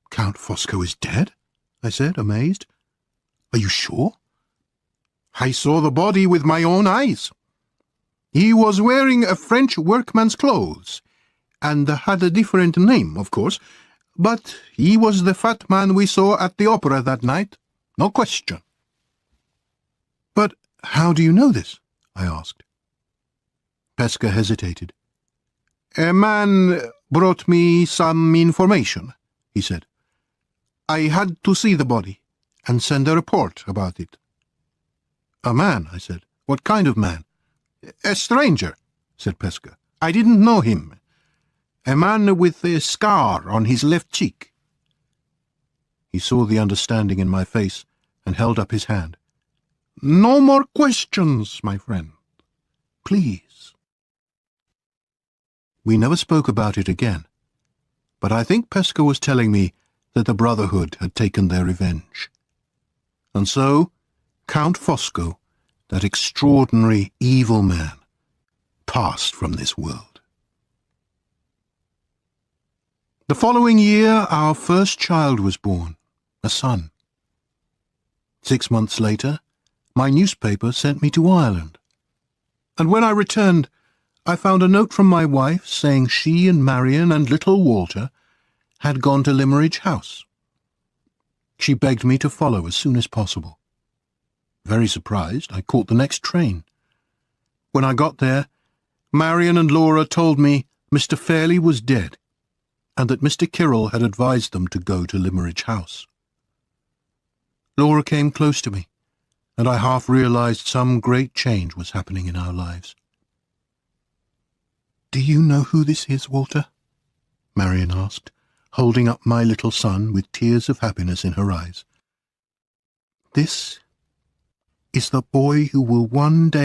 "Count Fosco is dead?" I said, amazed. "Are you sure?" "I saw the body with my own eyes. He was wearing a French workman's clothes, and had a different name, of course, but he was the fat man we saw at the opera that night, no question." "But how do you know this?" I asked. Pesca hesitated. "A man brought me some information," he said. "I had to see the body and send a report about it." "A man?" I said. "What kind of man?" "A stranger," said Pesca. "I didn't know him. A man with a scar on his left cheek." He saw the understanding in my face and held up his hand. "No more questions, my friend. Please." We never spoke about it again, but I think Pesca was telling me that the Brotherhood had taken their revenge. And so, Count Fosco, that extraordinary evil man, passed from this world. The following year, our first child was born, a son. 6 months later, my newspaper sent me to Ireland. And when I returned, I found a note from my wife saying she and Marion and little Walter had gone to Limmeridge House. She begged me to follow as soon as possible. Very surprised, I caught the next train. When I got there, Marion and Laura told me Mr. Fairley was dead, and that Mr. Kyrrell had advised them to go to Limmeridge House. Laura came close to me, and I half realized some great change was happening in our lives. "Do you know who this is, Walter?" Marion asked, holding up my little son with tears of happiness in her eyes. "This is the boy who will one day